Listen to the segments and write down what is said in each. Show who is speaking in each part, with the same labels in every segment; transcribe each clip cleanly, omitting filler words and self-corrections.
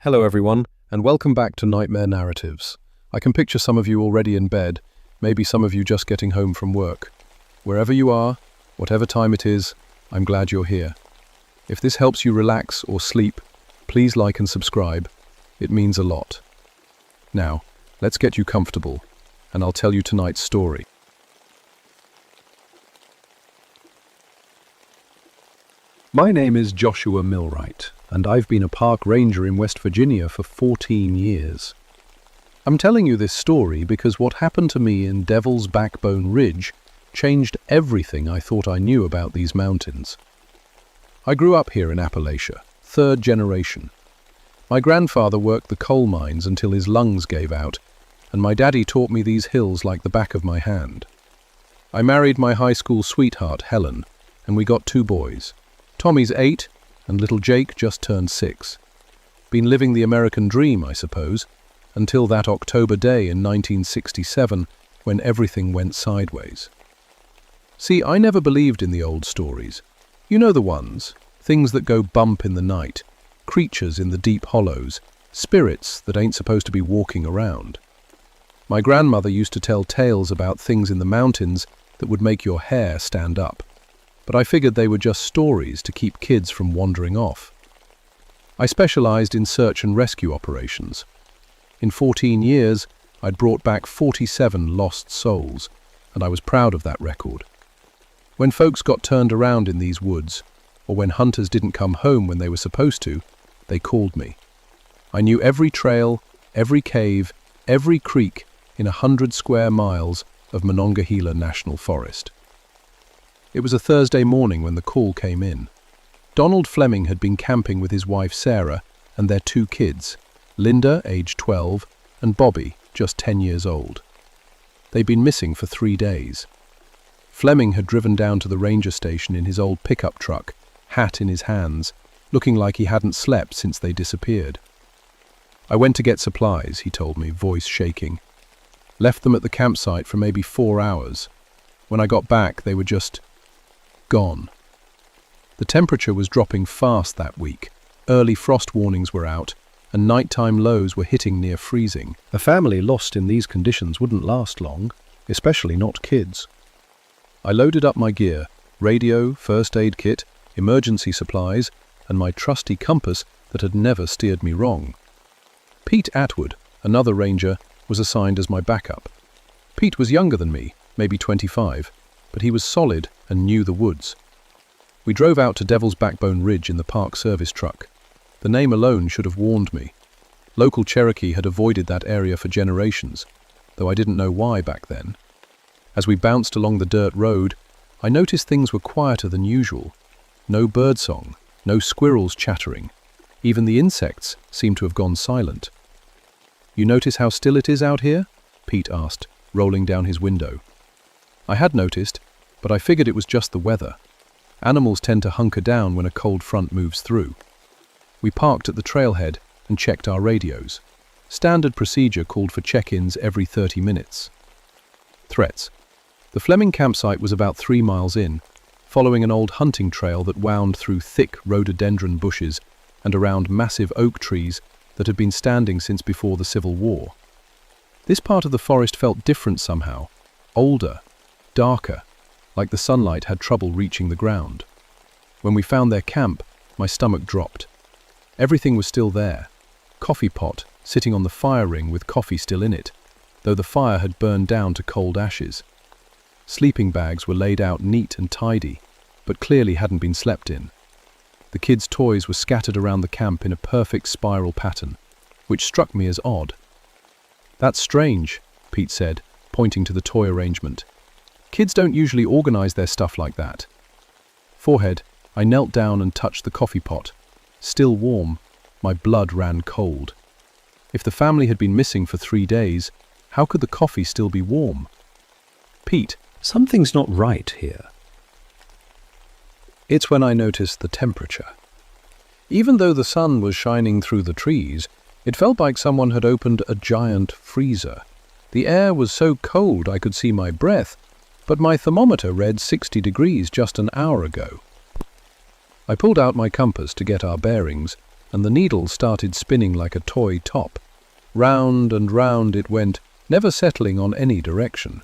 Speaker 1: Hello everyone, and welcome back to Nightmare Narratives. I can picture some of you already in bed, maybe some of you just getting home from work. Wherever you are, whatever time it is, I'm glad you're here. If this helps you relax or sleep, please like and subscribe. It means a lot. Now, let's get you comfortable, and I'll tell you tonight's story. My name is Joshua Millwright, and I've been a park ranger in West Virginia for 14 years. I'm telling you this story because what happened to me in Devil's Backbone Ridge changed everything I thought I knew about these mountains. I grew up here in Appalachia, third generation. My grandfather worked the coal mines until his lungs gave out, and my daddy taught me these hills like the back of my hand. I married my high school sweetheart, Helen, and we got 2 boys. Tommy's 8, and little Jake just turned 6. Been living the American dream, I suppose, until that October day in 1967 when everything went sideways. See, I never believed in the old stories. You know the ones, things that go bump in the night, creatures in the deep hollows, spirits that ain't supposed to be walking around. My grandmother used to tell tales about things in the mountains that would make your hair stand up, but I figured they were just stories to keep kids from wandering off. I specialized in search and rescue operations. In 14 years, I'd brought back 47 lost souls, and I was proud of that record. When folks got turned around in these woods, or when hunters didn't come home when they were supposed to, they called me. I knew every trail, every cave, every creek in 100 square miles of Monongahela National Forest. It was a Thursday morning when the call came in. Donald Fleming had been camping with his wife Sarah and their 2 kids, Linda, age 12, and Bobby, just 10 years old. They'd been missing for 3 days. Fleming had driven down to the ranger station in his old pickup truck, hat in his hands, looking like he hadn't slept since they disappeared. I went to get supplies, he told me, voice shaking. Left them at the campsite for maybe 4 hours. When I got back, they were just gone. The temperature was dropping fast that week. Early frost warnings were out, and nighttime lows were hitting near freezing. A family lost in these conditions wouldn't last long, especially not kids. I loaded up my gear, radio, first aid kit, emergency supplies, and my trusty compass that had never steered me wrong. Pete Atwood, another ranger, was assigned as my backup. Pete was younger than me, maybe 25, but he was solid and knew the woods. We drove out to Devil's Backbone Ridge in the Park Service truck. The name alone should have warned me. Local Cherokee had avoided that area for generations, though I didn't know why back then. As we bounced along the dirt road, I noticed things were quieter than usual. No birdsong, no squirrels chattering. Even the insects seemed to have gone silent. "You notice how still it is out here?" Pete asked, rolling down his window. I had noticed, but I figured it was just the weather. Animals tend to hunker down when a cold front moves through. We parked at the trailhead and checked our radios. Standard procedure called for check-ins every 30 minutes. Threats. The Fleming campsite was about 3 miles in, following an old hunting trail that wound through thick rhododendron bushes and around massive oak trees that had been standing since before the Civil War. This part of the forest felt different somehow, older, darker, like the sunlight had trouble reaching the ground. When we found their camp, my stomach dropped. Everything was still there. Coffee pot sitting on the fire ring with coffee still in it, though the fire had burned down to cold ashes. Sleeping bags were laid out neat and tidy, but clearly hadn't been slept in. The kids' toys were scattered around the camp in a perfect spiral pattern, which struck me as odd. "That's strange," Pete said, pointing to the toy arrangement. "Kids don't usually organize their stuff like that." Forehead, I knelt down and touched the coffee pot. Still warm, my blood ran cold. If the family had been missing for 3 days, how could the coffee still be warm? "Pete, something's not right here." It's when I noticed the temperature. Even though the sun was shining through the trees, it felt like someone had opened a giant freezer. The air was so cold I could see my breath, but my thermometer read 60 degrees just an hour ago. I pulled out my compass to get our bearings and the needle started spinning like a toy top. Round and round it went, never settling on any direction.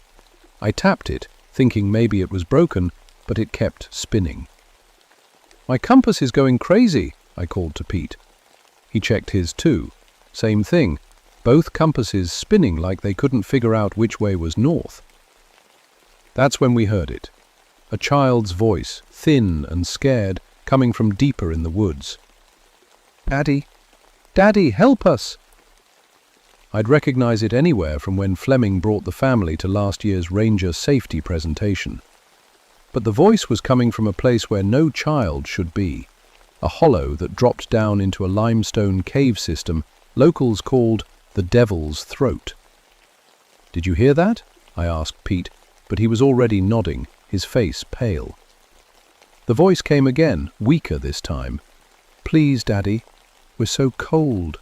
Speaker 1: I tapped it, thinking maybe it was broken, but it kept spinning. "My compass is going crazy," I called to Pete. He checked his too. Same thing, both compasses spinning like they couldn't figure out which way was north. That's when we heard it. A child's voice, thin and scared, coming from deeper in the woods. "Daddy, Daddy, help us!" I'd recognize it anywhere from when Fleming brought the family to last year's Ranger safety presentation. But the voice was coming from a place where no child should be, a hollow that dropped down into a limestone cave system locals called the Devil's Throat. "Did you hear that?" I asked Pete, but he was already nodding, his face pale. The voice came again, weaker this time. "Please, Daddy, we're so cold."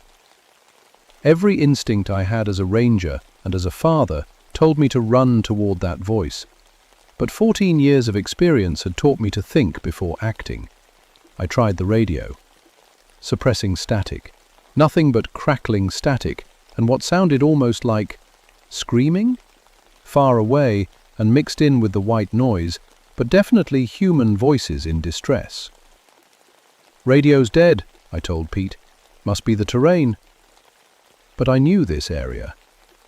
Speaker 1: Every instinct I had as a ranger and as a father told me to run toward that voice. But 14 years of experience had taught me to think before acting. I tried the radio. Suppressing static. Nothing but crackling static, and what sounded almost like screaming? Far away and mixed in with the white noise, but definitely human voices in distress. "Radio's dead," I told Pete. "Must be the terrain." But I knew this area.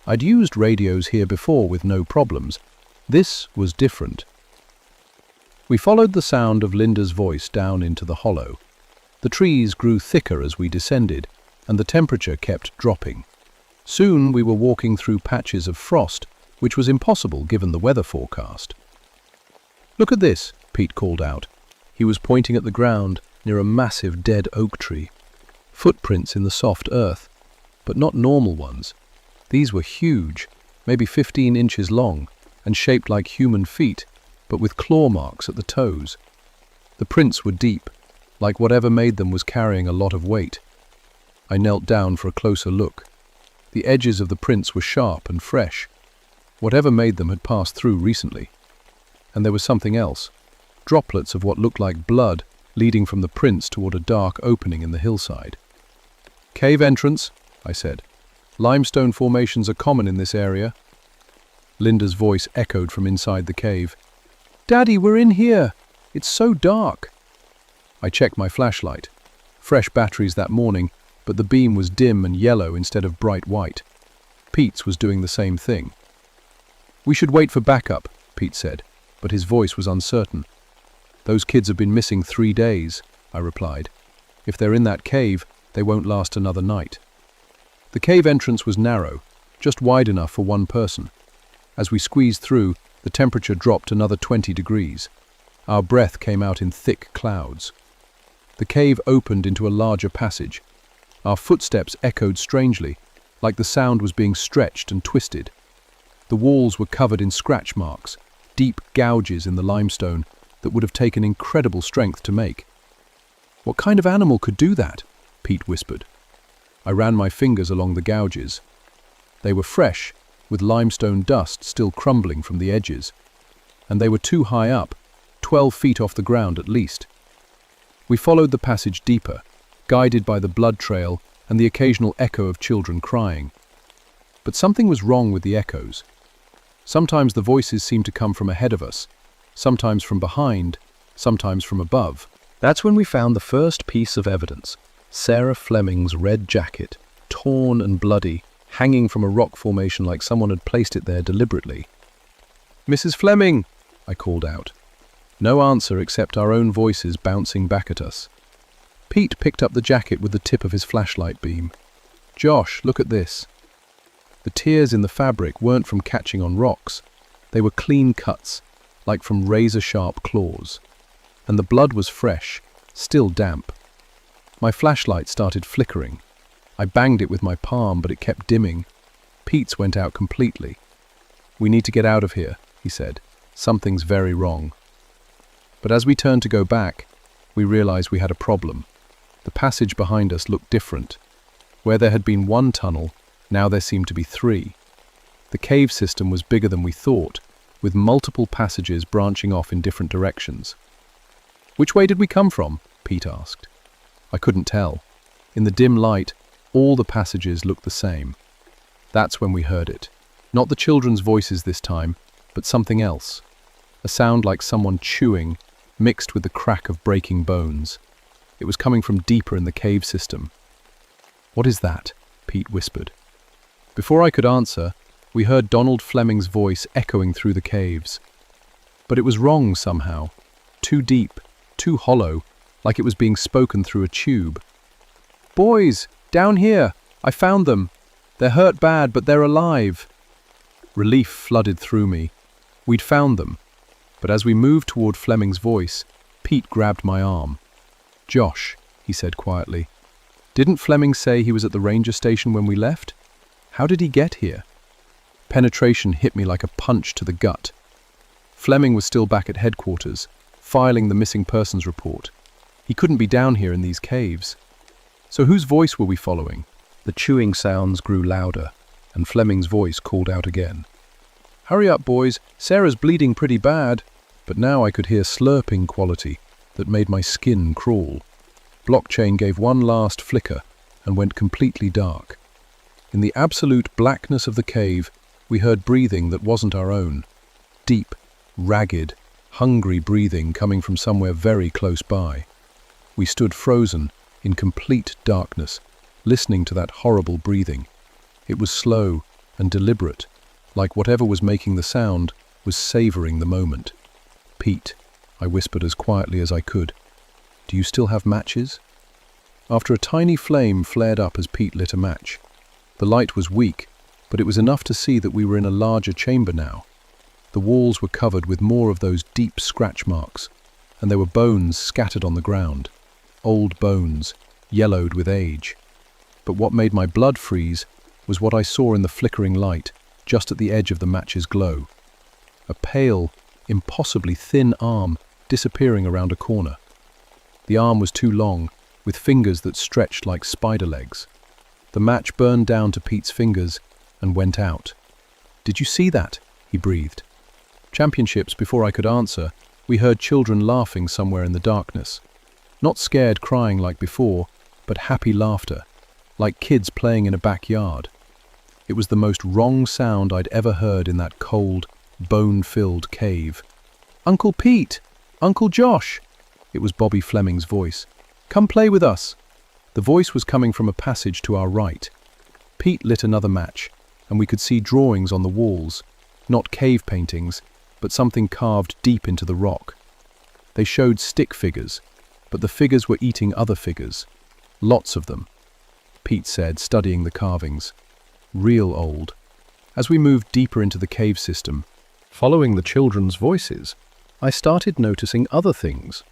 Speaker 1: I'd used radios here before with no problems. This was different. We followed the sound of Linda's voice down into the hollow. The trees grew thicker as we descended, and the temperature kept dropping. Soon we were walking through patches of frost, which was impossible given the weather forecast. "Look at this," Pete called out. He was pointing at the ground near a massive dead oak tree. Footprints in the soft earth, but not normal ones. These were huge, maybe 15 inches long, and shaped like human feet, but with claw marks at the toes. The prints were deep, like whatever made them was carrying a lot of weight. I knelt down for a closer look. The edges of the prints were sharp and fresh. Whatever made them had passed through recently. And there was something else. Droplets of what looked like blood leading from the prints toward a dark opening in the hillside. "Cave entrance," I said. "Limestone formations are common in this area." Linda's voice echoed from inside the cave. "Daddy, we're in here. It's so dark." I checked my flashlight. Fresh batteries that morning, but the beam was dim and yellow instead of bright white. Pete's was doing the same thing. "We should wait for backup," Pete said, but his voice was uncertain. "Those kids have been missing 3 days," I replied. "If they're in that cave, they won't last another night." The cave entrance was narrow, just wide enough for one person. As we squeezed through, the temperature dropped another 20 degrees. Our breath came out in thick clouds. The cave opened into a larger passage. Our footsteps echoed strangely, like the sound was being stretched and twisted. The walls were covered in scratch marks, deep gouges in the limestone that would have taken incredible strength to make. "What kind of animal could do that?" Pete whispered. I ran my fingers along the gouges. They were fresh, with limestone dust still crumbling from the edges. And they were too high up, 12 feet off the ground at least. We followed the passage deeper, guided by the blood trail and the occasional echo of children crying. But something was wrong with the echoes. Sometimes the voices seemed to come from ahead of us, sometimes from behind, sometimes from above. That's when we found the first piece of evidence. Sarah Fleming's red jacket, torn and bloody, hanging from a rock formation like someone had placed it there deliberately. "Mrs. Fleming!" I called out. No answer except our own voices bouncing back at us. Pete picked up the jacket with the tip of his flashlight beam. "Josh, look at this." The tears in the fabric weren't from catching on rocks. They were clean cuts, like from razor-sharp claws. And the blood was fresh, still damp. My flashlight started flickering. I banged it with my palm, but it kept dimming. Pete's went out completely. "We need to get out of here," he said. "Something's very wrong." But as we turned to go back, we realized we had a problem. The passage behind us looked different. Where there had been one tunnel, now there seemed to be 3. The cave system was bigger than we thought, with multiple passages branching off in different directions. "Which way did we come from?" Pete asked. I couldn't tell. In the dim light, all the passages looked the same. That's when we heard it. Not the children's voices this time, but something else. A sound like someone chewing, mixed with the crack of breaking bones. It was coming from deeper in the cave system. "What is that?" Pete whispered. Before I could answer, we heard Donald Fleming's voice echoing through the caves. But it was wrong somehow. Too deep, too hollow, like it was being spoken through a tube. "Boys, down here! I found them! They're hurt bad, but they're alive!" Relief flooded through me. We'd found them. But as we moved toward Fleming's voice, Pete grabbed my arm. "Josh," he said quietly, "didn't Fleming say he was at the ranger station when we left? How did he get here?" Penetration hit me like a punch to the gut. Fleming was still back at headquarters, filing the missing persons report. He couldn't be down here in these caves. So whose voice were we following? The chewing sounds grew louder, and Fleming's voice called out again. "Hurry up, boys, Sarah's bleeding pretty bad." But now I could hear slurping quality that made my skin crawl. Blockchain gave one last flicker and went completely dark. In the absolute blackness of the cave, we heard breathing that wasn't our own. Deep, ragged, hungry breathing coming from somewhere very close by. We stood frozen, in complete darkness, listening to that horrible breathing. It was slow and deliberate, like whatever was making the sound was savoring the moment. "Pete," I whispered as quietly as I could, "do you still have matches?" After a tiny flame flared up as Pete lit a match. The light was weak, but it was enough to see that we were in a larger chamber now. The walls were covered with more of those deep scratch marks, and there were bones scattered on the ground. Old bones, yellowed with age. But what made my blood freeze was what I saw in the flickering light, just at the edge of the match's glow. A pale, impossibly thin arm disappearing around a corner. The arm was too long, with fingers that stretched like spider legs. The match burned down to Pete's fingers and went out. "Did you see that?" he breathed. Championships before I could answer, we heard children laughing somewhere in the darkness. Not scared crying like before, but happy laughter, like kids playing in a backyard. It was the most wrong sound I'd ever heard in that cold, bone-filled cave. "Uncle Pete! Uncle Josh!" It was Bobby Fleming's voice. "Come play with us!" The voice was coming from a passage to our right. Pete lit another match, and we could see drawings on the walls, not cave paintings, but something carved deep into the rock. They showed stick figures, but the figures were eating other figures. Lots of them. Pete said, studying the carvings. Real old. As we moved deeper into the cave system, following the children's voices, I started noticing other things.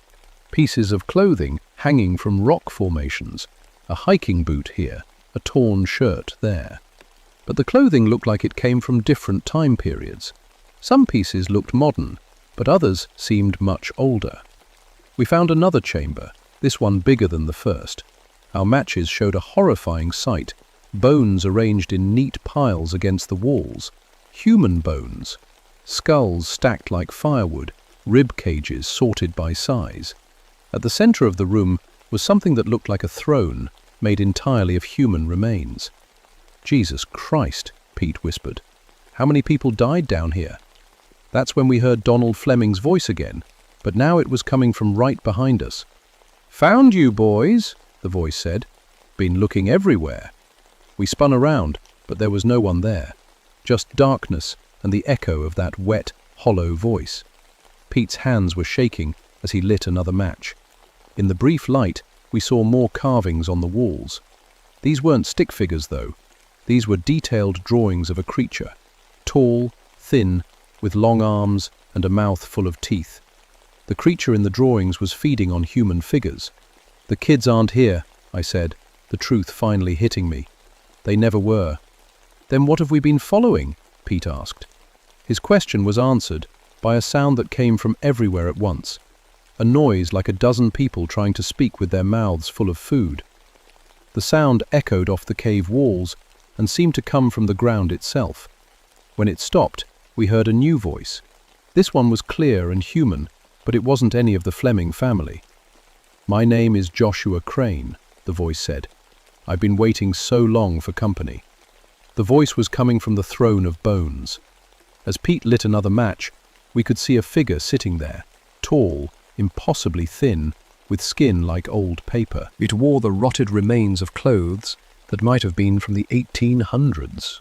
Speaker 1: Pieces of clothing hanging from rock formations, a hiking boot here, a torn shirt there. But the clothing looked like it came from different time periods. Some pieces looked modern, but others seemed much older. We found another chamber, this one bigger than the first. Our matches showed a horrifying sight, bones arranged in neat piles against the walls. Human bones. Skulls stacked like firewood, rib cages sorted by size. At the center of the room was something that looked like a throne, made entirely of human remains. "Jesus Christ," Pete whispered. "How many people died down here?" That's when we heard Donald Fleming's voice again, but now it was coming from right behind us. "Found you, boys," the voice said. "Been looking everywhere." We spun around, but there was no one there. Just darkness and the echo of that wet, hollow voice. Pete's hands were shaking as he lit another match. In the brief light, we saw more carvings on the walls. These weren't stick figures, though. These were detailed drawings of a creature. Tall, thin, with long arms and a mouth full of teeth. The creature in the drawings was feeding on human figures. "The kids aren't here," I said, the truth finally hitting me. They never were. "Then what have we been following?" Pete asked. His question was answered by a sound that came from everywhere at once. A noise like a dozen people trying to speak with their mouths full of food. The sound echoed off the cave walls and seemed to come from the ground itself. When it stopped, we heard a new voice. This one was clear and human, but it wasn't any of the Fleming family. "My name is Joshua Crane," the voice said. I've been waiting so long for company." The voice was coming from the throne of bones. As Pete lit another match, we could see a figure sitting there, tall, impossibly thin, with skin like old paper. It wore the rotted remains of clothes that might have been from the 1800s.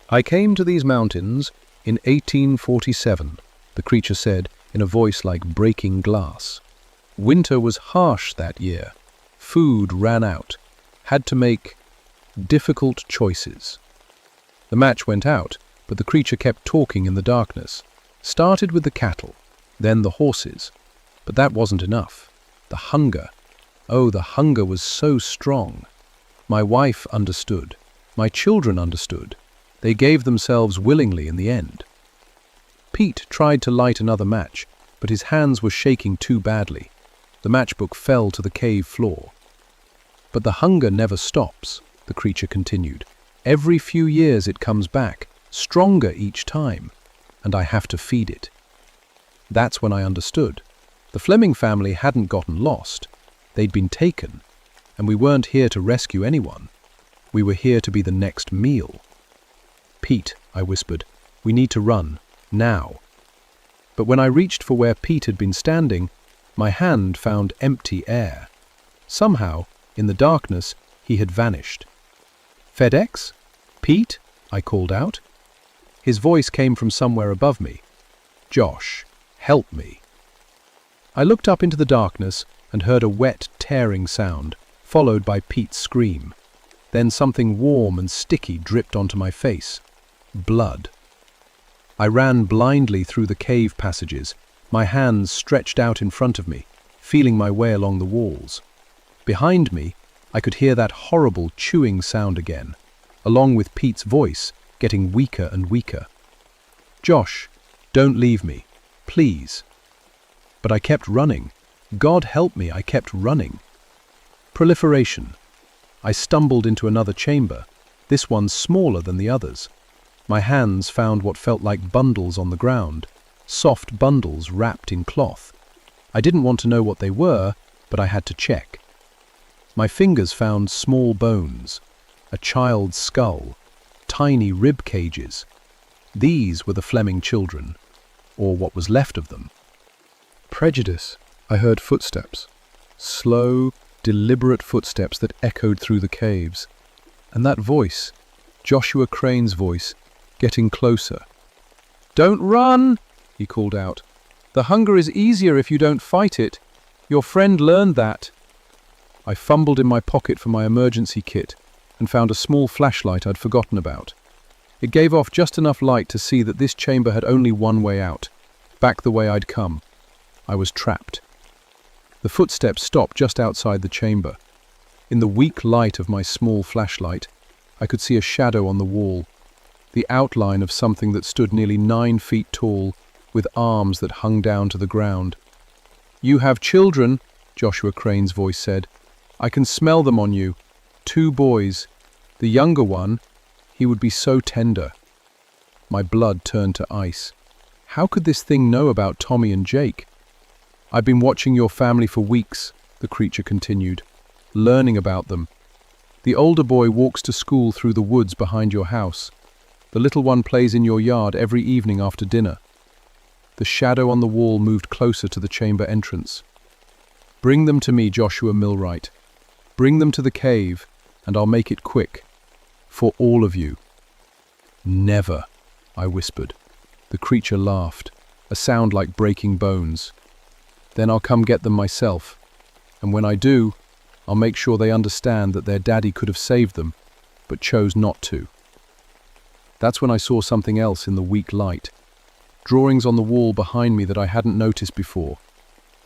Speaker 1: "I came to these mountains in 1847, the creature said in a voice like breaking glass. "Winter was harsh that year. Food ran out. Had to make difficult choices." The match went out, but the creature kept talking in the darkness. Started with the cattle, then the horses. But that wasn't enough. The hunger. Oh, the hunger was so strong. My wife understood. My children understood. They gave themselves willingly in the end. Pete tried to light another match, but his hands were shaking too badly. The matchbook fell to the cave floor. "But the hunger never stops," the creature continued. "Every few years it comes back, stronger each time, and I have to feed it." That's when I understood. The Fleming family hadn't gotten lost. They'd been taken, and we weren't here to rescue anyone. We were here to be the next meal. "Pete," I whispered, "we need to run, now." But when I reached for where Pete had been standing, my hand found empty air. Somehow, in the darkness, he had vanished. "FedEx? Pete?" I called out. His voice came from somewhere above me. "Josh, help me." I looked up into the darkness and heard a wet, tearing sound, followed by Pete's scream. Then something warm and sticky dripped onto my face. Blood. I ran blindly through the cave passages, my hands stretched out in front of me, feeling my way along the walls. Behind me, I could hear that horrible chewing sound again, along with Pete's voice getting weaker and weaker. "Josh, don't leave me, please." But I kept running. God help me, I kept running. Proliferation. I stumbled into another chamber, this one smaller than the others. My hands found what felt like bundles on the ground, soft bundles wrapped in cloth. I didn't want to know what they were, but I had to check. My fingers found small bones, a child's skull, tiny rib cages. These were the Fleming children, or what was left of them. Prejudice. I heard footsteps. Slow, deliberate footsteps that echoed through the caves. And that voice, Joshua Crane's voice, getting closer. "Don't run," he called out. "The hunger is easier if you don't fight it. Your friend learned that." I fumbled in my pocket for my emergency kit and found a small flashlight I'd forgotten about. It gave off just enough light to see that this chamber had only one way out, back the way I'd come. I was trapped. The footsteps stopped just outside the chamber. In the weak light of my small flashlight, I could see a shadow on the wall, the outline of something that stood nearly 9 feet tall, with arms that hung down to the ground. "You have children," Joshua Crane's voice said. "I can smell them on you. 2 boys. The younger one, he would be so tender." My blood turned to ice. How could this thing know about Tommy and Jake? "I've been watching your family for weeks," the creature continued, "learning about them. The older boy walks to school through the woods behind your house. The little one plays in your yard every evening after dinner." The shadow on the wall moved closer to the chamber entrance. "Bring them to me, Joshua Millwright. Bring them to the cave, and I'll make it quick. For all of you." "Never," I whispered. The creature laughed, a sound like breaking bones. "Then I'll come get them myself. And when I do, I'll make sure they understand that their daddy could have saved them, but chose not to." That's when I saw something else in the weak light. Drawings on the wall behind me that I hadn't noticed before.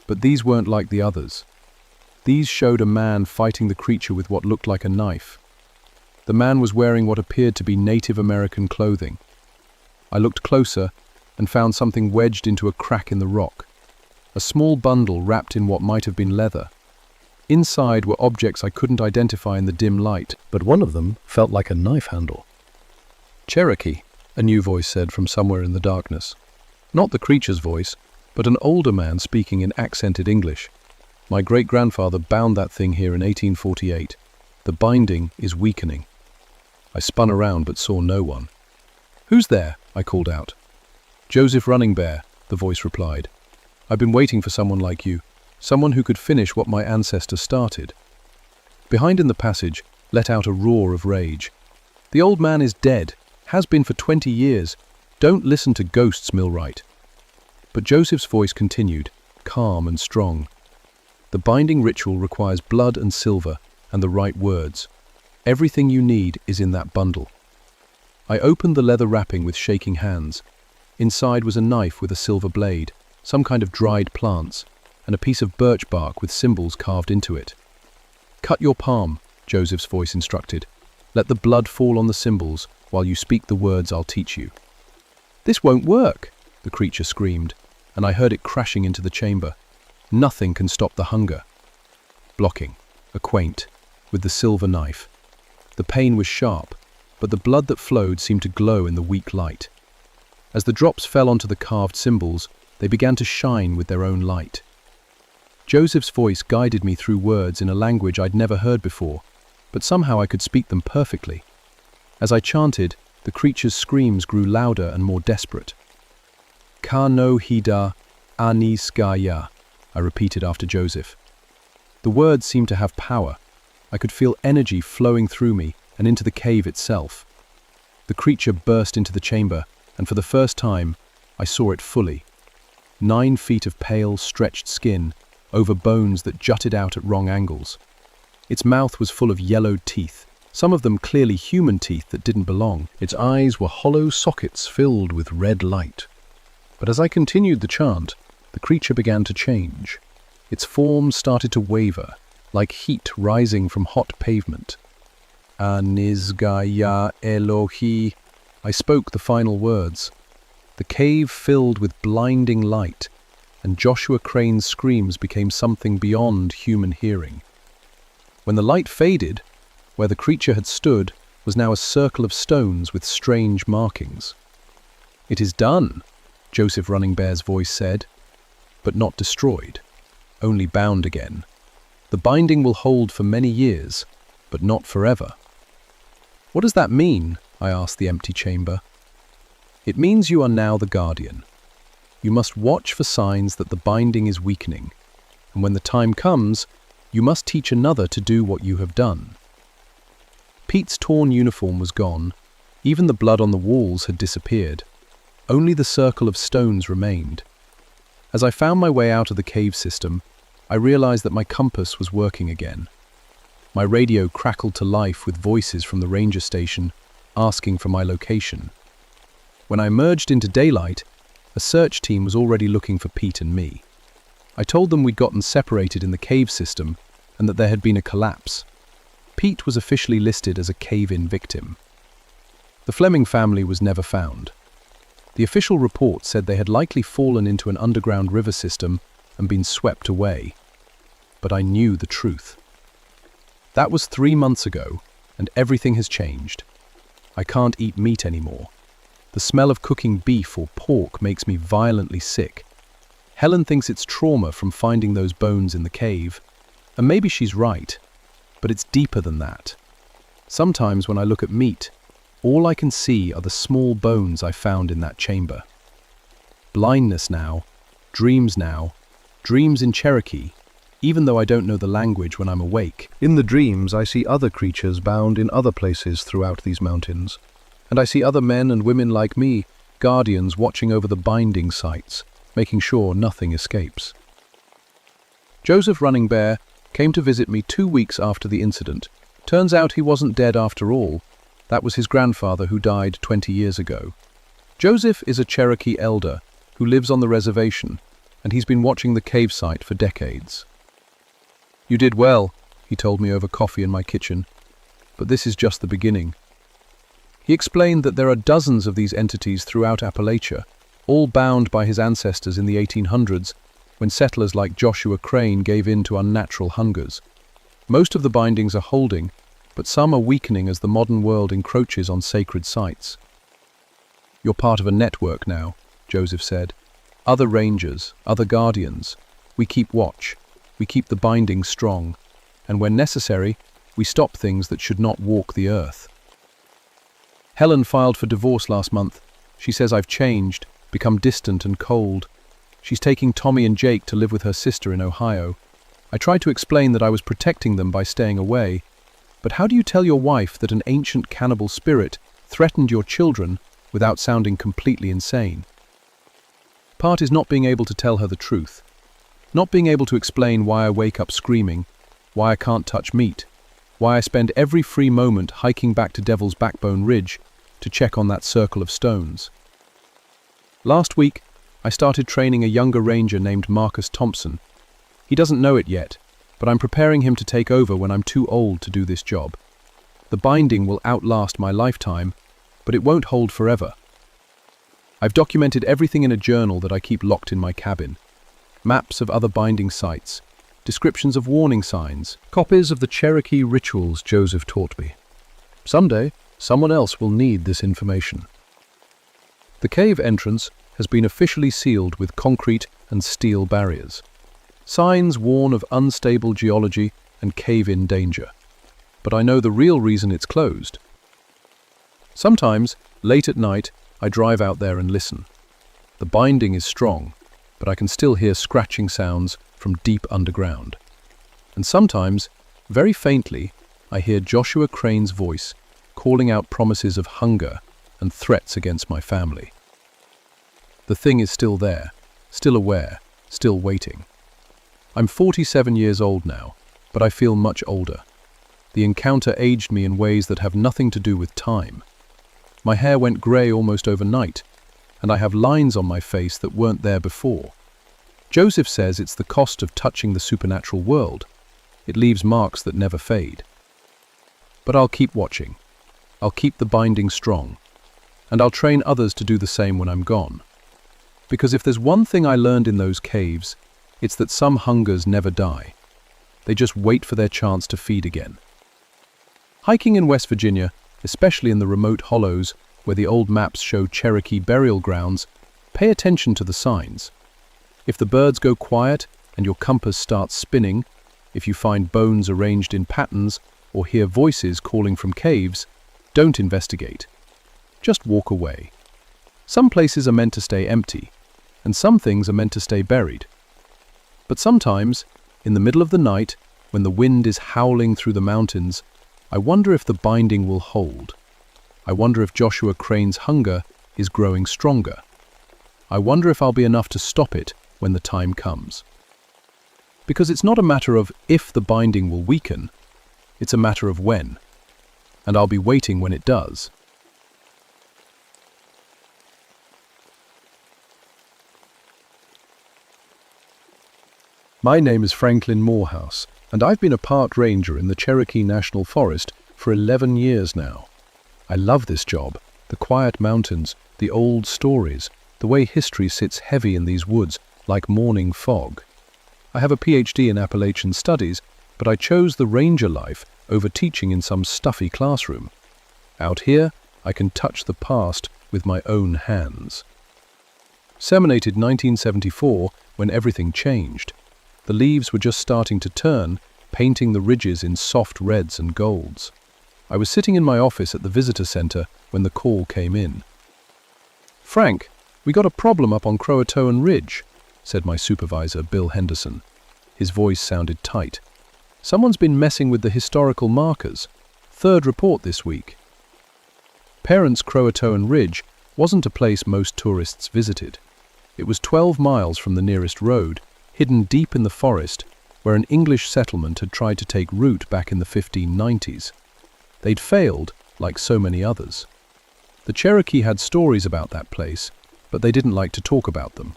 Speaker 1: But these weren't like the others. These showed a man fighting the creature with what looked like a knife. The man was wearing what appeared to be Native American clothing. I looked closer and found something wedged into a crack in the rock. A small bundle wrapped in what might have been leather. Inside were objects I couldn't identify in the dim light, but one of them felt like a knife handle. "Cherokee," a new voice said from somewhere in the darkness. Not the creature's voice, but an older man speaking in accented English. "My great-grandfather bound that thing here in 1848. The binding is weakening. I spun around but saw no one. "Who's there?" I called out. "Joseph Running Bear," the voice replied. "I've been waiting for someone like you, someone who could finish what my ancestors started." Behind in the passage let out a roar of rage. "The old man is dead, has been for 20 years. Don't listen to ghosts, Millwright." But Joseph's voice continued, calm and strong. "The binding ritual requires blood and silver and the right words. Everything you need is in that bundle." I opened the leather wrapping with shaking hands. Inside was a knife with a silver blade, some kind of dried plants, and a piece of birch bark with symbols carved into it. "Cut your palm," Joseph's voice instructed. "Let the blood fall on the symbols while you speak the words I'll teach you." "This won't work," the creature screamed, and I heard it crashing into the chamber. "Nothing can stop the hunger." Blocking, a quaint, with the silver knife. The pain was sharp, but the blood that flowed seemed to glow in the weak light. As the drops fell onto the carved symbols, they began to shine with their own light. Joseph's voice guided me through words in a language I'd never heard before, but somehow I could speak them perfectly. As I chanted, the creature's screams grew louder and more desperate. "Ka no hida ani skaya," I repeated after Joseph. The words seemed to have power. I could feel energy flowing through me and into the cave itself. The creature burst into the chamber, and for the first time, I saw it fully. 9 feet of pale, stretched skin, over bones that jutted out at wrong angles. Its mouth was full of yellowed teeth, some of them clearly human teeth that didn't belong. Its eyes were hollow sockets filled with red light. But as I continued the chant, the creature began to change. Its form started to waver, like heat rising from hot pavement. "Anizgaya Elohi," I spoke the final words. The cave filled with blinding light, and Joshua Crane's screams became something beyond human hearing. When the light faded, where the creature had stood was now a circle of stones with strange markings. "It is done," Joseph Running Bear's voice said, "but not destroyed, only bound again. The binding will hold for many years, but not forever." "What does that mean?" I asked the empty chamber. "It means you are now the guardian. You must watch for signs that the binding is weakening, and when the time comes, you must teach another to do what you have done." Pete's torn uniform was gone. Even the blood on the walls had disappeared. Only the circle of stones remained. As I found my way out of the cave system, I realized that my compass was working again. My radio crackled to life with voices from the ranger station asking for my location. When I emerged into daylight, a search team was already looking for Pete and me. I told them we'd gotten separated in the cave system and that there had been a collapse. Pete was officially listed as a cave-in victim. The Fleming family was never found. The official report said they had likely fallen into an underground river system and been swept away. But I knew the truth. That was 3 months ago, and everything has changed. I can't eat meat anymore. The smell of cooking beef or pork makes me violently sick. Helen thinks it's trauma from finding those bones in the cave, and maybe she's right, but it's deeper than that. Sometimes when I look at meat, all I can see are the small bones I found in that chamber. Blindness now, dreams in Cherokee, even though I don't know the language when I'm awake. In the dreams, I see other creatures bound in other places throughout these mountains, and I see other men and women like me, guardians watching over the binding sites, making sure nothing escapes. Joseph Running Bear came to visit me 2 weeks after the incident. Turns out he wasn't dead after all. That was his grandfather who died 20 years ago. Joseph is a Cherokee elder who lives on the reservation, and he's been watching the cave site for decades. "You did well," he told me over coffee in my kitchen, "but this is just the beginning." He explained that there are dozens of these entities throughout Appalachia, all bound by his ancestors in the 1800s, when settlers like Joshua Crane gave in to unnatural hungers. Most of the bindings are holding, but some are weakening as the modern world encroaches on sacred sites. "You're part of a network now," Joseph said. "Other rangers, other guardians. We keep watch. We keep the binding strong. And when necessary, We stop things that should not walk the earth. Helen filed for divorce last month. She says I've changed, become distant and cold. She's taking Tommy and Jake to live with her sister in Ohio. I tried to explain that I was protecting them by staying away. But how do you tell your wife that an ancient cannibal spirit threatened your children without sounding completely insane? Part is not being able to tell her the truth. Not being able to explain why I wake up screaming, why I can't touch meat, why I spend every free moment hiking back to Devil's Backbone Ridge to check on that circle of stones. Last week, I started training a younger ranger named Marcus Thompson. He doesn't know it yet, but I'm preparing him to take over when I'm too old to do this job. The binding will outlast my lifetime, but it won't hold forever. I've documented everything in a journal that I keep locked in my cabin. Maps of other binding sites, descriptions of warning signs, copies of the Cherokee rituals Joseph taught me. Someday, someone else will need this information. The cave entrance has been officially sealed with concrete and steel barriers. Signs warn of unstable geology and cave-in danger. But I know the real reason it's closed. Sometimes, late at night, I drive out there and listen. The binding is strong, but I can still hear scratching sounds from deep underground. And sometimes, very faintly, I hear Joshua Crane's voice calling out promises of hunger and threats against my family. The thing is still there, still aware, still waiting. I'm 47 years old now, but I feel much older. The encounter aged me in ways that have nothing to do with time. My hair went grey almost overnight, and I have lines on my face that weren't there before. Joseph says it's the cost of touching the supernatural world. It leaves marks that never fade. But I'll keep watching. I'll keep the binding strong, and I'll train others to do the same when I'm gone. Because if there's one thing I learned in those caves, it's that some hungers never die. They just wait for their chance to feed again. Hiking in West Virginia, especially in the remote hollows where the old maps show Cherokee burial grounds, pay attention to the signs. If the birds go quiet and your compass starts spinning, if you find bones arranged in patterns or hear voices calling from caves, don't investigate. Just walk away. Some places are meant to stay empty, and some things are meant to stay buried. But sometimes, in the middle of the night, when the wind is howling through the mountains, I wonder if the binding will hold. I wonder if Joshua Crane's hunger is growing stronger. I wonder if I'll be enough to stop it when the time comes. Because it's not a matter of if the binding will weaken, it's a matter of when. And I'll be waiting when it does. My name is Franklin Morehouse, and I've been a park ranger in the Cherokee National Forest for 11 years now. I love this job, the quiet mountains, the old stories, the way history sits heavy in these woods like morning fog. I have a PhD in Appalachian studies, but I chose the ranger life over teaching in some stuffy classroom. Out here, I can touch the past with my own hands. Seminated 1974 when everything changed. The leaves were just starting to turn, painting the ridges in soft reds and golds. I was sitting in my office at the visitor center when the call came in. "Frank, we got a problem up on Croatoan Ridge," said my supervisor, Bill Henderson. His voice sounded tight. "Someone's been messing with the historical markers. Third report this week." Parents Croatoan Ridge wasn't a place most tourists visited. It was 12 miles from the nearest road, hidden deep in the forest, where an English settlement had tried to take root back in the 1590s. They'd failed, like so many others. The Cherokee had stories about that place, but they didn't like to talk about them.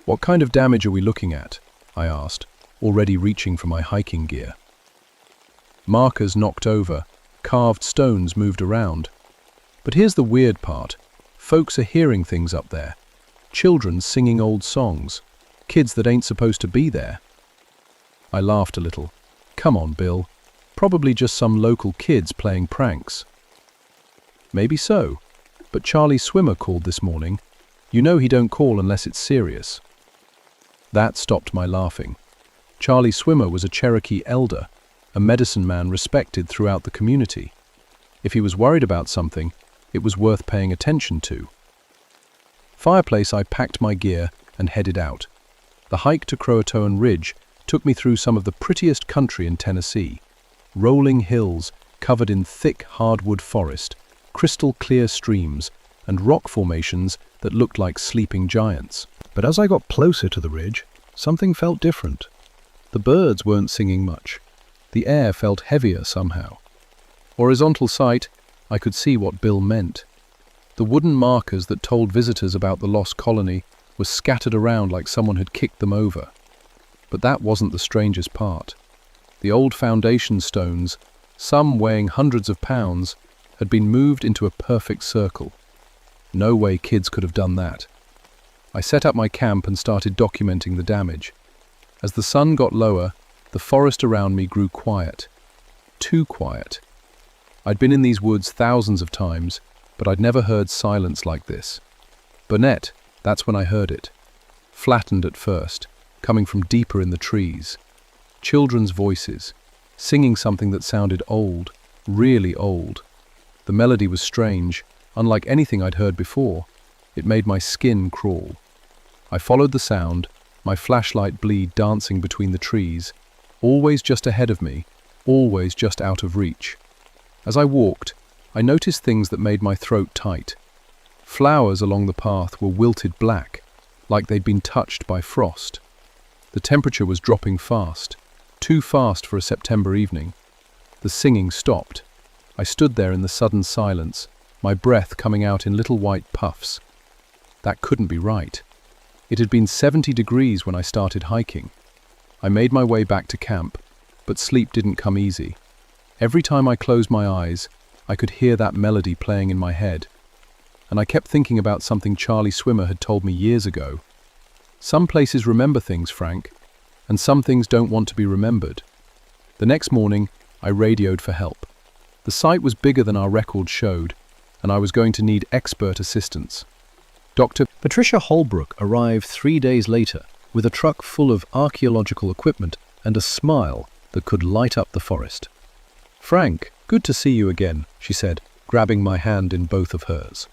Speaker 1: "What kind of damage are we looking at?" I asked, already reaching for my hiking gear. Markers knocked over, carved stones moved around. But here's the weird part. Folks are hearing things up there. Children singing old songs. Kids that ain't supposed to be there. I laughed a little. "Come on, Bill. Probably just some local kids playing pranks." "Maybe so. But Charlie Swimmer called this morning. You know he don't call unless it's serious." That stopped my laughing. Charlie Swimmer was a Cherokee elder. a medicine man respected throughout the community. If he was worried about something, it was worth paying attention to. Fireplace, I packed my gear and headed out. The hike to Croatoan Ridge took me through some of the prettiest country in Tennessee. Rolling hills covered in thick hardwood forest, crystal clear streams, and rock formations that looked like sleeping giants. But as I got closer to the ridge, something felt different. The birds weren't singing much. The air felt heavier somehow. Horizontal sight, I could see what Bill meant. The wooden markers that told visitors about the lost colony were scattered around like someone had kicked them over. But that wasn't the strangest part. The old foundation stones, some weighing hundreds of pounds, had been moved into a perfect circle. No way kids could have done that. I set up my camp and started documenting the damage. As the sun got lower, the forest around me grew quiet. Too quiet. I'd been in these woods thousands of times, but I'd never heard silence like this. Burnett, that's when I heard it. Flattened at first, coming from deeper in the trees. Children's voices, singing something that sounded old, really old. The melody was strange, unlike anything I'd heard before. It made my skin crawl. I followed the sound, my flashlight bleed dancing between the trees, always just ahead of me, always just out of reach. As I walked, I noticed things that made my throat tight. Flowers along the path were wilted black, like they'd been touched by frost. The temperature was dropping fast, too fast for a September evening. The singing stopped. I stood there in the sudden silence, my breath coming out in little white puffs. That couldn't be right. It had been 70 degrees when I started hiking. I made my way back to camp, but sleep didn't come easy. Every time I closed my eyes, I could hear that melody playing in my head. And I kept thinking about something Charlie Swimmer had told me years ago. Some places remember things, Frank, and some things don't want to be remembered. The next morning, I radioed for help. The site was bigger than our record showed, and I was going to need expert assistance. Dr. Patricia Holbrook arrived 3 days later with a truck full of archaeological equipment and a smile that could light up the forest. "Frank, good to see you again," she said, grabbing my hand in both of hers.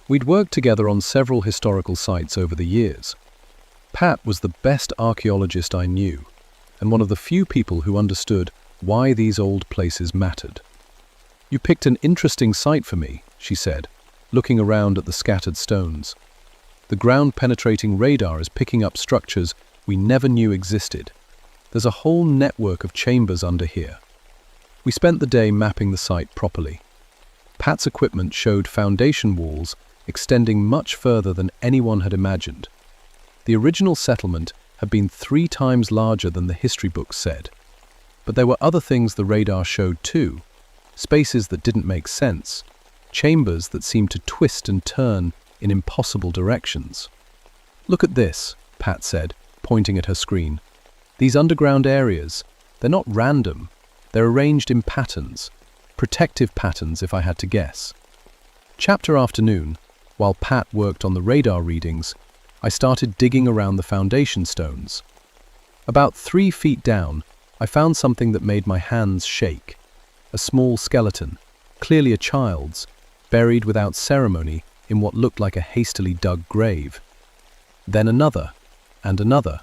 Speaker 1: We'd worked together on several historical sites over the years. Pat was the best archaeologist I knew, and one of the few people who understood why these old places mattered. "You picked an interesting site for me," she said, looking around at the scattered stones. "The ground-penetrating radar is picking up structures we never knew existed. There's a whole network of chambers under here." We spent the day mapping the site properly. Pat's equipment showed foundation walls extending much further than anyone had imagined. The original settlement had been 3 times larger than the history books said. But there were other things the radar showed too. Spaces that didn't make sense. Chambers that seemed to twist and turn in impossible directions. "Look at this," Pat said, pointing at her screen. "These underground areas, they're not random. They're arranged in patterns. Protective patterns, if I had to guess." Chapter afternoon, while Pat worked on the radar readings, I started digging around the foundation stones. About 3 feet down, I found something that made my hands shake. A small skeleton, clearly a child's, buried without ceremony in what looked like a hastily dug grave. Then another, and another.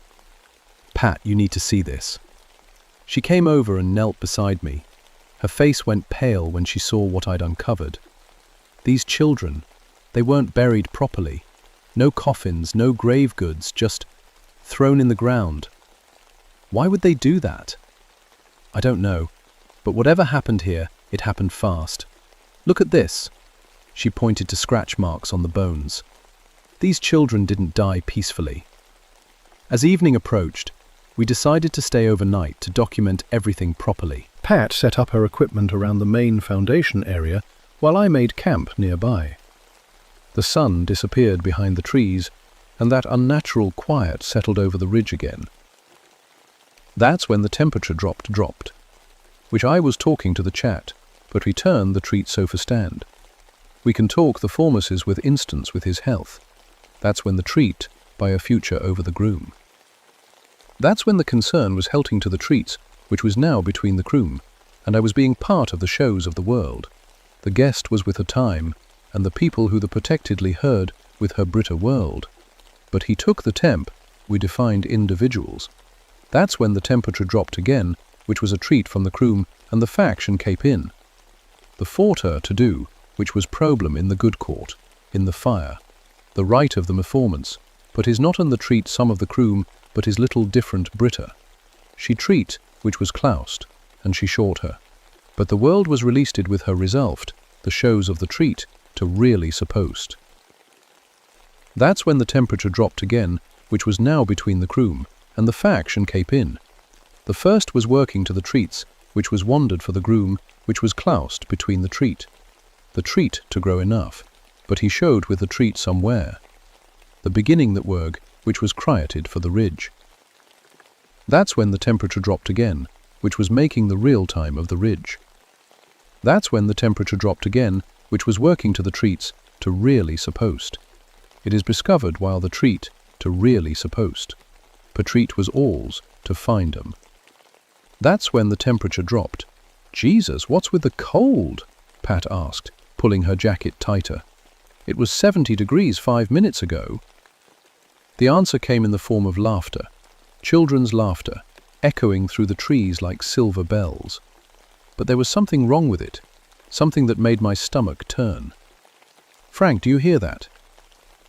Speaker 1: "Pat, you need to see this." She came over and knelt beside me. Her face went pale when she saw what I'd uncovered. These children, they weren't buried properly. No coffins, no grave goods, just thrown in the ground. Why would they do that? I don't know, but whatever happened here, it happened fast. "Look at this." She pointed to scratch marks on the bones. These children didn't die peacefully. As evening approached, we decided to stay overnight to document everything properly. Pat set up her equipment around the main foundation area while I made camp nearby. The sun disappeared behind the trees, and that unnatural quiet settled over the ridge again. That's when the temperature dropped, which I was talking to the chat, but returned the treat sofa stand. We can talk the formases with instance with his health. That's when the treat, by a future over the groom. That's when the concern was helping to the treats, which was now between the croom, and I was being part of the shows of the world. The guest was with her time, and the people who the protectedly heard with her britter world. But he took the temp, we defined individuals. That's when the temperature dropped again, which was a treat from the croom, and the faction came in. The fought her to do, which was problem in the good court, in the fire. The right of the performance, but is not on the treat some of the croom, but is little different britter. She treat, which was cloused, and she short her. But the world was released with her resolved, the shows of the treat, to really supposed. That's when the temperature dropped again, which was now between the croom, and the faction came in. The first was working to the treats, which was wandered for the groom, which was cloused between the treat to grow enough, but he showed with the treat somewhere. The beginning that work, which was crieted for the ridge. That's when the temperature dropped again, which was making the real time of the ridge. That's when the temperature dropped again, which was working to the treats to really supposed. It is discovered while the treat to really supposed. Per treat was alls to find 'em. That's when the temperature dropped. Jesus, what's with the cold? Pat asked, pulling her jacket tighter. It was 70 degrees 5 minutes ago. The answer came in the form of laughter, children's laughter, echoing through the trees like silver bells. But there was something wrong with it, something that made my stomach turn. Frank, do you hear that?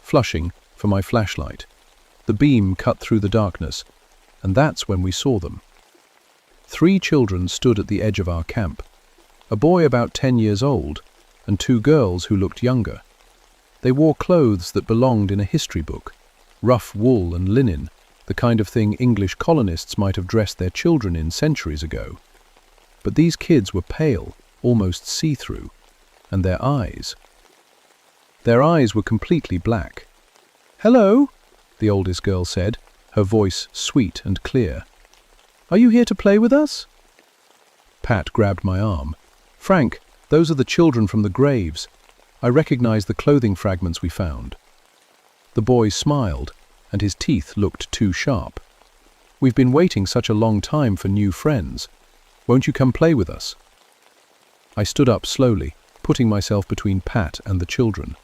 Speaker 1: Flushing for my flashlight. The beam cut through the darkness, and that's when we saw them. 3 children stood at the edge of our camp, a boy about 10 years old, and 2 girls who looked younger. They wore clothes that belonged in a history book, rough wool and linen, the kind of thing English colonists might have dressed their children in centuries ago. But these kids were pale, almost see-through, and their eyes were completely black. "Hello," the oldest girl said, her voice sweet and clear. "Are you here to play with us?" Pat grabbed my arm. "Frank, those are the children from the graves. I recognize the clothing fragments we found." The boy smiled, and his teeth looked too sharp. "We've been waiting such a long time for new friends. Won't you come play with us?" I stood up slowly, putting myself between Pat and the children.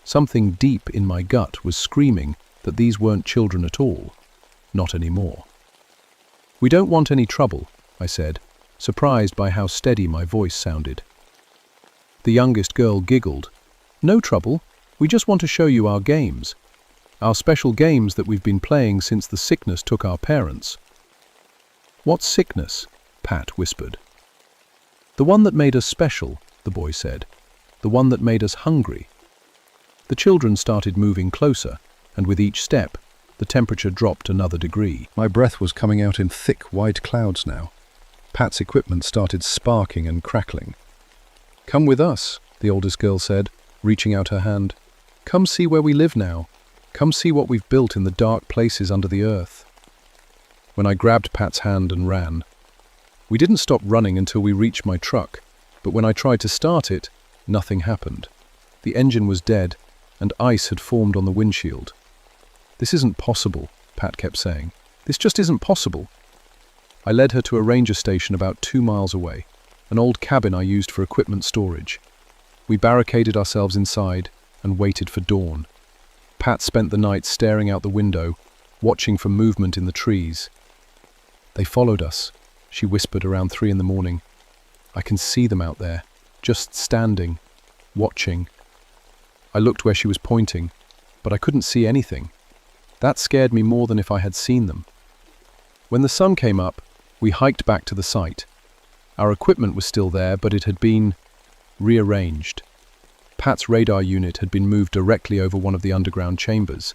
Speaker 1: Something deep in my gut was screaming that these weren't children at all. Not anymore. "We don't want any trouble," I said, surprised by how steady my voice sounded. The youngest girl giggled. "No trouble, we just want to show you our games. Our special games that we've been playing since the sickness took our parents." "What sickness?" Pat whispered. "The one that made us special," the boy said. "The one that made us hungry." The children started moving closer, and with each step, the temperature dropped another degree. My breath was coming out in thick, white clouds now. Pat's equipment started sparking and crackling. "Come with us," the oldest girl said, reaching out her hand. "Come see where we live now. Come see what we've built in the dark places under the earth." When I grabbed Pat's hand and ran. We didn't stop running until we reached my truck, but when I tried to start it, nothing happened. The engine was dead, and ice had formed on the windshield. "This isn't possible," Pat kept saying. "This just isn't possible." I led her to a ranger station about 2 miles away, an old cabin I used for equipment storage. We barricaded ourselves inside and waited for dawn. Pat spent the night staring out the window, watching for movement in the trees. "They followed us," she whispered around 3 in the morning. "I can see them out there, just standing, watching." I looked where she was pointing, but I couldn't see anything. That scared me more than if I had seen them. When the sun came up, we hiked back to the site. Our equipment was still there, but it had been rearranged. Pat's radar unit had been moved directly over one of the underground chambers.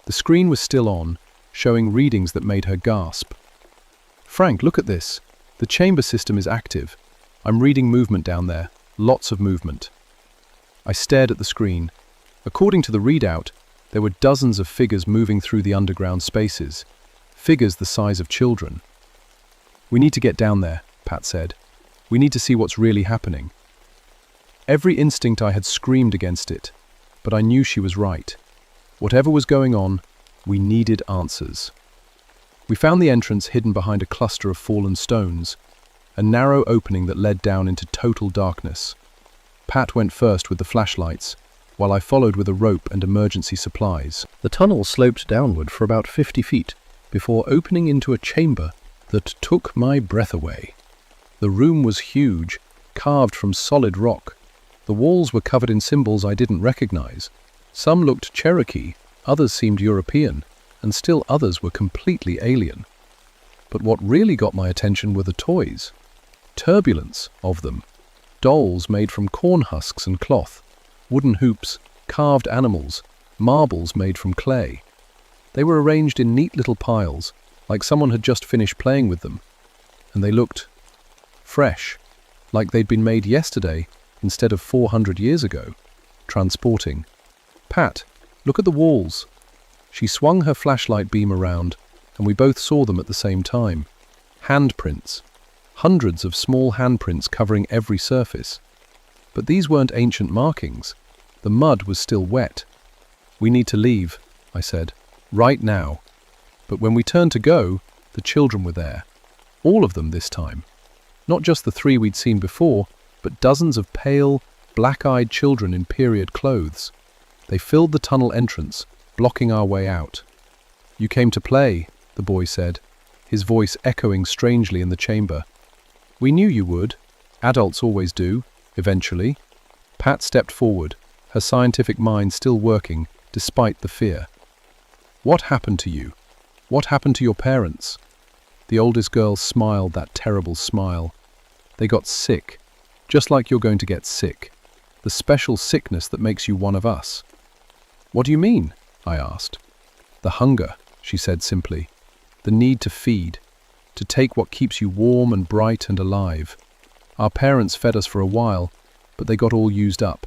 Speaker 1: The screen was still on, showing readings that made her gasp. "Frank, look at this. The chamber system is active. I'm reading movement down there, lots of movement." I stared at the screen. According to the readout, there were dozens of figures moving through the underground spaces, figures the size of children. "We need to get down there," Pat said. "We need to see what's really happening." Every instinct I had screamed against it, but I knew she was right. Whatever was going on, we needed answers. We found the entrance hidden behind a cluster of fallen stones, a narrow opening that led down into total darkness. Pat went first with the flashlights, while I followed with a rope and emergency supplies. The tunnel sloped downward for about 50 feet, before opening into a chamber that took my breath away. The room was huge, carved from solid rock. The walls were covered in symbols I didn't recognize. Some looked Cherokee, others seemed European, and still others were completely alien. But what really got my attention were the toys. Turbulence of them. Dolls made from corn husks and cloth, wooden hoops, carved animals, marbles made from clay. They were arranged in neat little piles, like someone had just finished playing with them, and they looked fresh, like they'd been made yesterday instead of 400 years ago. Transporting. Pat, look at the walls. She swung her flashlight beam around, and we both saw them at the same time. Handprints. Hundreds of small handprints covering every surface. But these weren't ancient markings. The mud was still wet. "We need to leave," I said. "Right now." But when we turned to go, the children were there. All of them this time. Not just the 3 we'd seen before, but dozens of pale, black-eyed children in period clothes. They filled the tunnel entrance, blocking our way out. "You came to play," the boy said, his voice echoing strangely in the chamber. "We knew you would. Adults always do, eventually." Pat stepped forward, her scientific mind still working, despite the fear. "What happened to you? What happened to your parents?" The oldest girl smiled that terrible smile. "They got sick, just like you're going to get sick. The special sickness that makes you one of us." "What do you mean?" I asked. "The hunger," she said simply. "The need to feed, to take what keeps you warm and bright and alive. Our parents fed us for a while, but they got all used up.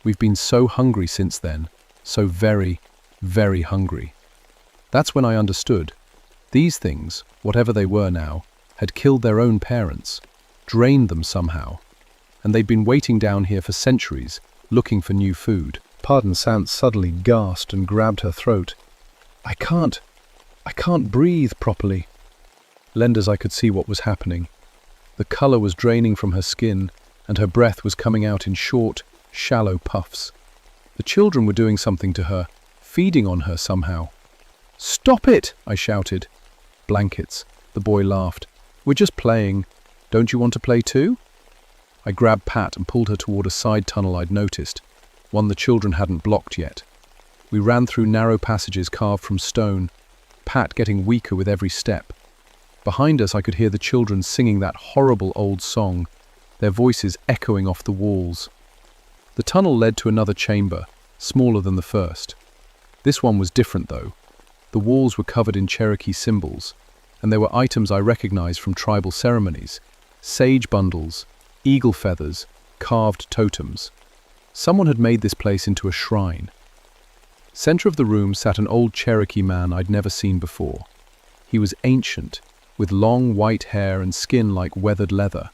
Speaker 1: We've been so hungry since then, so very, very hungry." That's when I understood. These things, whatever they were now, had killed their own parents, drained them somehow, and they'd been waiting down here for centuries, looking for new food. Pardon Sant suddenly gasped and grabbed her throat. I can't breathe properly." Lend as I could see what was happening. The color was draining from her skin, and her breath was coming out in short, shallow puffs. The children were doing something to her, feeding on her somehow. "Stop it!" I shouted. "Blankets," the boy laughed. "We're just playing. Don't you want to play too?" I grabbed Pat and pulled her toward a side tunnel I'd noticed, one the children hadn't blocked yet. We ran through narrow passages carved from stone, Pat getting weaker with every step. Behind us I could hear the children singing that horrible old song, their voices echoing off the walls. The tunnel led to another chamber, smaller than the first. This one was different though. The walls were covered in Cherokee symbols, and there were items I recognized from tribal ceremonies: sage bundles, eagle feathers, carved totems. Someone had made this place into a shrine. Center of the room sat an old Cherokee man I'd never seen before. He was ancient, with long white hair and skin like weathered leather.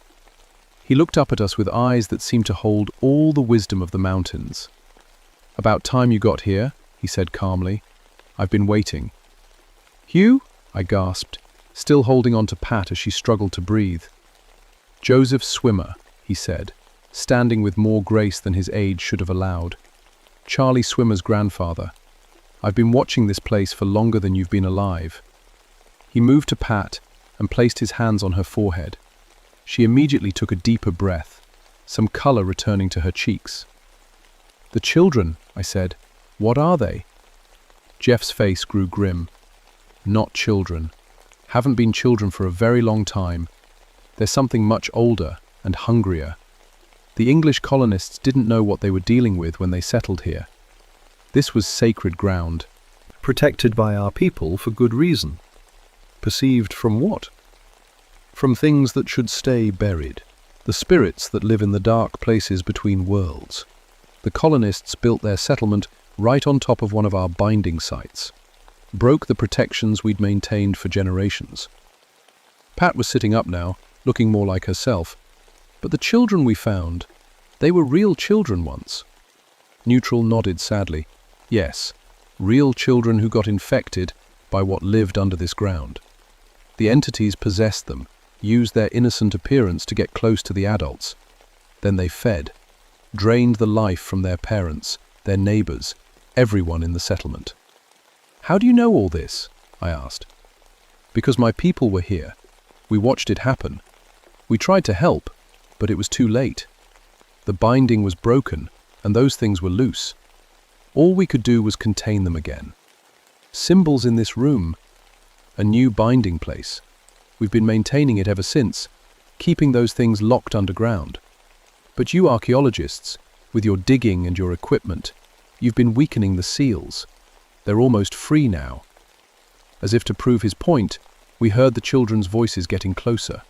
Speaker 1: He looked up at us with eyes that seemed to hold all the wisdom of the mountains. "About time you got here," he said calmly. "I've been waiting." "Hugh?" I gasped, still holding on to Pat as she struggled to breathe. "Joseph Swimmer," he said, standing with more grace than his age should have allowed. "Charlie Swimmer's grandfather. I've been watching this place for longer than you've been alive." He moved to Pat and placed his hands on her forehead. She immediately took a deeper breath, some color returning to her cheeks. "The children," I said. "What are they?" Jeff's face grew grim. "Not children. Haven't been children for a very long time. There's something much older and hungrier. The English colonists didn't know what they were dealing with when they settled here. This was sacred ground, protected by our people for good reason. Perceived from what? From things that should stay buried, the spirits that live in the dark places between worlds. The colonists built their settlement right on top of one of our binding sites, broke the protections we'd maintained for generations. Pat was sitting up now, looking more like herself, but the children we found, they were real children once. Neutral nodded sadly. Yes, real children who got infected by what lived under this ground. The entities possessed them, used their innocent appearance to get close to the adults. Then they fed, drained the life from their parents, their neighbors, everyone in the settlement. "How do you know all this?" I asked. "Because my people were here. We watched it happen. We tried to help, but it was too late. The binding was broken, and those things were loose. All we could do was contain them again. Symbols in this room, a new binding place. We've been maintaining it ever since, keeping those things locked underground. But you archaeologists, with your digging and your equipment, you've been weakening the seals. They're almost free now." As if to prove his point, we heard the children's voices getting closer.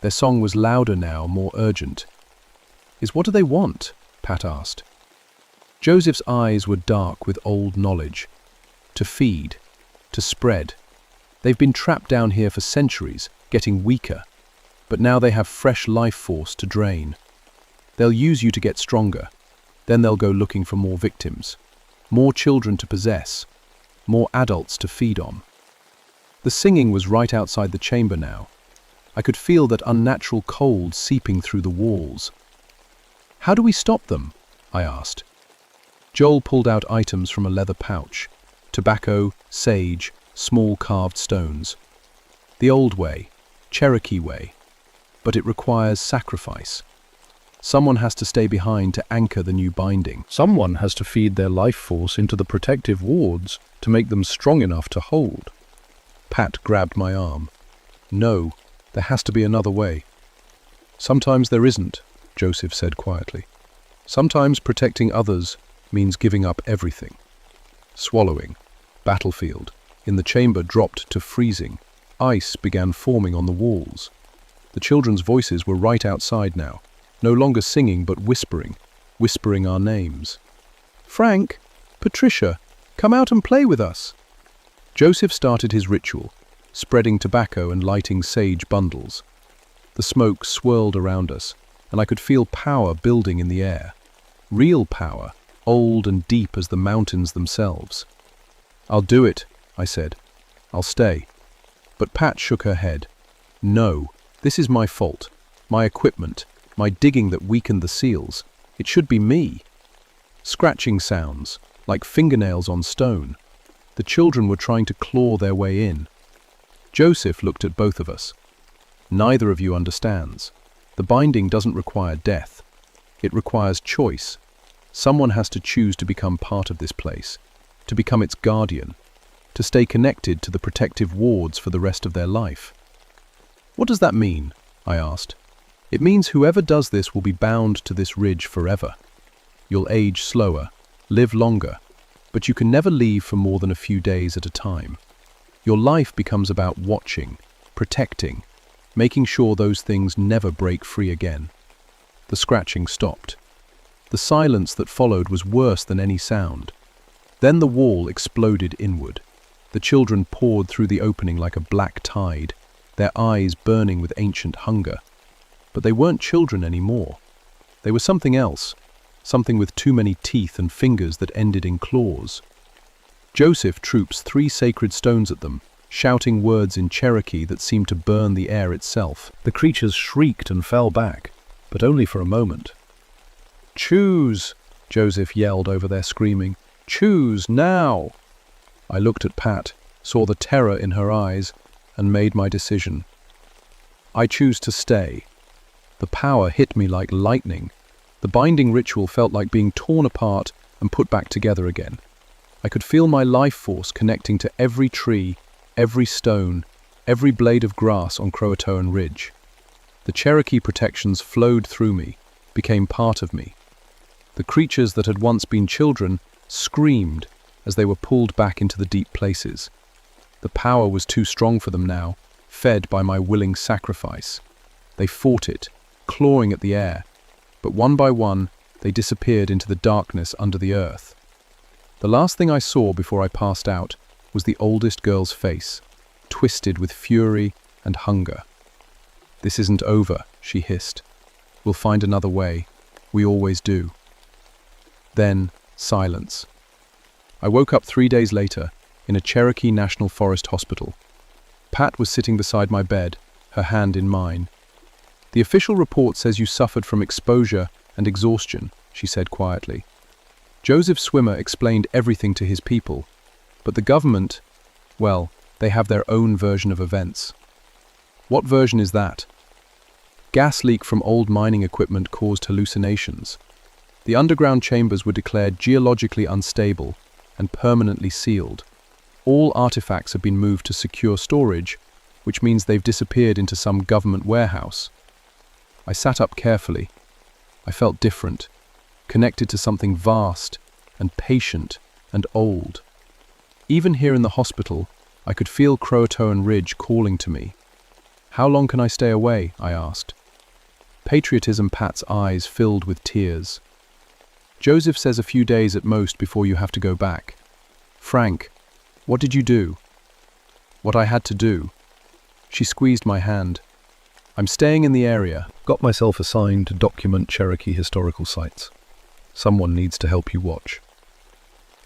Speaker 1: Their song was louder now, more urgent. "What do they want?" Pat asked. Joseph's eyes were dark with old knowledge. To feed, to spread. They've been trapped down here for centuries, getting weaker, but now they have fresh life force to drain. They'll use you to get stronger. Then they'll go looking for more victims, more children to possess, more adults to feed on. The singing was right outside the chamber now. I could feel that unnatural cold seeping through the walls. "How do we stop them?" I asked. Joel pulled out items from a leather pouch: tobacco, sage, small carved stones. The old way, Cherokee way, but it requires sacrifice. Someone has to stay behind to anchor the new binding. Someone has to feed their life force into the protective wards to make them strong enough to hold. Pat grabbed my arm. "No, there has to be another way." "Sometimes there isn't," Joseph said quietly. "Sometimes protecting others means giving up everything." Swallowing. Battlefield. In the chamber dropped to freezing. Ice began forming on the walls. The children's voices were right outside now, no longer singing but whispering our names. "Frank, Patricia, come out and play with us." Joseph started his ritual, spreading tobacco and lighting sage bundles. The smoke swirled around us, and I could feel power building in the air. Real power, old and deep as the mountains themselves. "I'll do it," I said. "I'll stay." But Pat shook her head. "No, this is my fault. My equipment, my digging that weakened the seals. It should be me." Scratching sounds, like fingernails on stone. The children were trying to claw their way in. Joseph looked at both of us. "Neither of you understands. The binding doesn't require death. It requires choice. Someone has to choose to become part of this place, to become its guardian, to stay connected to the protective wards for the rest of their life." "What does that mean?" I asked. "It means whoever does this will be bound to this ridge forever. You'll age slower, live longer, but you can never leave for more than a few days at a time. Your life becomes about watching, protecting, making sure those things never break free again." The scratching stopped. The silence that followed was worse than any sound. Then the wall exploded inward. The children poured through the opening like a black tide, their eyes burning with ancient hunger. But they weren't children anymore. They were something else, something with too many teeth and fingers that ended in claws. Joseph troops 3 sacred stones at them, shouting words in Cherokee that seemed to burn the air itself. The creatures shrieked and fell back, but only for a moment. "Choose!" Joseph yelled over their screaming. "Choose now!" I looked at Pat, saw the terror in her eyes, and made my decision. I choose to stay. The power hit me like lightning. The binding ritual felt like being torn apart and put back together again. I could feel my life force connecting to every tree, every stone, every blade of grass on Croatoan Ridge. The Cherokee protections flowed through me, became part of me. The creatures that had once been children screamed as they were pulled back into the deep places. The power was too strong for them now, fed by my willing sacrifice. They fought it, clawing at the air, but one by one they disappeared into the darkness under the earth. The last thing I saw before I passed out was the oldest girl's face, twisted with fury and hunger. "This isn't over," she hissed. "We'll find another way. We always do." Then, silence. I woke up 3 days later in a Cherokee National Forest hospital. Pat was sitting beside my bed, her hand in mine. "The official report says you suffered from exposure and exhaustion," she said quietly. Joseph Swimmer explained everything to his people, but the government, well, they have their own version of events. What version is that? Gas leak from old mining equipment caused hallucinations. The underground chambers were declared geologically unstable and permanently sealed. All artifacts have been moved to secure storage, which means they've disappeared into some government warehouse. I sat up carefully. I felt different, connected to something vast and patient and old. Even here in the hospital, I could feel Croatoan Ridge calling to me. "How long can I stay away?" I asked. Patriotism Pat's eyes filled with tears. "Joseph says a few days at most before you have to go back." "Frank, what did you do?" "What I had to do." She squeezed my hand. "I'm staying in the area. Got myself assigned to document Cherokee historical sites. Someone needs to help you watch."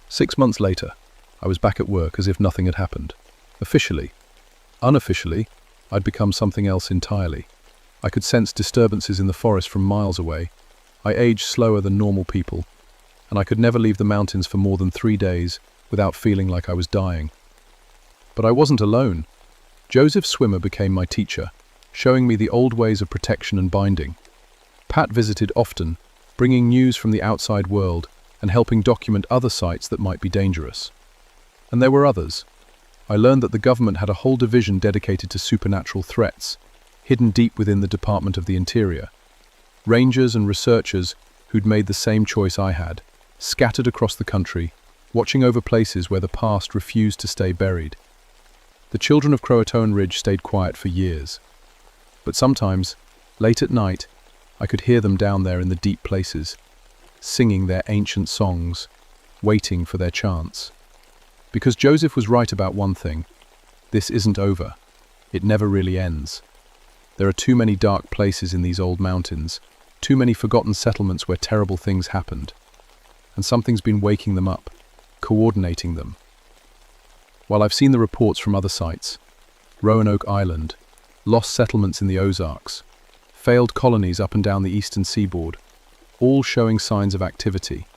Speaker 1: 6 months later, I was back at work as if nothing had happened. Officially. Unofficially, I'd become something else entirely. I could sense disturbances in the forest from miles away. I aged slower than normal people, and I could never leave the mountains for more than 3 days without feeling like I was dying. But I wasn't alone. Joseph Swimmer became my teacher, showing me the old ways of protection and binding. Pat visited often, bringing news from the outside world and helping document other sites that might be dangerous. And there were others. I learned that the government had a whole division dedicated to supernatural threats, hidden deep within the Department of the Interior. Rangers and researchers who'd made the same choice I had, scattered across the country, watching over places where the past refused to stay buried. The children of Croatoan Ridge stayed quiet for years. But sometimes, late at night, I could hear them down there in the deep places, singing their ancient songs, waiting for their chance. Because Joseph was right about one thing. This isn't over. It never really ends. There are too many dark places in these old mountains, too many forgotten settlements where terrible things happened. And something's been waking them up, coordinating them. While I've seen the reports from other sites, Roanoke Island, lost settlements in the Ozarks, failed colonies up and down the eastern seaboard, all showing signs of activity.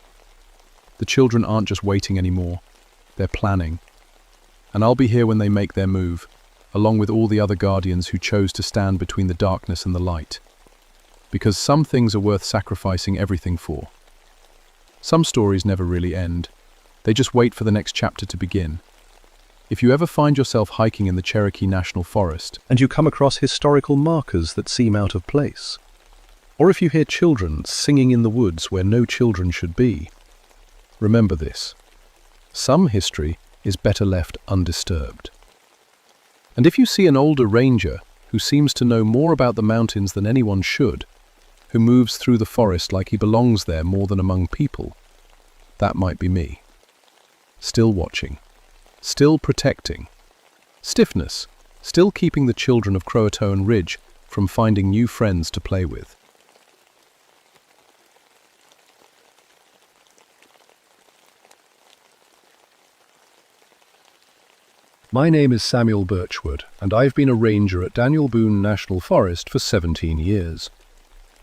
Speaker 1: The children aren't just waiting anymore, they're planning. And I'll be here when they make their move, along with all the other guardians who chose to stand between the darkness and the light. Because some things are worth sacrificing everything for. Some stories never really end. They just wait for the next chapter to begin. If you ever find yourself hiking in the Cherokee National Forest and you come across historical markers that seem out of place, or if you hear children singing in the woods where no children should be, remember this. Some history is better left undisturbed. And if you see an older ranger who seems to know more about the mountains than anyone should, who moves through the forest like he belongs there more than among people, that might be me. Still watching. Still protecting. Stiffness. Still keeping the children of Croatoan Ridge from finding new friends to play with. My name is Samuel Birchwood, and I've been a ranger at Daniel Boone National Forest for 17 years.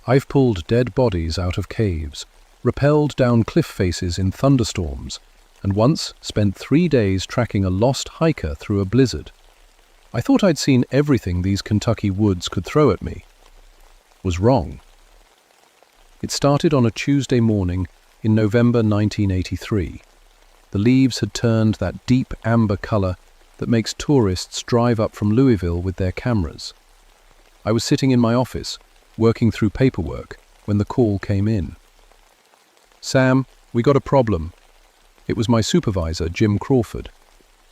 Speaker 1: I've pulled dead bodies out of caves, rappelled down cliff faces in thunderstorms, and once spent 3 days tracking a lost hiker through a blizzard. I thought I'd seen everything these Kentucky woods could throw at me. Was wrong. It started on a Tuesday morning in November 1983. The leaves had turned that deep amber colour that makes tourists drive up from Louisville with their cameras. I was sitting in my office, working through paperwork, when the call came in. "Sam, we got a problem." It was my supervisor, Jim Crawford.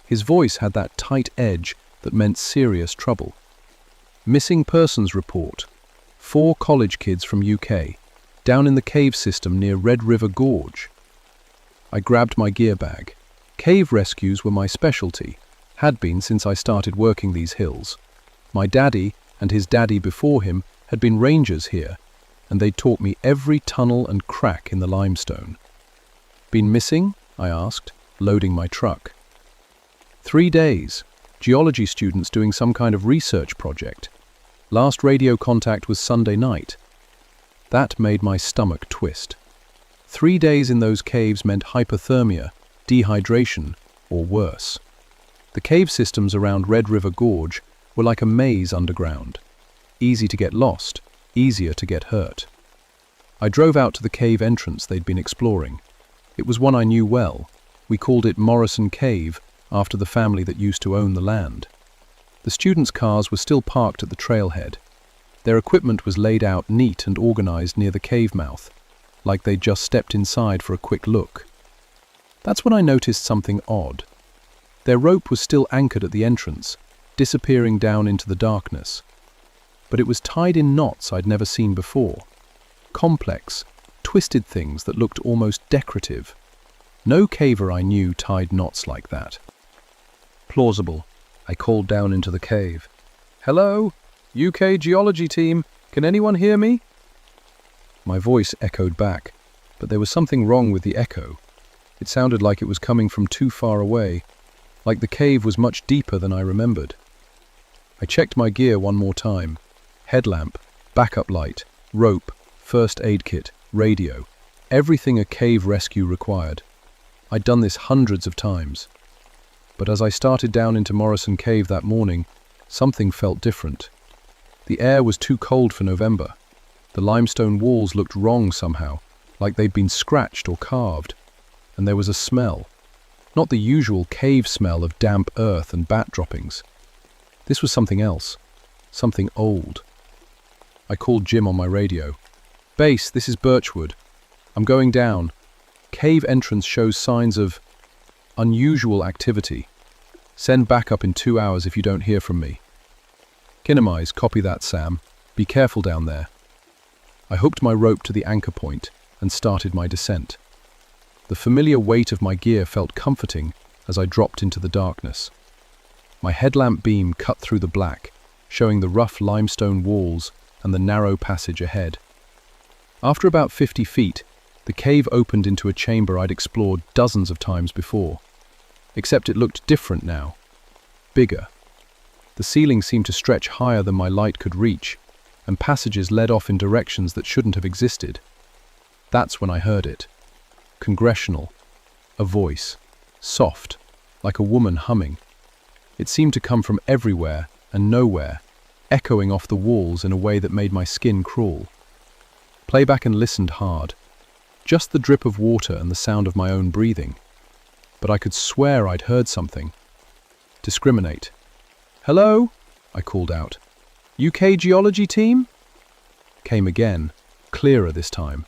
Speaker 1: His voice had that tight edge that meant serious trouble. "Missing persons report. 4 college kids from UK, down in the cave system near Red River Gorge." I grabbed my gear bag. Cave rescues were my specialty, had been since I started working these hills. My daddy and his daddy before him had been rangers here, and they'd taught me every tunnel and crack in the limestone. "Been missing?" I asked, loading my truck. 3 days. geology students doing some kind of research project. Last radio contact was Sunday night. That made my stomach twist. 3 days in those caves meant hypothermia, dehydration, or worse. The cave systems around Red River Gorge were like a maze underground. Easy to get lost, easier to get hurt. I drove out to the cave entrance they'd been exploring. It was one I knew well. We called it Morrison Cave, after the family that used to own the land. The students' cars were still parked at the trailhead. Their equipment was laid out neat and organized near the cave mouth, like they'd just stepped inside for a quick look. That's when I noticed something odd. Their rope was still anchored at the entrance, disappearing down into the darkness. But it was tied in knots I'd never seen before. Complex, twisted things that looked almost decorative. No caver I knew tied knots like that. Plausible. I called down into the cave. "Hello? UK geology team, can anyone hear me?" My voice echoed back, but there was something wrong with the echo. It sounded like it was coming from too far away, like the cave was much deeper than I remembered. I checked my gear one more time. Headlamp, backup light, rope, first aid kit, radio, everything a cave rescue required. I'd done this hundreds of times. But as I started down into Morrison Cave that morning, something felt different. The air was too cold for November. The limestone walls looked wrong somehow, like they'd been scratched or carved. And there was a smell. Not the usual cave smell of damp earth and bat droppings. This was something else. Something old. I called Jim on my radio. "Base, this is Birchwood. I'm going down. Cave entrance shows signs of unusual activity. Send backup in 2 hours if you don't hear from me." "Kinemise, copy that, Sam. Be careful down there." I hooked my rope to the anchor point and started my descent. The familiar weight of my gear felt comforting as I dropped into the darkness. My headlamp beam cut through the black, showing the rough limestone walls and the narrow passage ahead. After about 50 feet, the cave opened into a chamber I'd explored dozens of times before. Except it looked different now. Bigger. The ceiling seemed to stretch higher than my light could reach, and passages led off in directions that shouldn't have existed. That's when I heard it. Congressional. A voice. Soft, like a woman humming. It seemed to come from everywhere and nowhere, echoing off the walls in a way that made my skin crawl. Play back and listened hard. Just the drip of water and the sound of my own breathing. But I could swear I'd heard something. Discriminate. "Hello?" I called out. "UK geology team?" Came again, clearer this time.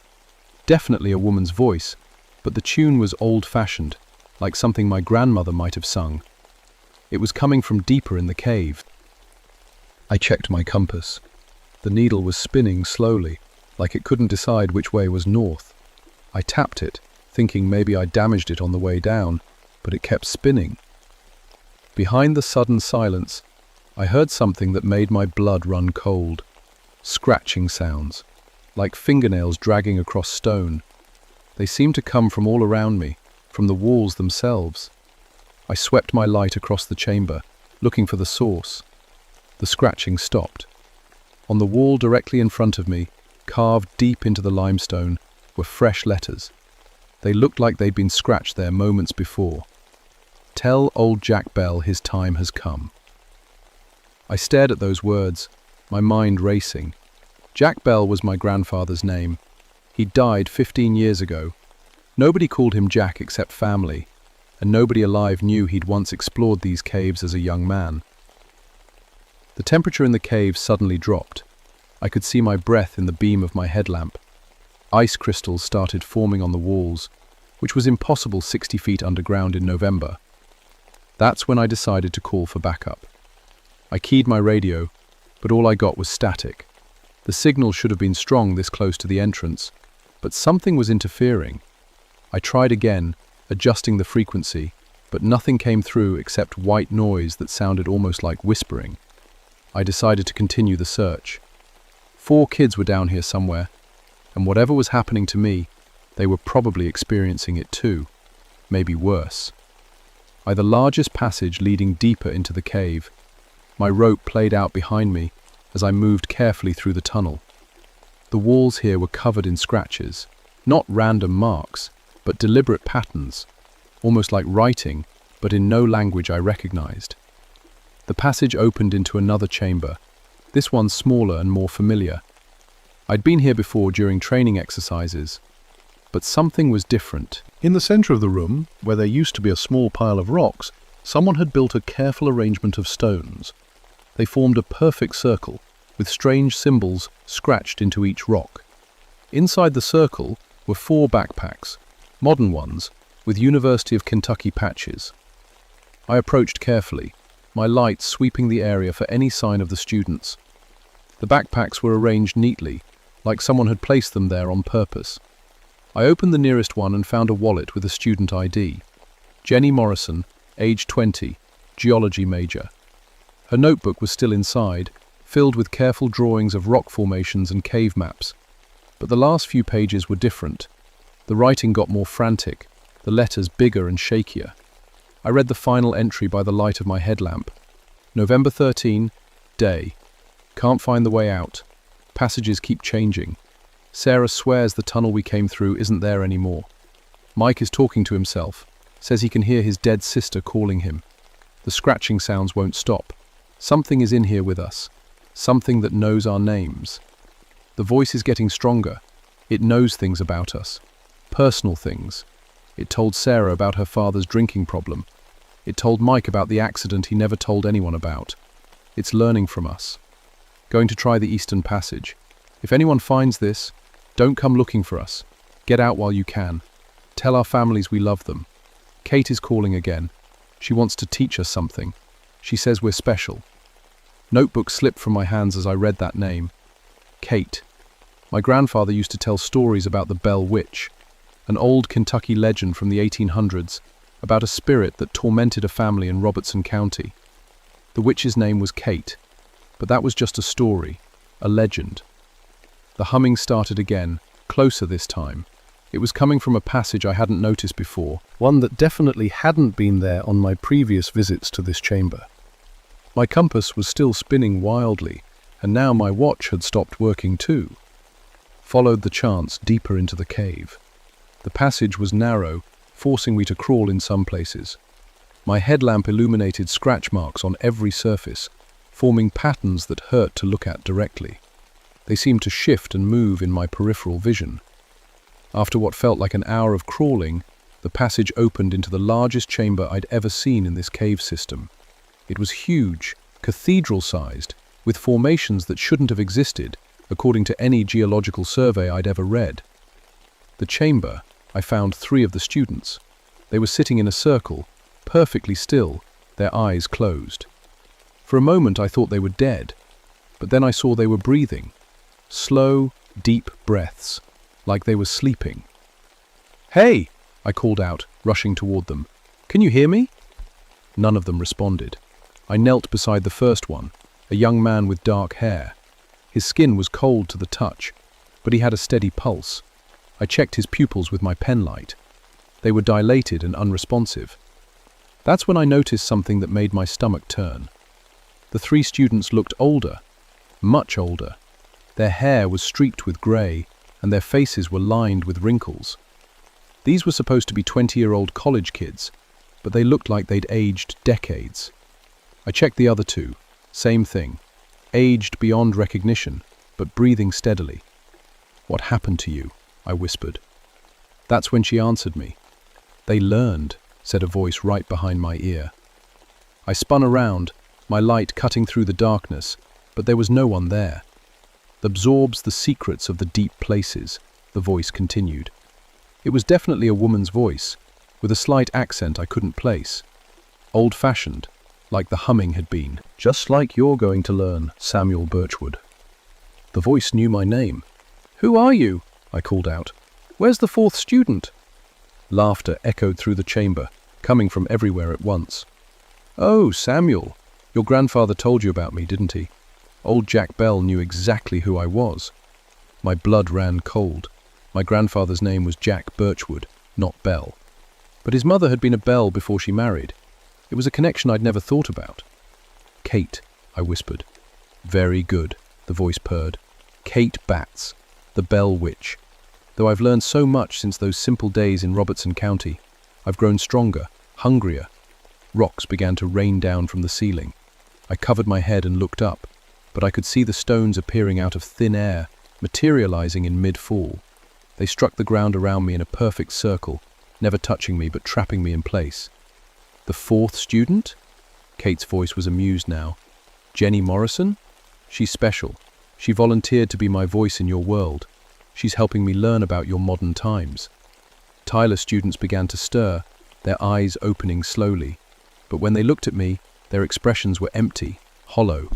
Speaker 1: Definitely a woman's voice, but the tune was old-fashioned, like something my grandmother might have sung. It was coming from deeper in the cave. I checked my compass. The needle was spinning slowly, like it couldn't decide which way was north. I tapped it, thinking maybe I damaged it on the way down, but it kept spinning. Behind the sudden silence, I heard something that made my blood run cold. Scratching sounds, like fingernails dragging across stone. They seemed to come from all around me, from the walls themselves. I swept my light across the chamber, looking for the source. The scratching stopped. On the wall directly in front of me, carved deep into the limestone, were fresh letters. They looked like they'd been scratched there moments before. "Tell old Jack Bell his time has come." I stared at those words, my mind racing. Jack Bell was my grandfather's name. He'd died 15 years ago. Nobody called him Jack except family, and nobody alive knew he'd once explored these caves as a young man. The temperature in the cave suddenly dropped. I could see my breath in the beam of my headlamp. Ice crystals started forming on the walls, which was impossible 60 feet underground in November. That's when I decided to call for backup. I keyed my radio, but all I got was static. The signal should have been strong this close to the entrance, but something was interfering. I tried again, adjusting the frequency, but nothing came through except white noise that sounded almost like whispering. I decided to continue the search. 4 kids were down here somewhere, and whatever was happening to me, they were probably experiencing it too, maybe worse. by the largest passage leading deeper into the cave. My rope played out behind me as I moved carefully through the tunnel. The walls here were covered in scratches, not random marks, but deliberate patterns, almost like writing, but in no language I recognized. The passage opened into another chamber, this one smaller and more familiar. I'd been here before during training exercises, but something was different.
Speaker 2: In the center of the room, where there used to be a small pile of rocks, someone had built a careful arrangement of stones. They formed a perfect circle, with strange symbols scratched into each rock. Inside the circle were 4 backpacks, modern ones, with University of Kentucky patches. I approached carefully, my light sweeping the area for any sign of the students. The backpacks were arranged neatly, like someone had placed them there on purpose. I opened the nearest one and found a wallet with a student ID. Jenny Morrison, age 20, geology major. Her notebook was still inside, filled with careful drawings of rock formations and cave maps. But the last few pages were different. The writing got more frantic, the letters bigger and shakier. I read the final entry by the light of my headlamp. November 13, day. Can't find the way out. Passages keep changing. Sarah swears the tunnel we came through isn't there anymore. Mike is talking to himself, says he can hear his dead sister calling him. The scratching sounds won't stop. Something is in here with us. Something that knows our names. The voice is getting stronger. It knows things about us. Personal things. It told Sarah about her father's drinking problem. It told Mike about the accident he never told anyone about. It's learning from us. Going to try the Eastern Passage. If anyone finds this, don't come looking for us. Get out while you can. Tell our families we love them. Kate is calling again. She wants to teach us something. She says we're special. Notebook slipped from my hands as I read that name. Kate. My grandfather used to tell stories about the Bell Witch, an old Kentucky legend from the 1800s about a spirit that tormented a family in Robertson County. The witch's name was Kate, but that was just a story, a legend. The humming started again, closer this time. It was coming from a passage I hadn't noticed before, one that definitely hadn't been there on my previous visits to this chamber. My compass was still spinning wildly, and now my watch had stopped working too. Followed the chants deeper into the cave. The passage was narrow, forcing me to crawl in some places. My headlamp illuminated scratch marks on every surface, forming patterns that hurt to look at directly. They seemed to shift and move in my peripheral vision. After what felt like an hour of crawling, the passage opened into the largest chamber I'd ever seen in this cave system. It was huge, cathedral-sized, with formations that shouldn't have existed, according to any geological survey I'd ever read. The chamber, I found 3 of the students. They were sitting in a circle, perfectly still, their eyes closed. For a moment I thought they were dead, but then I saw they were breathing. Slow, deep breaths, like they were sleeping. "Hey!" I called out, rushing toward them. "Can you hear me?" None of them responded. I knelt beside the first one, a young man with dark hair. His skin was cold to the touch, but he had a steady pulse. I checked his pupils with my penlight. They were dilated and unresponsive. That's when I noticed something that made my stomach turn. The 3 students looked older, much older. Their hair was streaked with grey, and their faces were lined with wrinkles. These were supposed to be 20-year-old college kids, but they looked like they'd aged decades. I checked the other 2. Same thing. Aged beyond recognition, but breathing steadily. "What happened to you?" I whispered. That's when she answered me. "They learned," said a voice right behind my ear. I spun around, my light cutting through the darkness, but there was no one there. "Absorbs the secrets of the deep places," the voice continued. It was definitely a woman's voice, with a slight accent I couldn't place. Old-fashioned, like the humming had been. "Just like you're going to learn, Samuel Birchwood." The voice knew my name. "Who are you?" I called out. "Where's the 4th student?" Laughter echoed through the chamber, coming from everywhere at once. "Oh, Samuel, your grandfather told you about me, didn't he? Old Jack Bell knew exactly who I was." My blood ran cold. My grandfather's name was Jack Birchwood, not Bell. But his mother had been a Bell before she married. It was a connection I'd never thought about. "Kate," I whispered. "Very good," the voice purred. "Kate Batts, the Bell Witch. Though I've learned so much since those simple days in Robertson County, I've grown stronger, hungrier." Rocks began to rain down from the ceiling. I covered my head and looked up, but I could see the stones appearing out of thin air, materializing in mid-fall. They struck the ground around me in a perfect circle, never touching me but trapping me in place. "The fourth student?" Kate's voice was amused now. "Jenny Morrison? She's special. She volunteered to be my voice in your world. She's helping me learn about your modern times." Tyler students began to stir, their eyes opening slowly. But when they looked at me, their expressions were empty, hollow.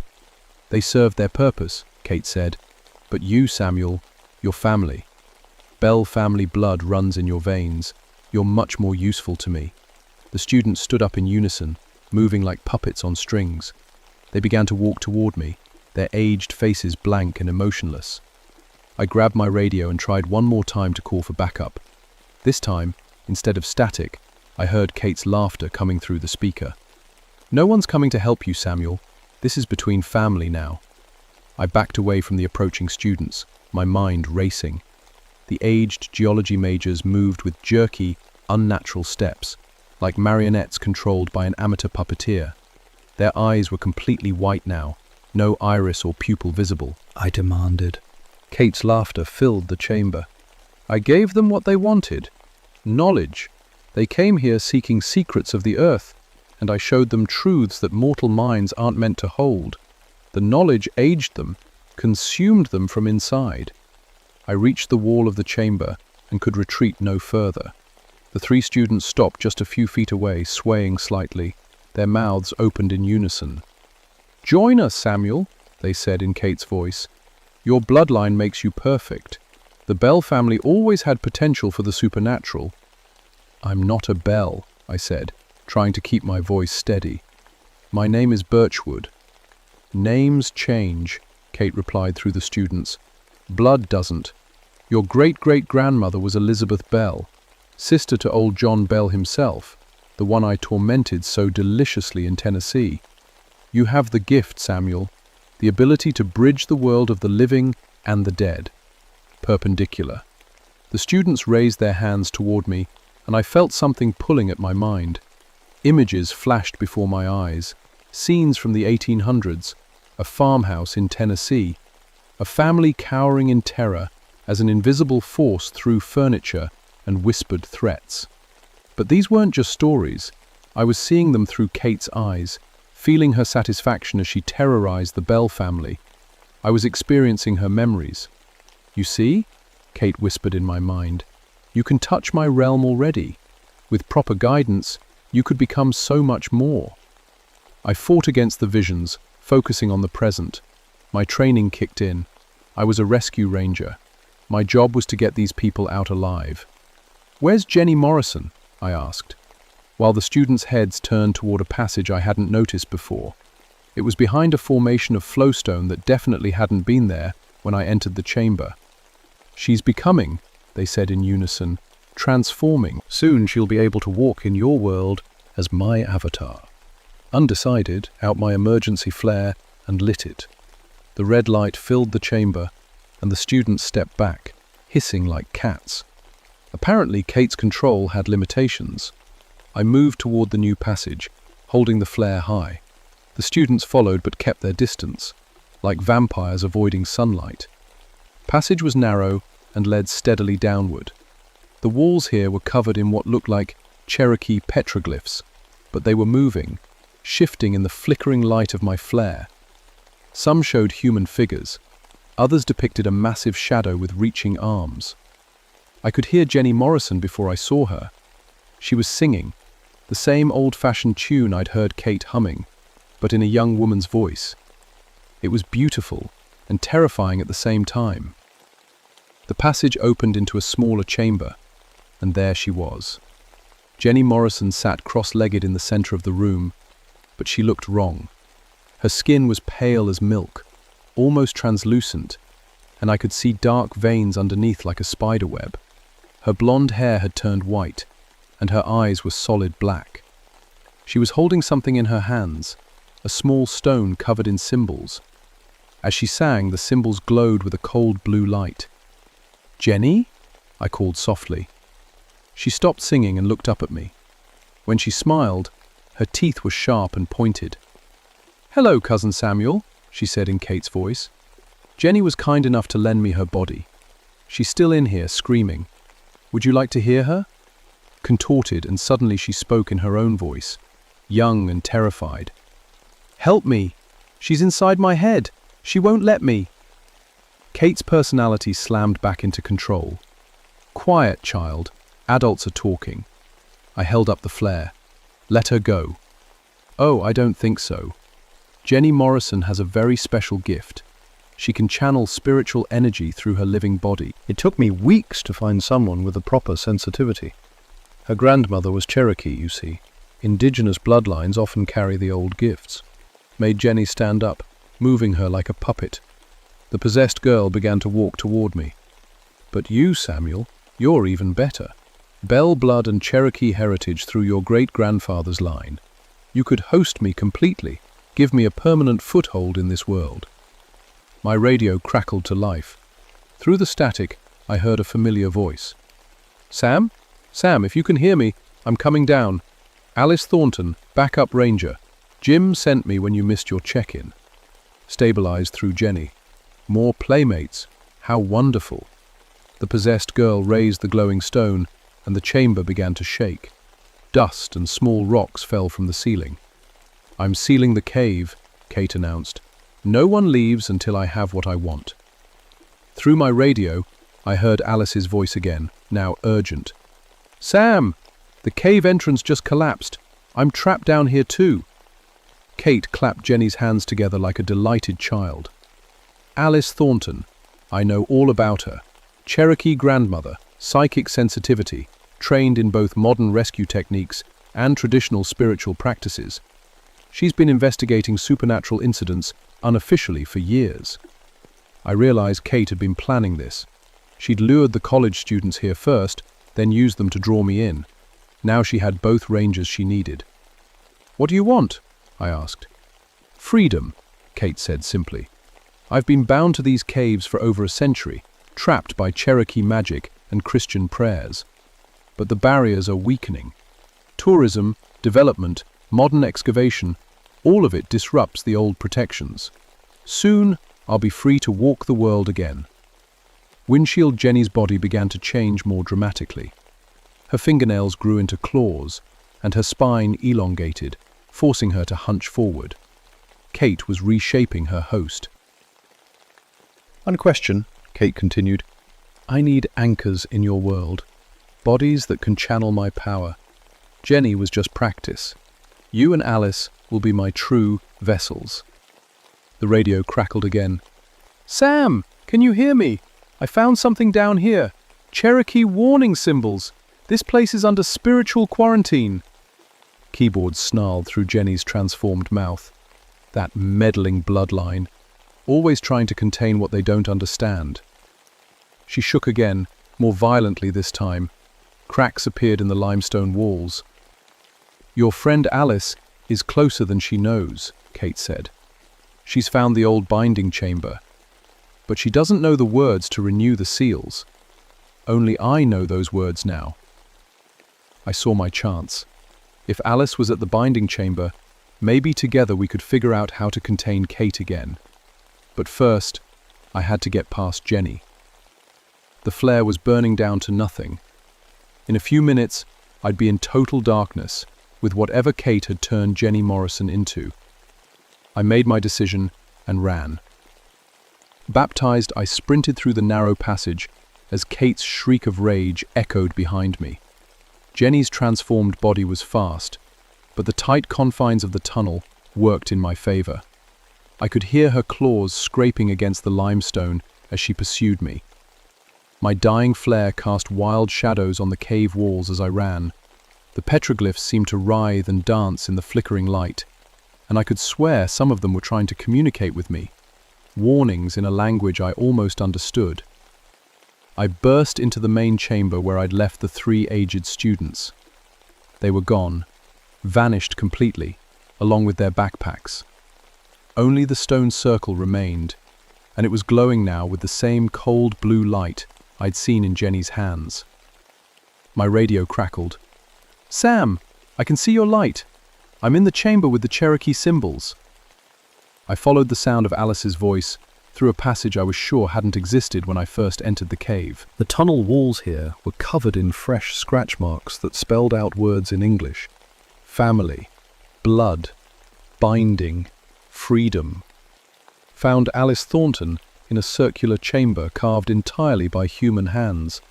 Speaker 2: "They served their purpose," Kate said. "But you, Samuel, your family. Bell family blood runs in your veins. You're much more useful to me." The students stood up in unison, moving like puppets on strings. They began to walk toward me, their aged faces blank and emotionless. I grabbed my radio and tried one more time to call for backup. This time, instead of static, I heard Kate's laughter coming through the speaker. "No one's coming to help you, Samuel. This is between family now." I backed away from the approaching students, my mind racing. The aged geology majors moved with jerky, unnatural steps, like marionettes controlled by an amateur puppeteer. Their eyes were completely white now, no iris or pupil visible.
Speaker 1: I demanded.
Speaker 2: Kate's laughter filled the chamber. "I gave them what they wanted. Knowledge. They came here seeking secrets of the earth, and I showed them truths that mortal minds aren't meant to hold. The knowledge aged them, consumed them from inside." I reached the wall of the chamber and could retreat no further. The three students stopped just a few feet away, swaying slightly, their mouths opened in unison. "Join us, Samuel," they said in Kate's voice. "Your bloodline makes you perfect. The Bell family always had potential for the supernatural." "I'm not a Bell," I said, trying to keep my voice steady. "My name is Birchwood." "Names change," Kate replied through the students. "Blood doesn't. Your great-great-grandmother was Elizabeth Bell, sister to old John Bell himself, the one I tormented so deliciously in Tennessee. You have the gift, Samuel, the ability to bridge the world of the living and the dead." Perpendicular. The students raised their hands toward me, and I felt something pulling at my mind. Images flashed before my eyes, scenes from the 1800s, a farmhouse in Tennessee, a family cowering in terror as an invisible force threw furniture and whispered threats. But these weren't just stories. I was seeing them through Kate's eyes, feeling her satisfaction as she terrorized the Bell family. I was experiencing her memories. "You see?" Kate whispered in my mind. "You can touch my realm already. With proper guidance, you could become so much more." I fought against the visions, focusing on the present. My training kicked in. I was a rescue ranger. My job was to get these people out alive. "Where's Jenny Morrison?" I asked, while the students' heads turned toward a passage I hadn't noticed before. It was behind a formation of flowstone that definitely hadn't been there when I entered the chamber. "She's becoming," they said in unison, "transforming. Soon she'll be able to walk in your world as my avatar." Undecided, out my emergency flare and lit it. The red light filled the chamber, and the students stepped back, hissing like cats. Apparently, Kate's control had limitations. I moved toward the new passage, holding the flare high. The students followed but kept their distance, like vampires avoiding sunlight. Passage was narrow and led steadily downward. The walls here were covered in what looked like Cherokee petroglyphs, but they were moving, shifting in the flickering light of my flare. Some showed human figures. Others depicted a massive shadow with reaching arms. I could hear Jenny Morrison before I saw her. She was singing, the same old-fashioned tune I'd heard Kate humming, but in a young woman's voice. It was beautiful and terrifying at the same time. The passage opened into a smaller chamber, and there she was. Jenny Morrison sat cross-legged in the center of the room, but she looked wrong. Her skin was pale as milk, almost translucent, and I could see dark veins underneath like a spider web. Her blonde hair had turned white, and her eyes were solid black.
Speaker 1: She was holding something in her hands, a small stone covered in symbols. As she sang, the symbols glowed with a cold blue light. "Jenny?" I called softly. She stopped singing and looked up at me. When she smiled, her teeth were sharp and pointed. "Hello, Cousin Samuel," she said in Kate's voice. Jenny was kind enough to lend me her body. She's still in here, screaming. Would you like to hear her? Contorted, and suddenly she spoke in her own voice, young and terrified. "Help me! She's inside my head! She won't let me!" Kate's personality slammed back into control. "Quiet, child. Adults are talking." I held up the flare. "Let her go." "Oh, I don't think so. Jenny Morrison has a very special gift. She can channel spiritual energy through her living body."
Speaker 2: It took me weeks to find someone with a proper sensitivity. Her grandmother was Cherokee, you see. Indigenous bloodlines often carry the old gifts. Made Jenny stand up, moving her like a puppet. The possessed girl began to walk toward me. "But you, Samuel, you're even better. Bell blood and Cherokee heritage through your great-grandfather's line. You could host me completely, give me a permanent foothold in this world." My radio crackled to life. Through the static, I heard a familiar voice. "Sam? Sam, if you can hear me, I'm coming down. Alice Thornton, backup ranger. Jim sent me when you missed your check-in." Stabilized through Jenny. More playmates. How wonderful. The possessed girl raised the glowing stone, and the chamber began to shake. Dust and small rocks fell from the ceiling. "I'm sealing the cave," Kate announced. "No one leaves until I have what I want." Through my radio, I heard Alice's voice again, now urgent. "Sam! The cave entrance just collapsed. I'm trapped down here too." Kate clapped Jenny's hands together like a delighted child. "Alice Thornton. I know all about her. Cherokee grandmother, psychic sensitivity, trained in both modern rescue techniques and traditional spiritual practices. She's been investigating supernatural incidents unofficially for years." I realized Kate had been planning this. She'd lured the college students here first, then used them to draw me in. Now she had both rangers she needed. "What do you want?" I asked. "Freedom," Kate said simply. "I've been bound to these caves for over a century, trapped by Cherokee magic and Christian prayers. But the barriers are weakening. Tourism, development, modern excavation, all of it disrupts the old protections. Soon, I'll be free to walk the world again." Windshield Jenny's body began to change more dramatically. Her fingernails grew into claws, and her spine elongated, forcing her to hunch forward. Kate was reshaping her host. "Unquestioned," Kate continued, "I need anchors in your world, bodies that can channel my power. Jenny was just practice. You and Alice will be my true vessels." The radio crackled again. "Sam, can you hear me? I found something down here. Cherokee warning symbols. This place is under spiritual quarantine." Keyboards snarled through Jenny's transformed mouth. That meddling bloodline, always trying to contain what they don't understand. She shook again, more violently this time. Cracks appeared in the limestone walls. "Your friend Alice is closer than she knows," Kate said. "She's found the old binding chamber. But she doesn't know the words to renew the seals. Only I know those words now." I saw my chance. If Alice was at the binding chamber, maybe together we could figure out how to contain Kate again. But first, I had to get past Jenny. The flare was burning down to nothing. In a few minutes, I'd be in total darkness, with whatever Kate had turned Jenny Morrison into. I made my decision and ran. Baptized, I sprinted through the narrow passage as Kate's shriek of rage echoed behind me. Jenny's transformed body was fast, but the tight confines of the tunnel worked in my favor. I could hear her claws scraping against the limestone as she pursued me. My dying flare cast wild shadows on the cave walls as I ran. The petroglyphs seemed to writhe and dance in the flickering light, and I could swear some of them were trying to communicate with me, warnings in a language I almost understood. I burst into the main chamber where I'd left the 3 aged students. They were gone,
Speaker 1: vanished completely, along with their backpacks. Only the stone circle remained, and it was glowing now with the same cold blue light I'd seen in Jenny's hands. My radio crackled. "Sam, I can see your light. I'm in the chamber with the Cherokee symbols." I followed the sound of Alice's voice through a passage I was sure hadn't existed when I first entered the cave. The tunnel walls here were covered in fresh scratch marks that spelled out words in English. Family, blood, binding, freedom. Found Alice Thornton in a circular chamber carved entirely by human hands.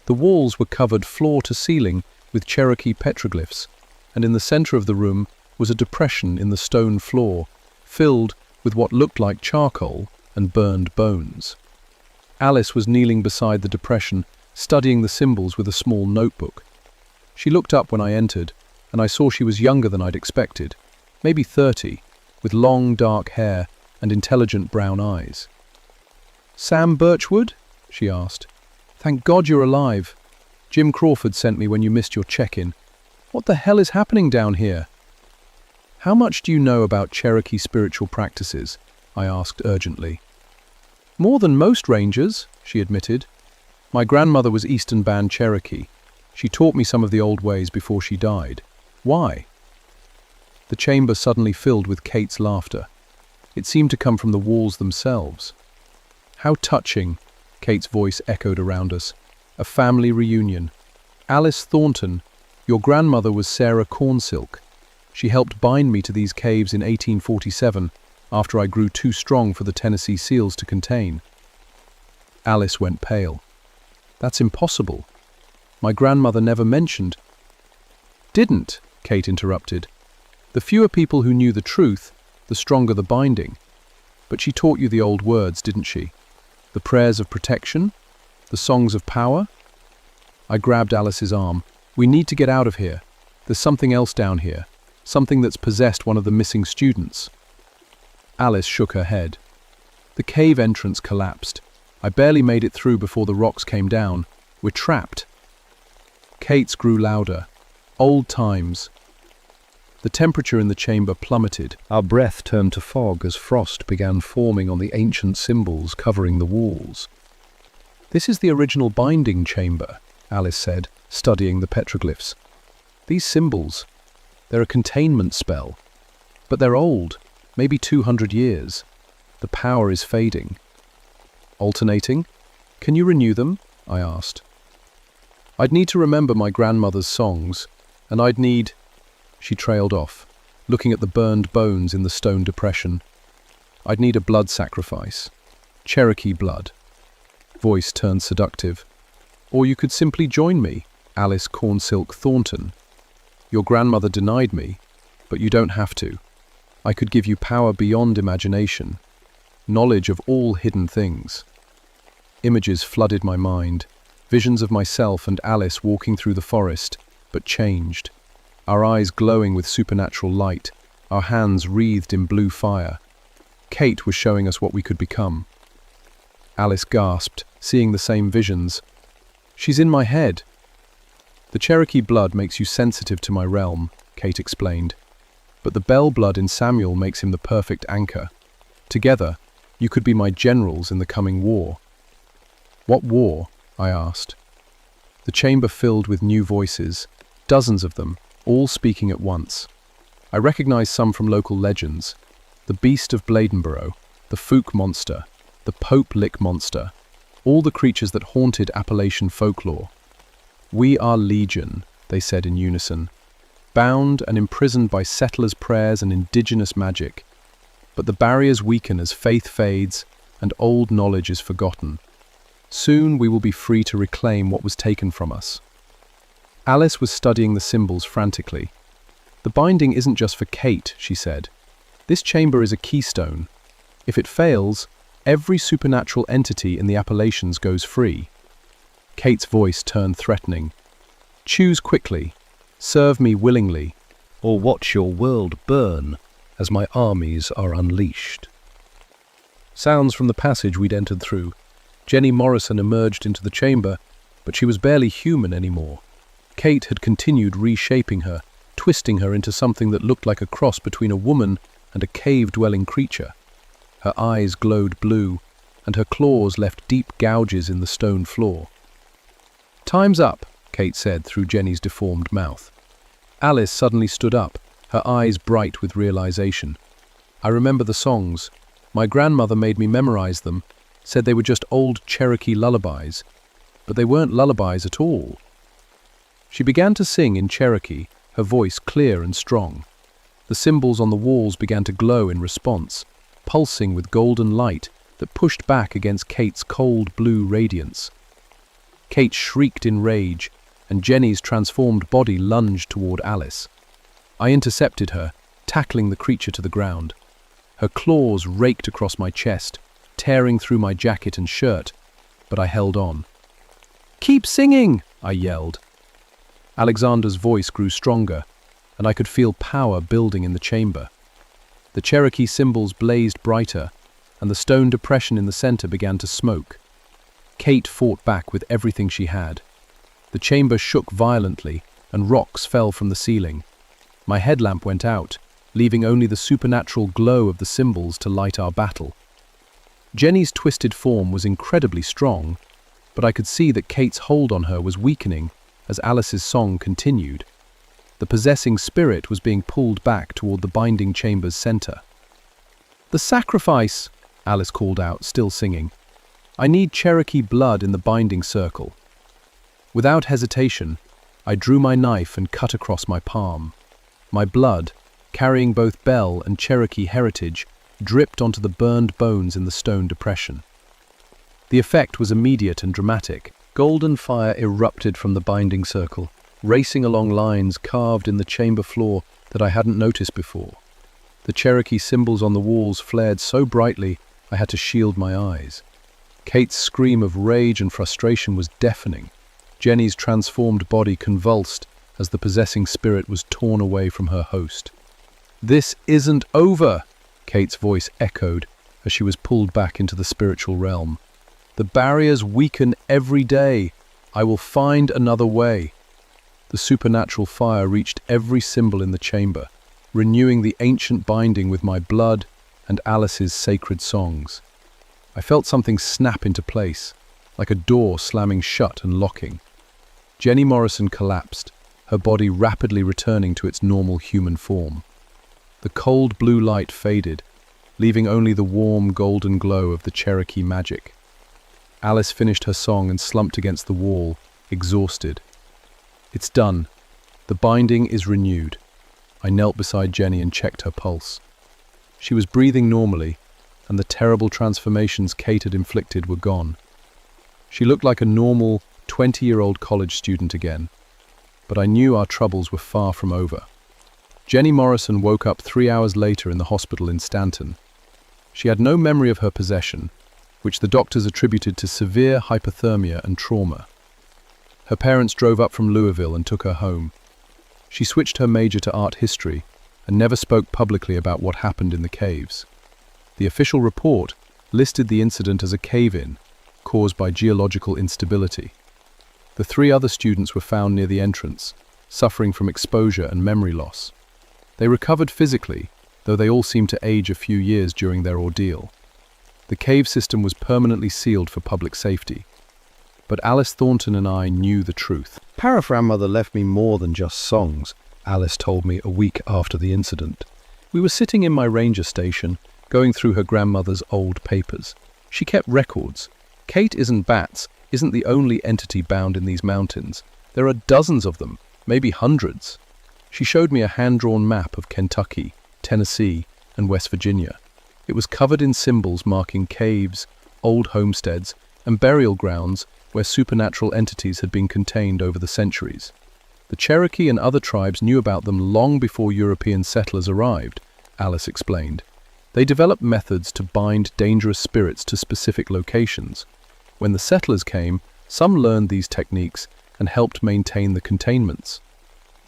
Speaker 1: The walls were covered floor to ceiling with Cherokee petroglyphs, and in the center of the room was a depression in the stone floor, filled with what looked like charcoal and burned bones. Alice was kneeling beside the depression, studying the symbols with a small notebook. She looked up when I entered, and I saw she was younger than I'd expected, maybe 30, with long dark hair and intelligent brown eyes. "Sam Birchwood?" she asked. "Thank God you're alive. Jim Crawford sent me when you missed your check-in. What the hell is happening down here?" "How much do you know about Cherokee spiritual practices?" I asked urgently. "More than most rangers," she admitted. "My grandmother was Eastern Band Cherokee. She taught me some of the old ways before she died. Why?" The chamber suddenly filled with Kate's laughter. It seemed to come from the walls themselves. "How touching," Kate's voice echoed around us. "A family reunion. Alice Thornton, your grandmother was Sarah Cornsilk. She helped bind me to these caves in 1847, after I grew too strong for the Tennessee seals to contain." Alice went pale. "That's impossible. My grandmother never mentioned—" "Didn't," Kate interrupted. "The fewer people who knew the truth, the stronger the binding. But she taught you the old words, didn't she? The prayers of protection? The songs of power?" I grabbed Alice's arm. "We need to get out of here. There's something else down here. Something that's possessed one of the missing students." Alice shook her head. "The cave entrance collapsed. I barely made it through before the rocks came down. We're trapped." Kate's grew louder. "Old times." The temperature in the chamber plummeted. Our breath turned to fog as frost began forming on the ancient symbols covering the walls. "This is the original binding chamber," Alice said, studying the petroglyphs. "These symbols, they're a containment spell. But they're old, maybe 200 years. The power is fading." "Alternating? Can you renew them?" I asked. "I'd need to remember my grandmother's songs, and I'd need—" She trailed off, looking at the burned bones in the stone depression. "I'd need a blood sacrifice. Cherokee blood." Voice turned seductive. "Or you could simply join me, Alice Cornsilk Thornton. Your grandmother denied me, but you don't have to. I could give you power beyond imagination, knowledge of all hidden things." Images flooded my mind, visions of myself and Alice walking through the forest, but changed. Our eyes glowing with supernatural light, our hands wreathed in blue fire. Kate was showing us what we could become. Alice gasped, seeing the same visions. "She's in my head." "The Cherokee blood makes you sensitive to my realm," Kate explained. "But the Bell blood in Samuel makes him the perfect anchor. Together, you could be my generals in the coming war." "What war?" I asked. The chamber filled with new voices, dozens of them, all speaking at once. I recognized some from local legends. The Beast of Bladenborough, the Fook Monster, the Pope Lick Monster, all the creatures that haunted Appalachian folklore. "We are legion," they said in unison, "bound and imprisoned by settlers' prayers and indigenous magic. But the barriers weaken as faith fades and old knowledge is forgotten. Soon we will be free to reclaim what was taken from us." Alice was studying the symbols frantically. "The binding isn't just for Kate," she said. "This chamber is a keystone. If it fails, every supernatural entity in the Appalachians goes free." Kate's voice turned threatening. "Choose quickly. Serve me willingly, or watch your world burn as my armies are unleashed." Sounds from the passage we'd entered through. Jenny Morrison emerged into the chamber, but she was barely human anymore. Kate had continued reshaping her,
Speaker 2: twisting her into something that looked like a cross between a woman and a cave-dwelling creature. Her eyes glowed blue, and her claws left deep gouges in the stone floor. "Time's up," Kate said through Jenny's deformed mouth. Alice suddenly stood up, her eyes bright with realization. "I remember the songs. My grandmother made me memorize them, said they were just old Cherokee lullabies, but they weren't lullabies at all." She began to sing in Cherokee, her voice clear and strong. The symbols on the walls began to glow in response, pulsing with golden light that pushed back against Kate's cold blue radiance. Kate shrieked in rage, and Jenny's transformed body lunged toward Alice. I intercepted her, tackling the creature to the ground. Her claws raked across my chest, tearing through my jacket and shirt, but I held on. "Keep singing!" I yelled. Alexander's voice grew stronger, and I could feel power building in the chamber. The Cherokee symbols blazed brighter, and the stone depression in the center began to smoke. Kate fought back with everything she had. The chamber shook violently, and rocks fell from the ceiling. My headlamp went out, leaving only the supernatural glow of the symbols to light our battle. Jenny's twisted form was incredibly strong, but I could see that Kate's hold on her was weakening as Alice's song continued. The possessing spirit was being pulled back toward the binding chamber's center. "The sacrifice!" Alice called out, still singing. "I need Cherokee blood in the binding circle." Without hesitation, I drew my knife and cut across my palm. My blood, carrying both Bell and Cherokee heritage, dripped onto the burned bones in the stone depression. The effect was immediate and dramatic. Golden fire erupted from the binding circle, racing along lines carved in the chamber floor that I hadn't noticed before. The Cherokee symbols on the walls flared so brightly I had to shield my eyes. Kate's scream of rage and frustration was deafening. Jenny's transformed body convulsed as the possessing spirit was torn away from her host. "This isn't over," Kate's voice echoed as she was pulled back into the spiritual realm. "The barriers weaken every day. I will find another way." The supernatural fire reached every symbol in the chamber, renewing the ancient binding with my blood and Alice's sacred songs. I felt something snap into place, like a door slamming shut and locking. Jenny Morrison collapsed, her body rapidly returning to its normal human form. The cold blue light faded, leaving only the warm golden glow of the Cherokee magic. Alice finished her song and slumped against the wall, exhausted. "It's done. The binding is renewed." I knelt beside Jenny and checked her pulse. She was breathing normally, and the terrible transformations Kate had inflicted were gone. She looked like a normal, 20-year-old college student again, but I knew our troubles were far from over. Jenny Morrison woke up 3 hours later in the hospital in Stanton. She had no memory of her possession, which the doctors attributed to severe hypothermia and trauma. Her parents drove up from Louisville and took her home. She switched her major to art history and never spoke publicly about what happened in the caves. The official report listed the incident as a cave-in caused by geological instability. The 3 other students were found near the entrance, suffering from exposure and memory loss. They recovered physically, though they all seemed to age a few years during their ordeal. The cave system was permanently sealed for public safety. But Alice Thornton and I knew the truth.
Speaker 1: "Parafran-mother left me more than just songs," Alice told me a week after the incident. We were sitting in my ranger station, going through her grandmother's old papers. She kept records. Kate isn't the only entity bound in these mountains. There are dozens of them, maybe hundreds. She showed me a hand-drawn map of Kentucky, Tennessee, and West Virginia. It was covered in symbols marking caves, old homesteads, and burial grounds where supernatural entities had been contained over the centuries. The Cherokee and other tribes knew about them long before European settlers arrived, Alice explained. They developed methods to bind dangerous spirits to specific locations. When the settlers came, some learned these techniques and helped maintain the containments.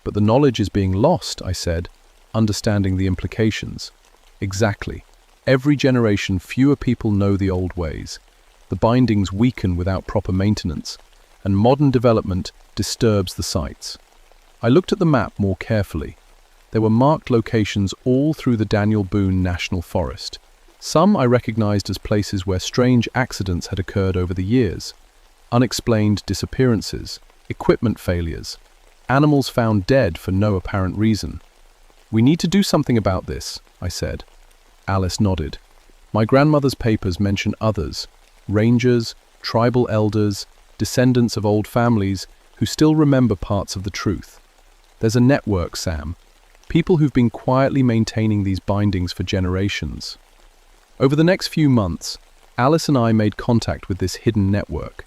Speaker 1: "But the knowledge is being lost," I said, understanding the implications. "Exactly. Every generation, fewer people know the old ways. The bindings weaken without proper maintenance, and modern development disturbs the sites."
Speaker 2: I looked at the map more carefully. There were marked locations all through the Daniel Boone National Forest. Some I recognized as places where strange accidents had occurred over the years. Unexplained disappearances, equipment failures, animals found dead for no apparent reason. "We need to do something about this," I said. Alice nodded. "My grandmother's papers mention others, rangers, tribal elders, descendants of old families who still remember parts of the truth. There's a network, Sam. People who've been quietly maintaining these bindings for generations." Over the next few months, Alice and I made contact with this hidden network.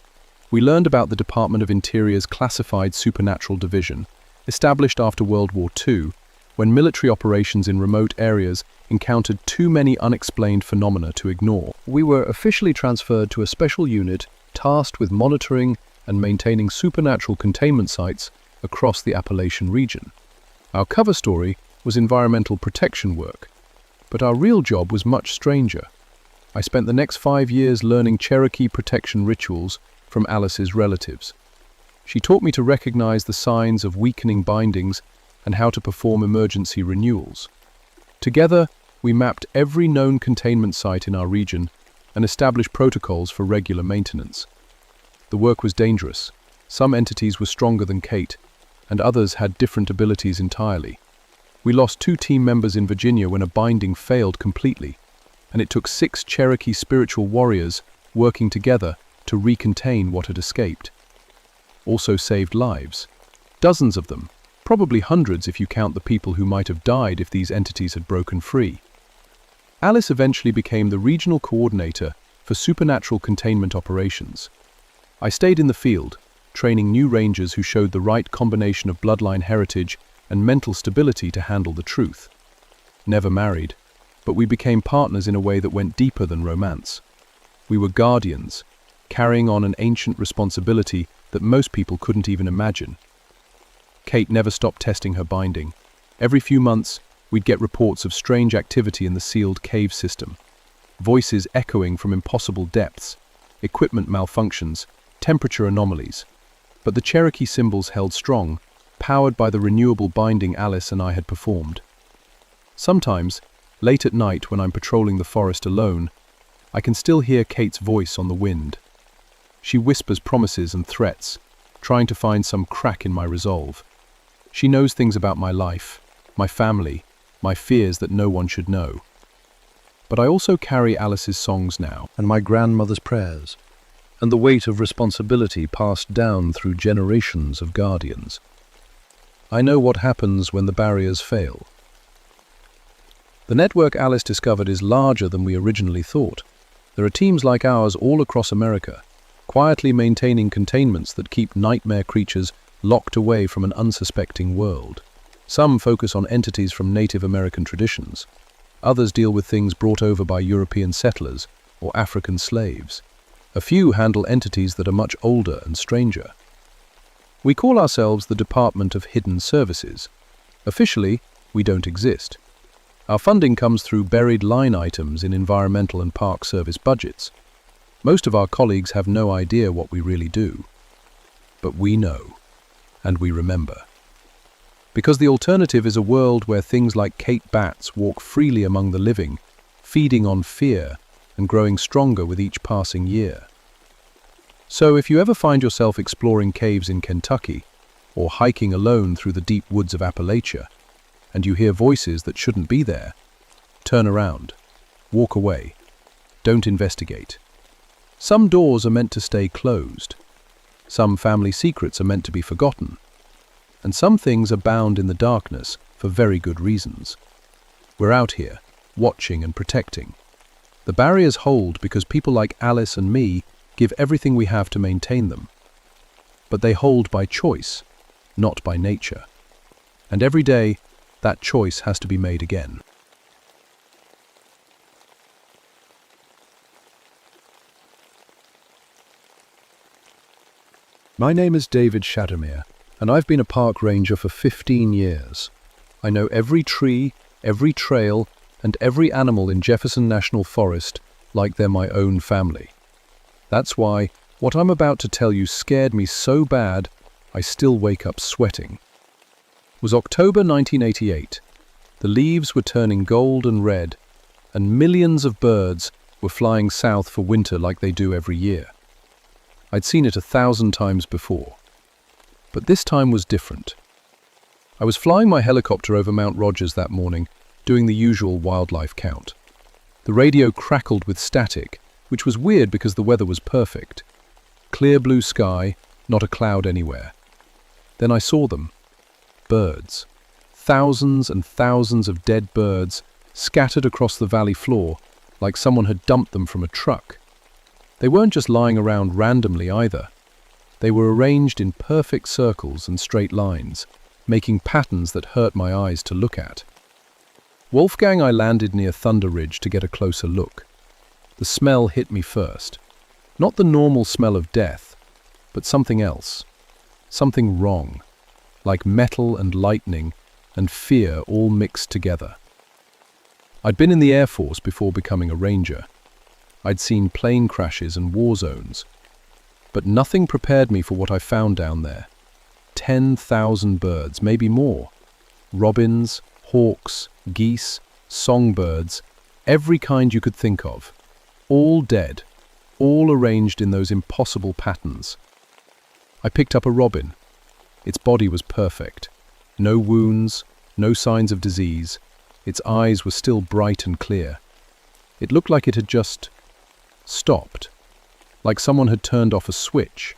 Speaker 2: We learned about the Department of Interior's classified supernatural division, established after World War II, when military operations in remote areas encountered too many unexplained phenomena to ignore. We were officially transferred to a special unit tasked with monitoring and maintaining supernatural containment sites across the Appalachian region. Our cover story was environmental protection work, but our real job was much stranger. I spent the next 5 years learning Cherokee protection rituals from Alice's relatives. She taught me to recognize the signs of weakening bindings and how to perform emergency renewals. Together, we mapped every known containment site in our region and established protocols for regular maintenance. The work was dangerous. Some entities were stronger than Kate, and others had different abilities entirely. We lost 2 team members in Virginia when a binding failed completely, and it took 6 Cherokee spiritual warriors working together to recontain what had escaped. Also saved lives. Dozens of them, probably hundreds if you count the people who might have died if these entities had broken free. Alice eventually became the regional coordinator for supernatural containment operations. I stayed in the field, training new rangers who showed the right combination of bloodline heritage and mental stability to handle the truth. Never married, but we became partners in a way that went deeper than romance. We were guardians, carrying on an ancient responsibility that most people couldn't even imagine. Kate never stopped testing her binding. Every few months, we'd get reports of strange activity in the sealed cave system. Voices echoing from impossible depths, equipment malfunctions, temperature anomalies. But the Cherokee symbols held strong, powered by the renewable binding Alice and I had performed. Sometimes, late at night when I'm patrolling the forest alone, I can still hear Kate's voice on the wind. She whispers promises and threats, trying to find some crack in my resolve. She knows things about my life, my family, my fears that no one should know. But I also carry Alice's songs now, and my grandmother's prayers, and the weight of responsibility passed down through generations of guardians. I know what happens when the barriers fail. The network Alice discovered is larger than we originally thought. There are teams like ours all across America, quietly maintaining containments that keep nightmare creatures locked away from an unsuspecting world. Some focus on entities from Native American traditions. Others deal with things brought over by European settlers or African slaves. A few handle entities that are much older and stranger. We call ourselves the Department of Hidden Services. Officially, we don't exist. Our funding comes through buried line items in environmental and park service budgets. Most of our colleagues have no idea what we really do. But we know, and we remember. Because the alternative is a world where things like Kate bats walk freely among the living, feeding on fear and growing stronger with each passing year. So if you ever find yourself exploring caves in Kentucky, or hiking alone through the deep woods of Appalachia, and you hear voices that shouldn't be there, turn around, walk away, don't investigate. Some doors are meant to stay closed. Some family secrets are meant to be forgotten. And some things are bound in the darkness for very good reasons. We're out here, watching and protecting. The barriers hold because people like Alice and me give everything we have to maintain them. But they hold by choice, not by nature. And every day, that choice has to be made again. My name is David Shadowmere, and I've been a park ranger for 15 years. I know every tree, every trail, and every animal in Jefferson National Forest like they're my own family. That's why what I'm about to tell you scared me so bad, I still wake up sweating.
Speaker 1: was October 1988. The leaves were turning gold and red, and millions of birds were flying south for winter like they do every year. I'd seen it 1,000 times before, but this time was different. I was flying my helicopter over Mount Rogers that morning, doing the usual wildlife count. The radio crackled with static, which was weird because the weather was perfect. Clear blue sky, not a cloud anywhere. Then I saw them. Birds. Thousands and thousands of dead birds scattered across the valley floor like someone had dumped them from a truck. They weren't just lying around randomly either. They were arranged in perfect circles and straight lines, making patterns that hurt my eyes to look at. Wolfgang, I landed near Thunder Ridge to get a closer look. The smell hit me first. Not the normal smell of death, but something else. Something wrong, like metal and lightning and fear all mixed together. I'd been in the Air Force before becoming a ranger. I'd seen plane crashes and war zones, but nothing prepared me for what I found down there. 10,000 birds, maybe more. Robins, hawks, geese, songbirds, every kind you could think of. All dead, all arranged in those impossible patterns. I picked up a robin. Its body was perfect. No wounds, no signs of disease. Its eyes were still bright and clear. It looked like it had just stopped, like someone had turned off a switch.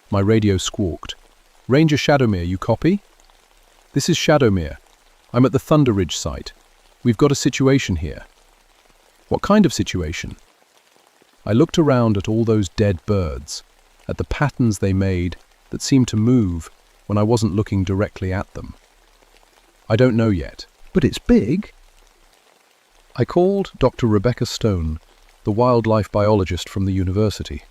Speaker 1: My radio squawked. "Ranger Shadowmere, you copy?" "This is Shadowmere. I'm at the Thunder Ridge site. We've got a situation here." "What kind of situation?" I looked around at all those dead birds, at the patterns they made that seemed to move when I wasn't looking directly at them. "I don't know yet."
Speaker 2: But it's big.
Speaker 1: I called Dr. Rebecca Stone, the wildlife biologist from the university.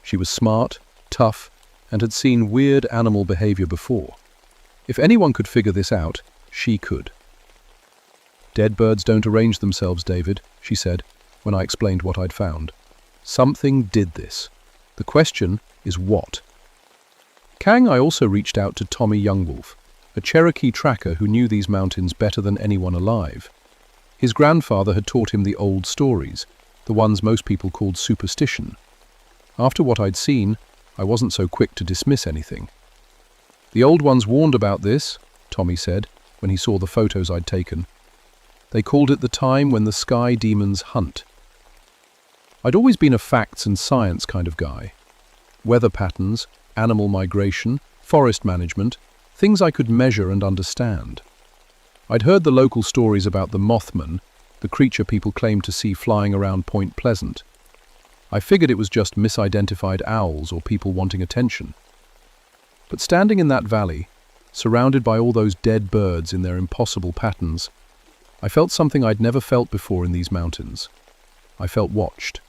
Speaker 1: She was smart, tough, and had seen weird animal behavior before. If anyone could figure this out, she could. "Dead birds don't arrange themselves, David," she said, when I explained what I'd found. "Something did this. The question is what?" Kang, I also reached out to Tommy Youngwolf, a Cherokee tracker who knew these mountains better than anyone alive. His grandfather had taught him the old stories, the ones most people called superstition. After what I'd seen, I wasn't so quick to dismiss anything. "The old ones warned about this," Tommy said, when he saw the photos I'd taken. "They called it the time when the sky demons hunt." I'd always been a facts and science kind of guy. Weather patterns, animal migration, forest management, things I could measure and understand. I'd heard the local stories about the Mothman, the creature people claimed to see flying around Point Pleasant. I figured it was just misidentified owls or people wanting attention. But standing in that valley, surrounded by all those dead birds in their impossible patterns, I felt something I'd never felt before in these mountains. I felt watched.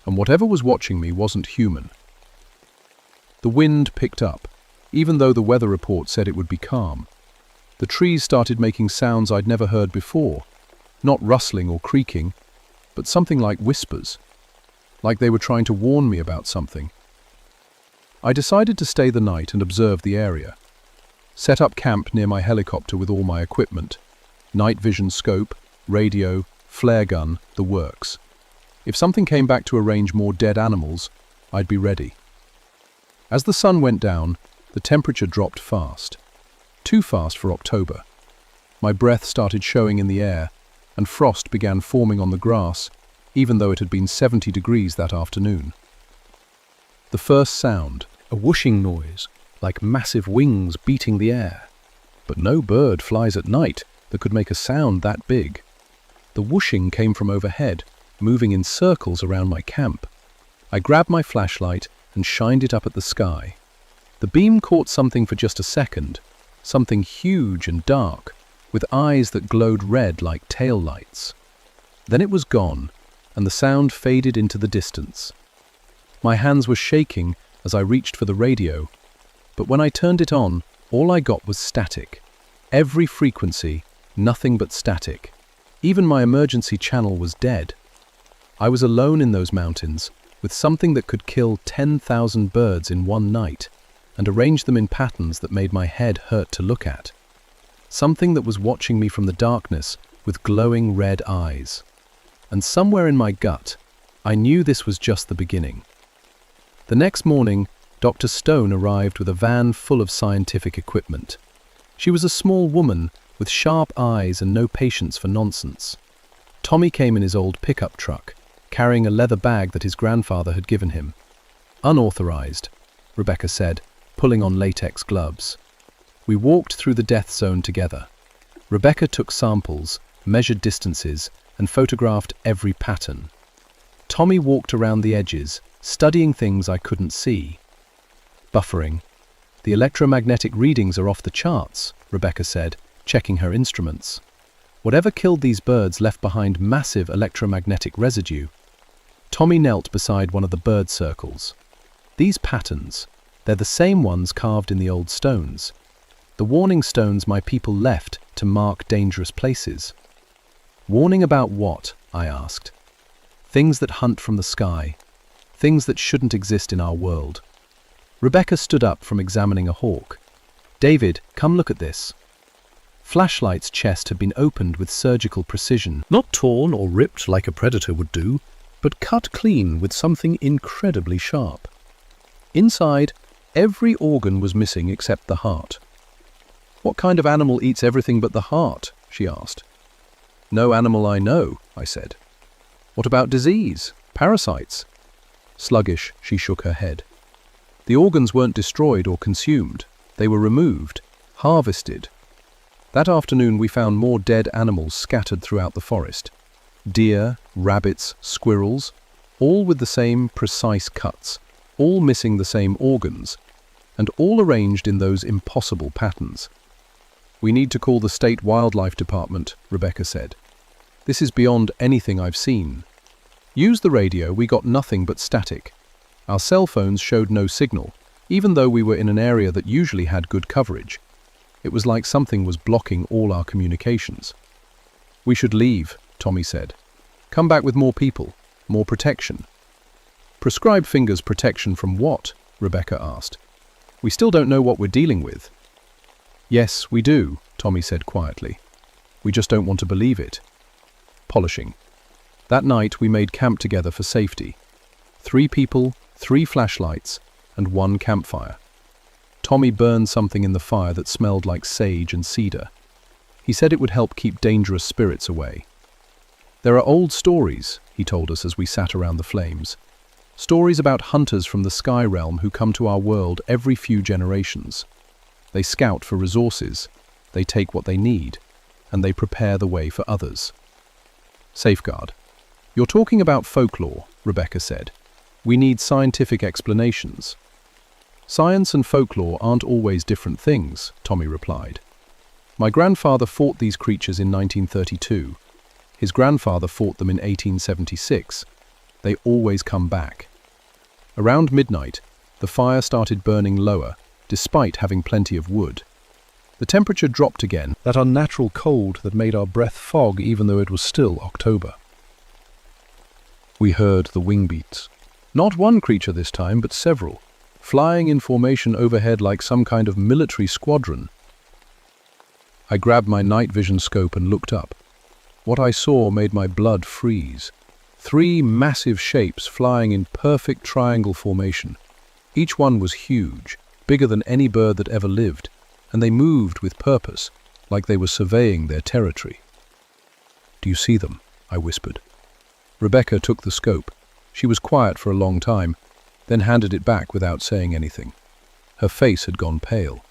Speaker 1: And whatever was watching me wasn't human. The wind picked up, even though the weather report said it would be calm. The trees started making sounds I'd never heard before, not rustling or creaking, but something like whispers, like they were trying to warn me about something. I decided to stay the night and observe the area. Set up camp near my helicopter with all my equipment, night vision scope, radio, flare gun, the works. If something came back to arrange more dead animals, I'd be ready. As the sun went down, the temperature dropped fast. Too fast for October. My breath started showing in the air, and frost began forming on the grass, even though it had been 70 degrees that afternoon. The first sound, a whooshing noise, like massive wings beating the air. But no bird flies at night that could make a sound that big. The whooshing came from overhead, moving in circles around my camp. I grabbed my flashlight and shined it up at the sky. The beam caught something for just a second, something huge and dark, with eyes that glowed red like tail lights. Then it was gone, and the sound faded into the distance. My hands were shaking as I reached for the radio, but when I turned it on, all I got was static. Every frequency, nothing but static. Even my emergency channel was dead. I was alone in those mountains, with something that could kill 10,000 birds in one night. and arranged them in patterns that made my head hurt to look at. Something that was watching me from the darkness with glowing red eyes. And somewhere in my gut, I knew this was just the beginning. The next morning, Dr. Stone arrived with a van full of scientific equipment. She was a small woman with sharp eyes and no patience for nonsense. Tommy came in his old pickup truck, carrying a leather bag that his grandfather had given him. Unauthorized, Rebecca said, pulling on latex gloves. We walked through the death zone together. Rebecca took samples, measured distances, and photographed every pattern. Tommy walked around the edges, studying things I couldn't see. Buffering. The electromagnetic readings are off the charts, Rebecca said, checking her instruments. Whatever killed these birds left behind massive electromagnetic residue. Tommy knelt beside one of the bird circles. These patterns, they're the same ones carved in the old stones. The warning stones my people left to mark dangerous places. Warning about what? I asked. Things that hunt from the sky. Things that shouldn't exist in our world. Rebecca stood up from examining a hawk. David, come look at this. Flashlight's chest had been opened with surgical precision. Not torn or ripped like a predator would do, but cut clean with something incredibly sharp. Inside, every organ was missing except the heart. What kind of animal eats everything but the heart? She asked. No animal I know, I said. What about disease? Parasites? Sluggish, she shook her head. The organs weren't destroyed or consumed. They were removed, harvested. That afternoon we found more dead animals scattered throughout the forest. Deer, rabbits, squirrels, all with the same precise cuts, all missing the same organs, and all arranged in those impossible patterns. We need to call the state wildlife department, Rebecca said. This is beyond anything I've seen. Use the radio, we got nothing but static. Our cell phones showed no signal, even though we were in an area that usually had good coverage. It was like something was blocking all our communications. We should leave, Tommy said. Come back with more people, more protection. Prescribe fingers protection from what? Rebecca asked. We still don't know what we're dealing with. Yes, we do, Tommy said quietly. We just don't want to believe it. Polishing. That night we made camp together for safety. 3 people, 3 flashlights, and 1 campfire. Tommy burned something in the fire that smelled like sage and cedar. He said it would help keep dangerous spirits away. There are old stories, he told us as we sat around the flames. Stories about hunters from the sky realm who come to our world every few generations. They scout for resources, they take what they need, and they prepare the way for others. Safeguard. You're talking about folklore, Rebecca said. We need scientific explanations. Science and folklore aren't always different things, Tommy replied. My grandfather fought these creatures in 1932. His grandfather fought them in 1876. They always come back. Around midnight, the fire started burning lower, despite having plenty of wood. The temperature dropped again, that unnatural cold that made our breath fog even though it was still October. We heard the wing beats. Not one creature this time, but several, flying in formation overhead like some kind of military squadron. I grabbed my night vision scope and looked up. What I saw made my blood freeze. 3 massive shapes flying in perfect triangle formation. Each one was huge, bigger than any bird that ever lived, and they moved with purpose, like they were surveying their territory. Do you see them? I whispered. Rebecca took the scope. She was quiet for a long time, then handed it back without saying anything. Her face had gone pale.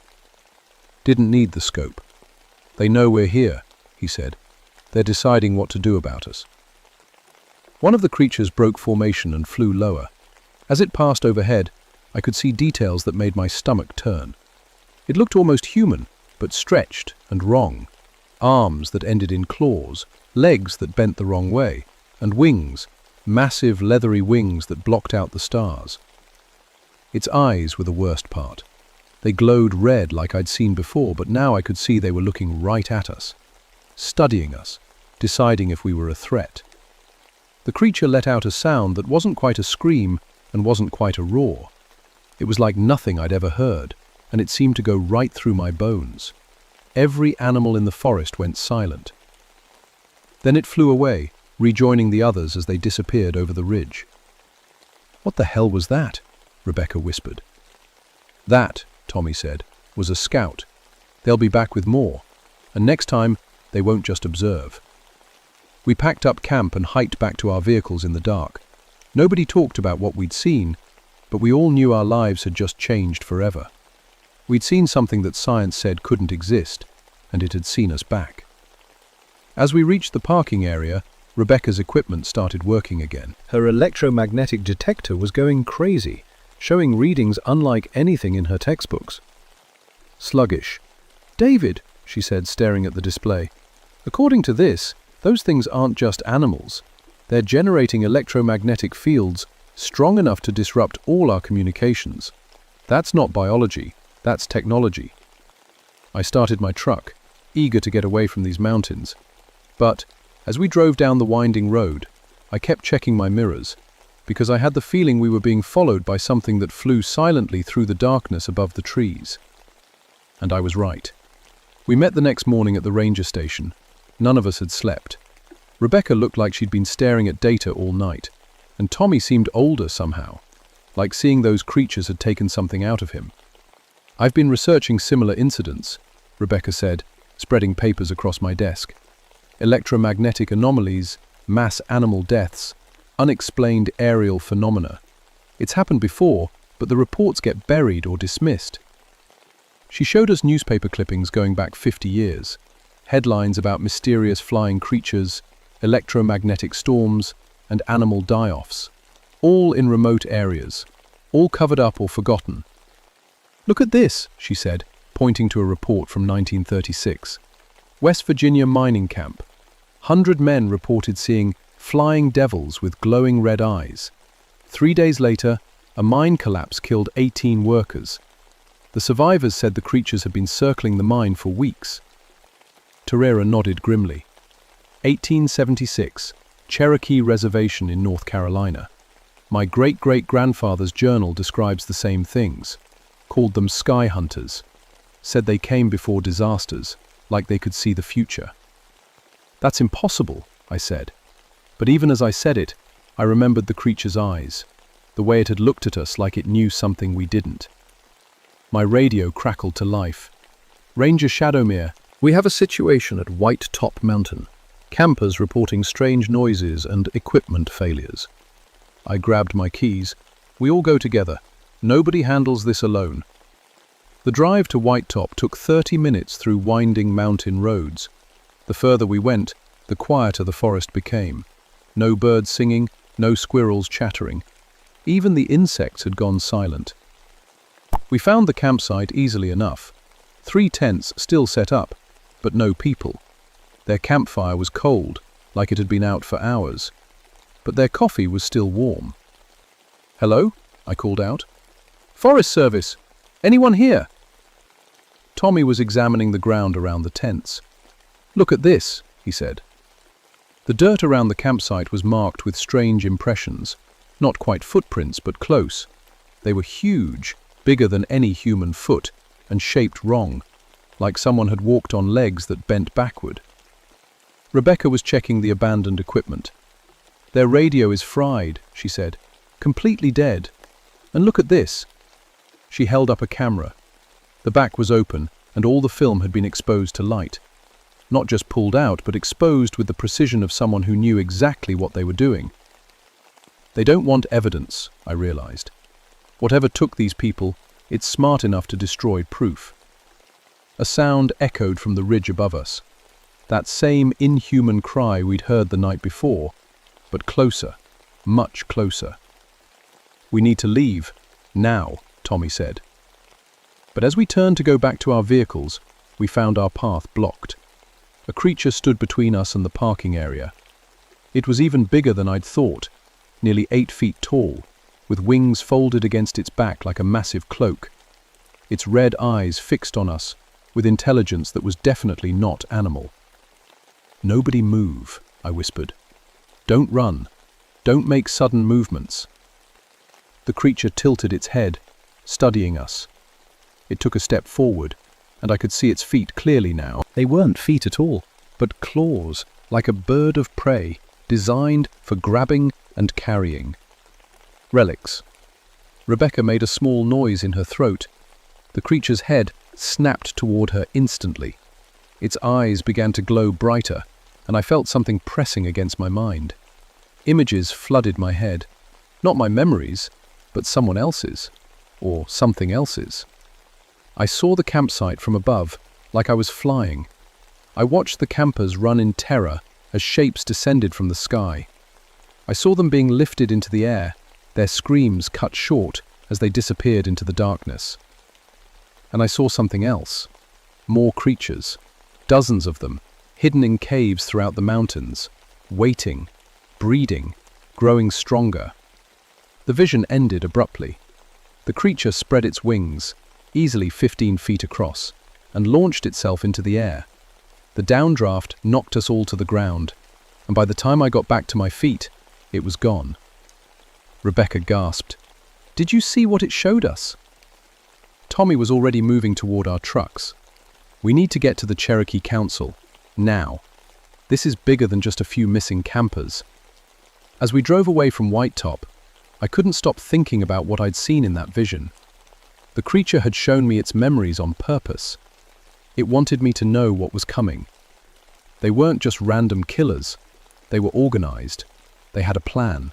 Speaker 1: Didn't need the scope. They know we're here, he said. They're deciding what to do about us. One of the creatures broke formation and flew lower. As it passed overhead, I could see details that made my stomach turn. It looked almost human, but stretched and wrong. Arms that ended in claws, legs that bent the wrong way, and wings, massive leathery wings that blocked out the stars. Its eyes were the worst part. They glowed red like I'd seen before, but now I could see they were looking right at us, studying us, deciding if we were a threat. The creature let out a sound that wasn't quite a scream and wasn't quite a roar.
Speaker 2: It was like nothing I'd ever heard, and it seemed to go right through my bones. Every animal in the forest went silent. Then it flew away, rejoining the others as they disappeared over the ridge. "What the hell was that?" Rebecca whispered. "That," Tommy said, "was a scout. They'll be back with more, and next time they won't just observe." We packed up camp and hiked back to our vehicles in the dark. Nobody talked about what we'd seen, but we all knew our lives had just changed forever. We'd seen something that science said couldn't exist, and it had seen us back. As we reached the parking area, Rebecca's equipment started working again. Her electromagnetic detector was going crazy, showing readings unlike anything in her textbooks. Sluggish. "David," she said, staring at the display, "according to this, those things aren't just animals. They're generating electromagnetic fields strong enough to disrupt all our communications. That's not biology, that's technology." I started my truck, eager to get away from these mountains. But as we drove down the winding road, I kept checking my mirrors, because I had the feeling we were being followed by something that flew silently through the darkness above the trees. And I was right. We met the next morning at the ranger station. None of us had slept. Rebecca looked like she'd been staring at data all night, and Tommy seemed older somehow, like seeing those creatures had taken something out of him. "I've been researching similar incidents," Rebecca said, spreading papers across my desk. "Electromagnetic anomalies, mass animal deaths, unexplained aerial phenomena. It's happened before, but the reports get buried or dismissed." She showed us newspaper clippings going back 50 years, headlines about mysterious flying creatures, electromagnetic storms, and animal die-offs, all in remote areas, all covered up or forgotten. "Look at this," she said, pointing to a report from 1936. "West Virginia mining camp. 100 men reported seeing flying devils with glowing red eyes. 3 days later, a mine collapse killed 18 workers. The survivors said the creatures had been circling the mine for weeks." Terrera nodded grimly. 1876, Cherokee Reservation in North Carolina. My great-great-grandfather's journal describes the same things. Called them sky hunters. Said they came before disasters, like they could see the future. "That's impossible," I said. But even as I said it, I remembered the creature's eyes, the way it had looked at us like it knew something we didn't. My radio crackled to life. "Ranger Shadowmere, we have a situation at White Top Mountain. Campers reporting strange noises and equipment failures." I grabbed my keys. "We all go together. Nobody handles this alone." The drive to White Top took 30 minutes through winding mountain roads. The further we went, the quieter the forest became. No birds singing, no squirrels chattering. Even the insects had gone silent. We found the campsite easily enough. 3 tents still set up, but no people. Their campfire was cold, like it had been out for hours. But their coffee was still warm. "Hello?" I called out. "Forest Service! Anyone here?" Tommy was examining the ground around the tents. "Look at this," he said. The dirt around the campsite was marked with strange impressions, not quite footprints, but close. They were huge, bigger than any human foot, and shaped wrong, like someone had walked on legs that bent backward. Rebecca was checking the abandoned equipment. "Their radio is fried," she said, "completely dead. And look at this." She held up a camera. The back was open, and all the film had been exposed to light. Not just pulled out, but exposed with the precision of someone who knew exactly what they were doing. They don't want evidence, I realized. Whatever took these people, it's smart enough to destroy proof. A sound echoed from the ridge above us. That same inhuman cry we'd heard the night before, but closer, much closer. "We need to leave, now," Tommy said. But as we turned to go back to our vehicles, we found our path blocked. A creature stood between us and the parking area. It was even bigger than I'd thought, nearly 8 feet tall, with wings folded against its back like a massive cloak. Its red eyes fixed on us, with intelligence that was definitely not animal. "Nobody move," I whispered. "Don't run. Don't make sudden movements." The creature tilted its head, studying us. It took a step forward, and I could see its feet clearly now. They weren't feet at all, but claws, like a bird of prey, designed for grabbing and carrying. Relics. Rebecca made a small noise in her throat. The creature's head snapped toward her instantly. Its eyes began to glow brighter, and I felt something pressing against my mind. Images flooded my head. Not my memories, but someone else's, or something else's. I saw the campsite from above, like I was flying. I watched the campers run in terror as shapes descended from the sky. I saw them being lifted into the air, their screams cut short as they disappeared into the darkness. And I saw something else. More creatures, dozens of them, hidden in caves throughout the mountains, waiting, breeding, growing stronger. The vision ended abruptly. The creature spread its wings, easily 15 feet across, and launched itself into the air. The downdraft knocked us all to the ground, and by the time I got back to my feet, it was gone. Rebecca gasped. "Did you see what it showed us?" Tommy was already moving toward our trucks. "We need to get to the Cherokee Council, now. This is bigger than just a few missing campers." As we drove away from White Top, I couldn't stop thinking about what I'd seen in that vision. The creature had shown me its memories on purpose. It wanted me to know what was coming. They weren't just random killers. They were organized. They had a plan.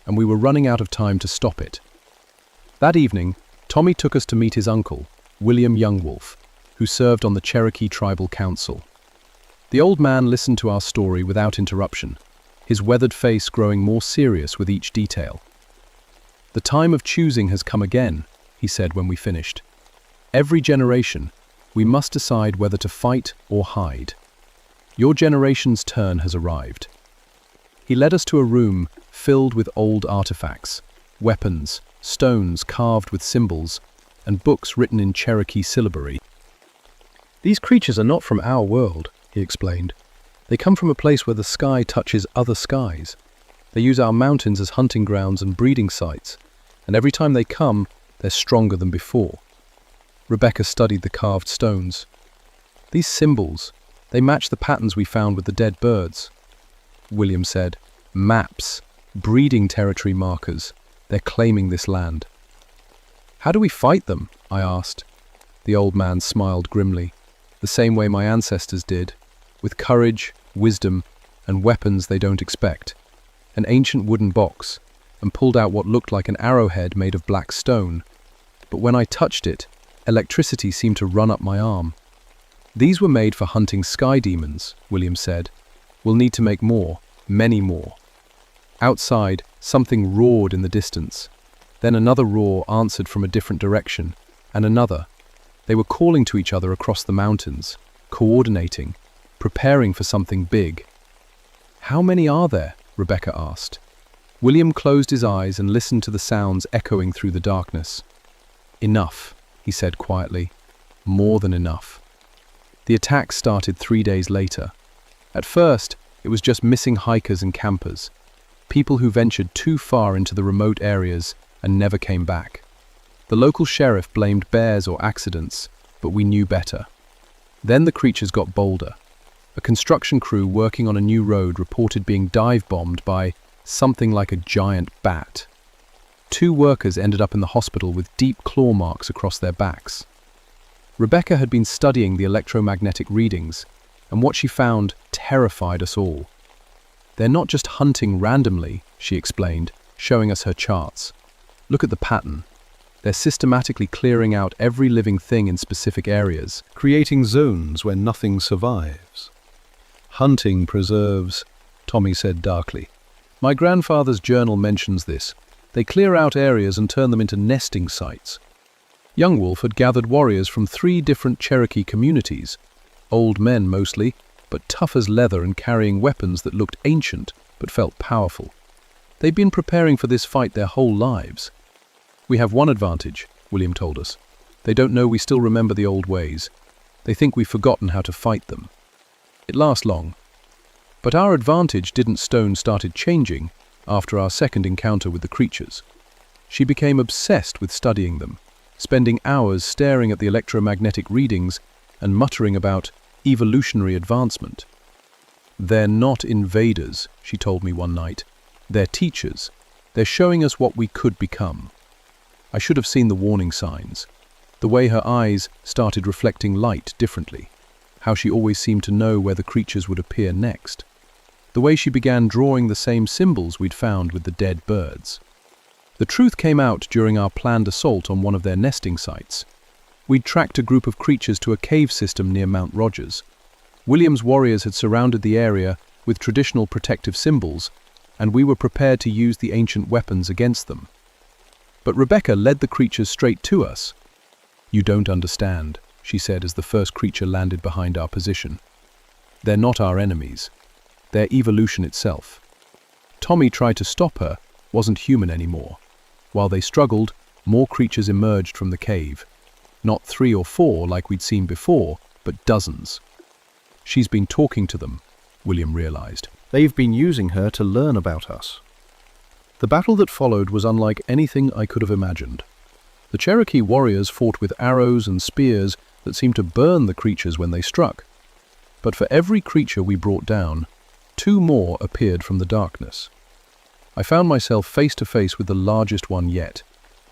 Speaker 2: And we were running out of time to stop it. That evening, Tommy took us to meet his uncle, William Youngwolf, who served on the Cherokee Tribal Council. The old man listened to our story without interruption, his weathered face growing more serious with each detail. "The time of choosing has come again," he said when we finished. "Every generation, we must decide whether to fight or hide. Your generation's turn has arrived." He led us to a room filled with old artifacts, weapons, stones carved with symbols, and books written in Cherokee syllabary. "These creatures are not from our world," he explained. "They come from a place where the sky touches other skies. They use our mountains as hunting grounds and breeding sites, and every time they come, they're stronger than before." Rebecca studied the carved stones. "These symbols, they match the patterns we found with the dead birds." William said, "Maps, breeding territory markers. They're claiming this land." "How do we fight them?" I asked. The old man smiled grimly, the same way my ancestors did, with courage, wisdom, and weapons they don't expect. An ancient wooden box, and pulled out what looked like an arrowhead made of black stone. But when I touched it, electricity seemed to run up my arm. "These were made for hunting sky demons," William said. "We'll need to make more, many more." Outside, something roared in the distance. Then another roar answered from a different direction, and another. They were calling to each other across the mountains, coordinating, preparing for something big. "How many are there?" Rebecca asked. William closed his eyes and listened to the sounds echoing through the darkness. "Enough," he said quietly. "More than enough." The attack started 3 days later. At first, it was just missing hikers and campers, people who ventured too far into the remote areas and never came back. The local sheriff blamed bears or accidents, but we knew better. Then the creatures got bolder. A construction crew working on a new road reported being dive-bombed by something like a giant bat. 2 workers ended up in the hospital with deep claw marks across their backs. Rebecca had been studying the electromagnetic readings, and what she found terrified us all. "They're not just hunting randomly," she explained, showing us her charts. "Look at the pattern. They're systematically clearing out every living thing in specific areas, creating zones where nothing survives." "Hunting preserves," Tommy said darkly. "My grandfather's journal mentions this. They clear out areas and turn them into nesting sites." Youngwolf had gathered warriors from 3 different Cherokee communities, old men mostly, but tough as leather and carrying weapons that looked ancient but felt powerful. They'd been preparing for this fight their whole lives. "We have one advantage," William told us. "They don't know we still remember the old ways. They think we've forgotten how to fight them. It lasts long." But our advantage didn't. Stone started changing after our second encounter with the creatures. She became obsessed with studying them.
Speaker 1: spending hours staring at the electromagnetic readings and muttering about evolutionary advancement. "They're not invaders," she told me one night. "They're teachers. They're showing us what we could become." I should have seen the warning signs. The way her eyes started reflecting light differently. How she always seemed to know where the creatures would appear next. The way she began drawing the same symbols we'd found with the dead birds. The truth came out during our planned assault on one of their nesting sites. We'd tracked a group of creatures to a cave system near Mount Rogers. William's warriors had surrounded the area with traditional protective symbols, and we were prepared to use the ancient weapons against them. But Rebecca led the creatures straight to us. "You don't understand," she said as the first creature landed behind our position. "They're not our enemies. They're evolution itself." Tommy tried to stop her, wasn't human anymore. While they struggled, more creatures emerged from the cave. Not 3 or 4 like we'd seen before, but dozens. "She's been talking to them," William realized.
Speaker 2: They've been using her to learn about us. The battle that followed was unlike anything I could have imagined. The Cherokee warriors fought with arrows and spears that seemed to burn the creatures when they struck. But for every creature we brought down, 2 more appeared from the darkness. I found myself face to face with the largest one yet,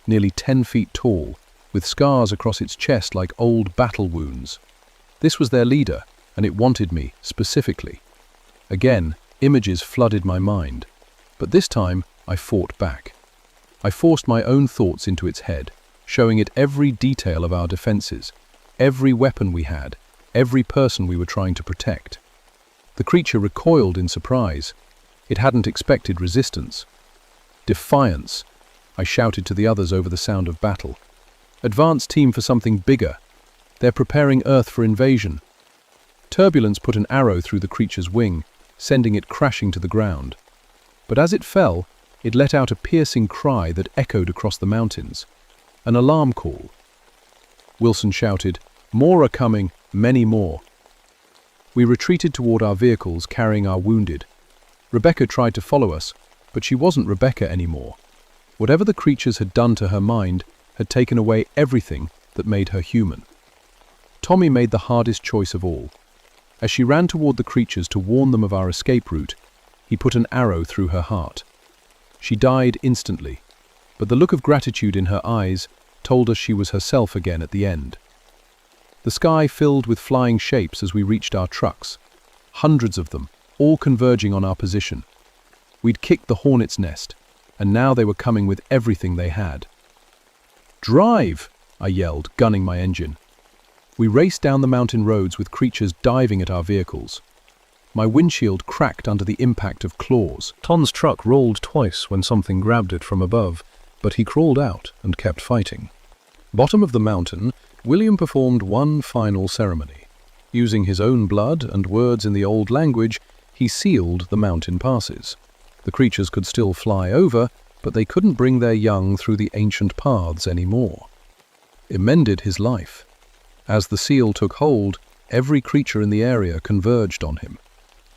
Speaker 2: nearly 10 feet tall, with scars across its chest like old battle wounds. This was their leader, and it wanted me, specifically. Again, images flooded my mind, but this time I fought back. I forced my own thoughts into its head, showing it every detail of our defenses, every weapon we had, every person we were trying to protect. The creature recoiled in surprise. It hadn't expected resistance. "Defiance," I shouted to the others over the sound of battle. "Advance team for something bigger. They're preparing Earth for invasion." Turbulence put an arrow through the creature's wing, sending it crashing to the ground. But as it fell, it let out a piercing cry that echoed across the mountains. An alarm call. Wilson shouted, "More are coming, many more." We retreated toward our vehicles, carrying our wounded. Rebecca tried to follow us, but she wasn't Rebecca anymore. Whatever the creatures had done to her mind had taken away everything that made her human. Tommy made the hardest choice of all. As she ran toward the creatures to warn them of our escape route, he put an arrow through her heart. She died instantly, but the look of gratitude in her eyes told us she was herself again at the end. The sky filled with flying shapes as we reached our trucks, hundreds of them, all converging on our position. We'd kicked the hornet's nest, and now they were coming with everything they had. "Drive!" I yelled, gunning my engine. We raced down the mountain roads with creatures diving at our vehicles. My windshield cracked under the impact of claws. Ton's truck rolled twice when something grabbed it from above, but he crawled out and kept fighting. Bottom of the mountain, William performed one final ceremony. Using his own blood and words in the old language, he sealed the mountain passes. The creatures could still fly over, but they couldn't bring their young through the ancient paths anymore. It mended his life. As the seal took hold, every creature in the area converged on him.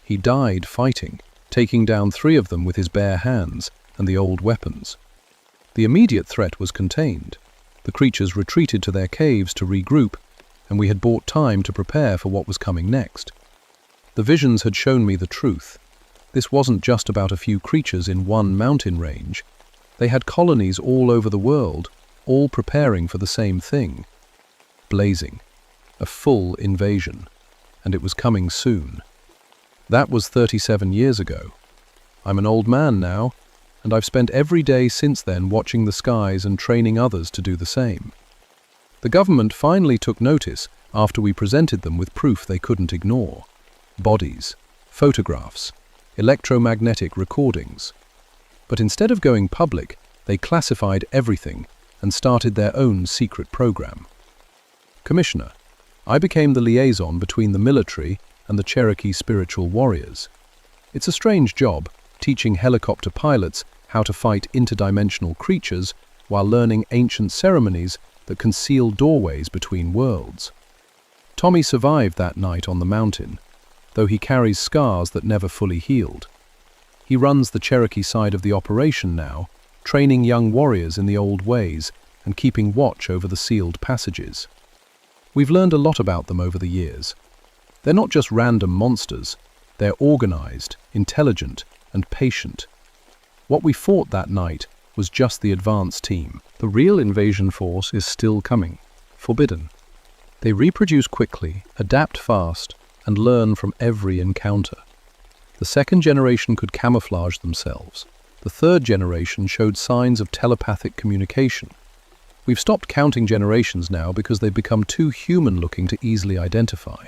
Speaker 2: He died fighting, taking down 3 of them with his bare hands and the old weapons. The immediate threat was contained. The creatures retreated to their caves to regroup, and we had bought time to prepare for what was coming next. The visions had shown me the truth. This wasn't just about a few creatures in one mountain range. They had colonies all over the world, all preparing for the same thing. Blazing. A full invasion. And it was coming soon. That was 37 years ago. I'm an old man now, and I've spent every day since then watching the skies and training others to do the same. The government finally took notice after we presented them with proof they couldn't ignore. Bodies, photographs, electromagnetic recordings. But instead of going public, they classified everything and started their own secret program. Commissioner, I became the liaison between the military and the Cherokee spiritual warriors. It's a strange job, teaching helicopter pilots how to fight interdimensional creatures while learning ancient ceremonies that conceal doorways between worlds. Tommy survived that night on the mountain, though he carries scars that never fully healed. He runs the Cherokee side of the operation now, training young warriors in the old ways,
Speaker 1: and keeping watch over the sealed passages. We've learned a lot about them over the years. They're not just random monsters, they're organized, intelligent, and patient. What we fought that night was just the advance team. The real invasion force is still coming, forbidden. They reproduce quickly, adapt fast, and learn from every encounter. The second generation could camouflage themselves. The third generation showed signs of telepathic communication. We've stopped counting generations now because they've become too human-looking to easily identify.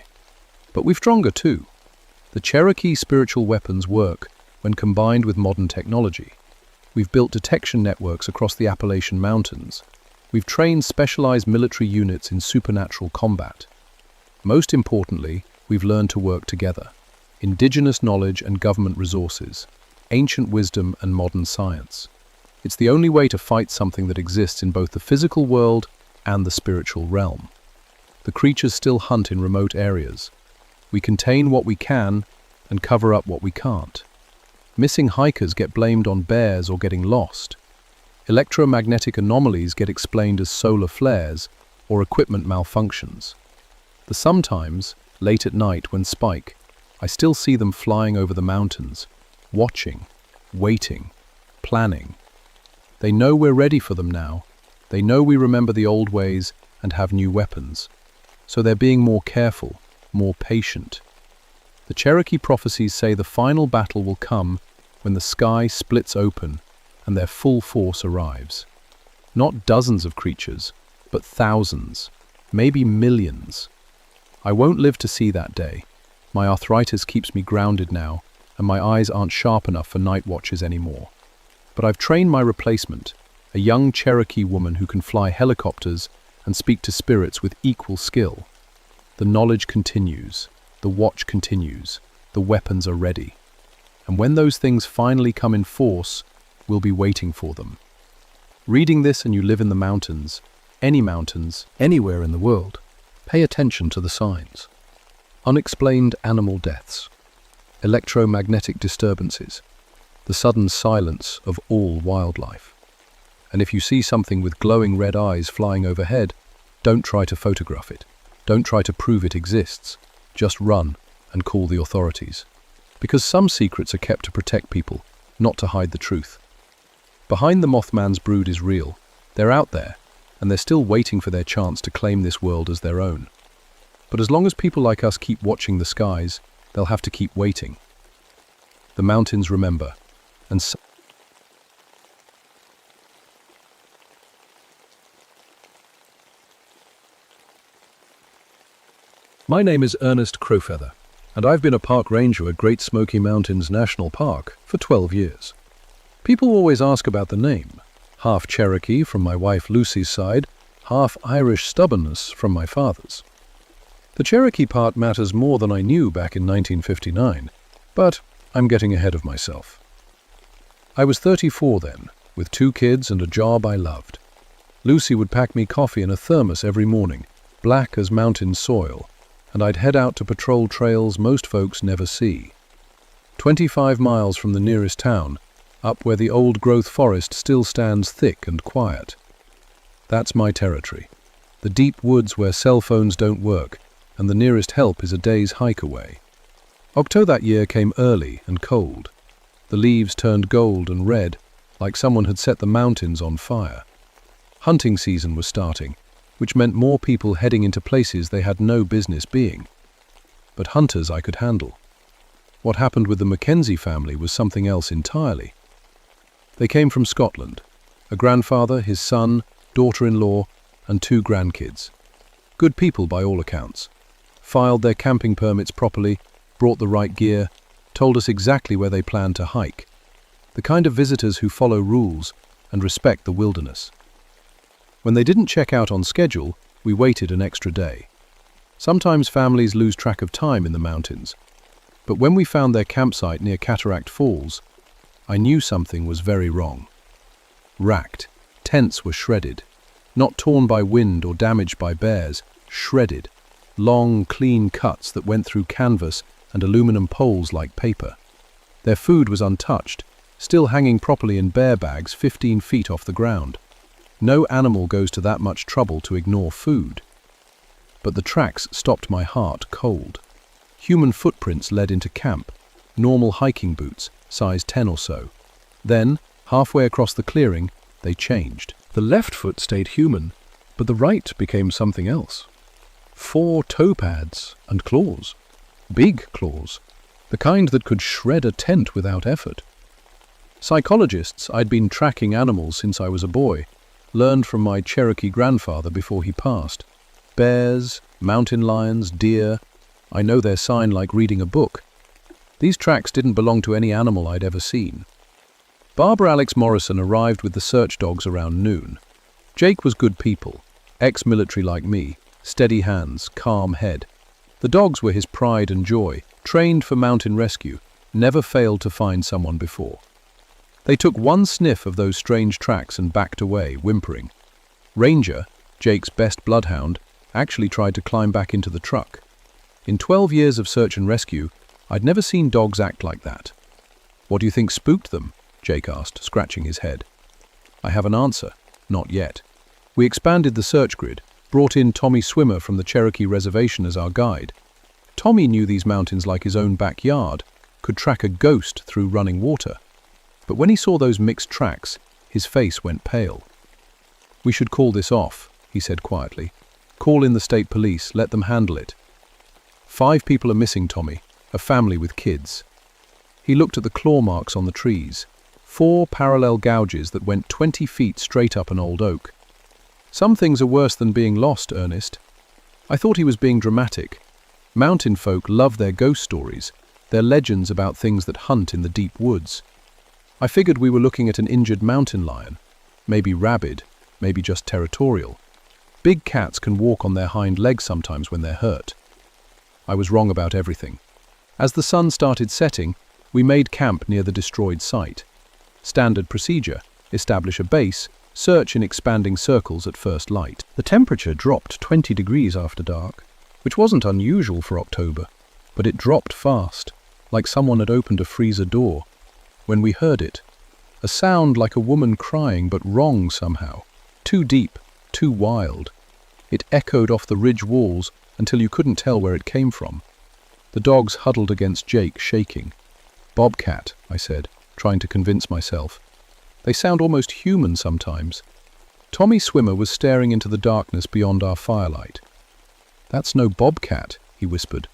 Speaker 1: But we're stronger too. The Cherokee spiritual weapons work when combined with modern technology. We've built detection networks across the Appalachian Mountains. We've trained specialized military units in supernatural combat. Most importantly, we've learned to work together. Indigenous knowledge and government resources, ancient wisdom and modern science. It's the only way to fight something that exists in both the physical world and the spiritual realm. The creatures still hunt in remote areas. We contain what we can and cover up what we can't. Missing hikers get blamed on bears or getting lost. Electromagnetic anomalies get explained as solar flares or equipment malfunctions. Sometimes, late at night when spike, I still see them flying over the mountains, watching, waiting, planning. They know we're ready for them now. They know we remember the old ways and have new weapons. So they're being more careful, more patient. The Cherokee prophecies say the final battle will come when the sky splits open and their full force arrives. Not dozens of creatures, but thousands, maybe millions. I won't live to see that day. My arthritis keeps me grounded now, and my eyes aren't sharp enough for night watches anymore. But I've trained my replacement, a young Cherokee woman who can fly helicopters and speak to spirits with equal skill. The knowledge continues, the watch continues, the weapons are ready. And when those things finally come in force, we'll be waiting for them. Reading this and you live in the mountains, anywhere in the world, pay attention to the signs. Unexplained animal deaths, electromagnetic disturbances, the sudden silence of all wildlife. And if you see something with glowing red eyes flying overhead, don't try to photograph it. Don't try to prove it exists. Just run and call the authorities. Because some secrets are kept to protect people, not to hide the truth. Behind the Mothman's brood is real. They're out there, and they're still waiting for their chance to claim this world as their own. But as long as people like us keep watching the skies, they'll have to keep waiting. The mountains remember, and
Speaker 2: My name is Ernest Crowfeather, and I've been a park ranger at Great Smoky Mountains National Park for 12 years. People always ask about the name, half Cherokee from my wife Lucy's side, half Irish stubbornness from my father's. The Cherokee part matters more than I knew back in 1959, but I'm getting ahead of myself. I was 34 then, with 2 kids and a job I loved. Lucy would pack me coffee in a thermos every morning, black as mountain soil, and I'd head out to patrol trails most folks never see. 25 miles from the nearest town, up where the old-growth forest still stands thick and quiet. That's my territory, the deep woods where cell phones don't work, and the nearest help is a day's hike away. October that year came early and cold. The leaves turned gold and red, like someone had set the mountains on fire. Hunting season was starting, which meant more people heading into places they had no business being. But hunters I could handle. What happened with the Mackenzie family was something else entirely. They came from Scotland, a grandfather, his son, daughter-in-law, and 2 grandkids. Good people by all accounts. Filed their camping permits properly, brought the right gear, told us exactly where they planned to hike. The kind of visitors who follow rules and respect the wilderness. When they didn't check out on schedule, we waited an extra day. Sometimes families lose track of time in the mountains, but when we found their campsite near Cataract Falls, I knew something was very wrong. Racked, tents were shredded, not torn by wind or damaged by bears, shredded, long, clean cuts that went through canvas and aluminum poles like paper. Their food was untouched, still hanging properly in bear bags 15 feet off the ground. No animal goes to that much trouble to ignore food. But the tracks stopped my heart cold. Human footprints led into camp, normal hiking boots, size 10 or so. Then, halfway across the clearing, they changed. The left foot stayed human, but the right became something else. 4 toe pads and claws. Big claws. The kind that could shred a tent without effort. Psychologists, I'd been tracking animals since I was a boy, learned from my Cherokee grandfather before he passed. Bears, mountain lions, deer. I know their sign like reading a book. These tracks didn't belong to any animal I'd ever seen. Barbara Alex Morrison arrived with the search dogs around noon. Jake was good people, ex-military like me, steady hands, calm head. The dogs were his pride and joy, trained for mountain rescue, never failed to find someone before. They took one sniff of those strange tracks and backed away, whimpering. Ranger, Jake's best bloodhound, actually tried to climb back into the truck. In 12 years of search and rescue, I'd never seen dogs act like that. "What do you think spooked them?" Jake asked, scratching his head. I have an answer. Not yet. We expanded the search grid, brought in Tommy Swimmer from the Cherokee Reservation as our guide. Tommy knew these mountains like his own backyard, could track a ghost through running water. But when he saw those mixed tracks, his face went pale. "We should call this off," he said quietly. "Call in the state police, let them handle it. 5 people are missing, Tommy, a family with kids." He looked at the claw marks on the trees, 4 parallel gouges that went 20 feet straight up an old oak. "Some things are worse than being lost, Ernest." I thought he was being dramatic. Mountain folk love their ghost stories, their legends about things that hunt in the deep woods. I figured we were looking at an injured mountain lion, maybe rabid, maybe just territorial. Big cats can walk on their hind legs sometimes when they're hurt. I was wrong about everything. As the sun started setting, we made camp near the destroyed site. Standard procedure: establish a base, search in expanding circles at first light. The temperature dropped 20 degrees after dark, which wasn't unusual for October, but it dropped fast, like someone had opened a freezer door. When we heard it, a sound like a woman crying, but wrong somehow, too deep, too wild. It echoed off the ridge walls until you couldn't tell where it came from. The dogs huddled against Jake, shaking. "Bobcat," I said, trying to convince myself. "They sound almost human sometimes." Tommy Swimmer was staring into the darkness beyond our firelight. "That's no bobcat," he whispered.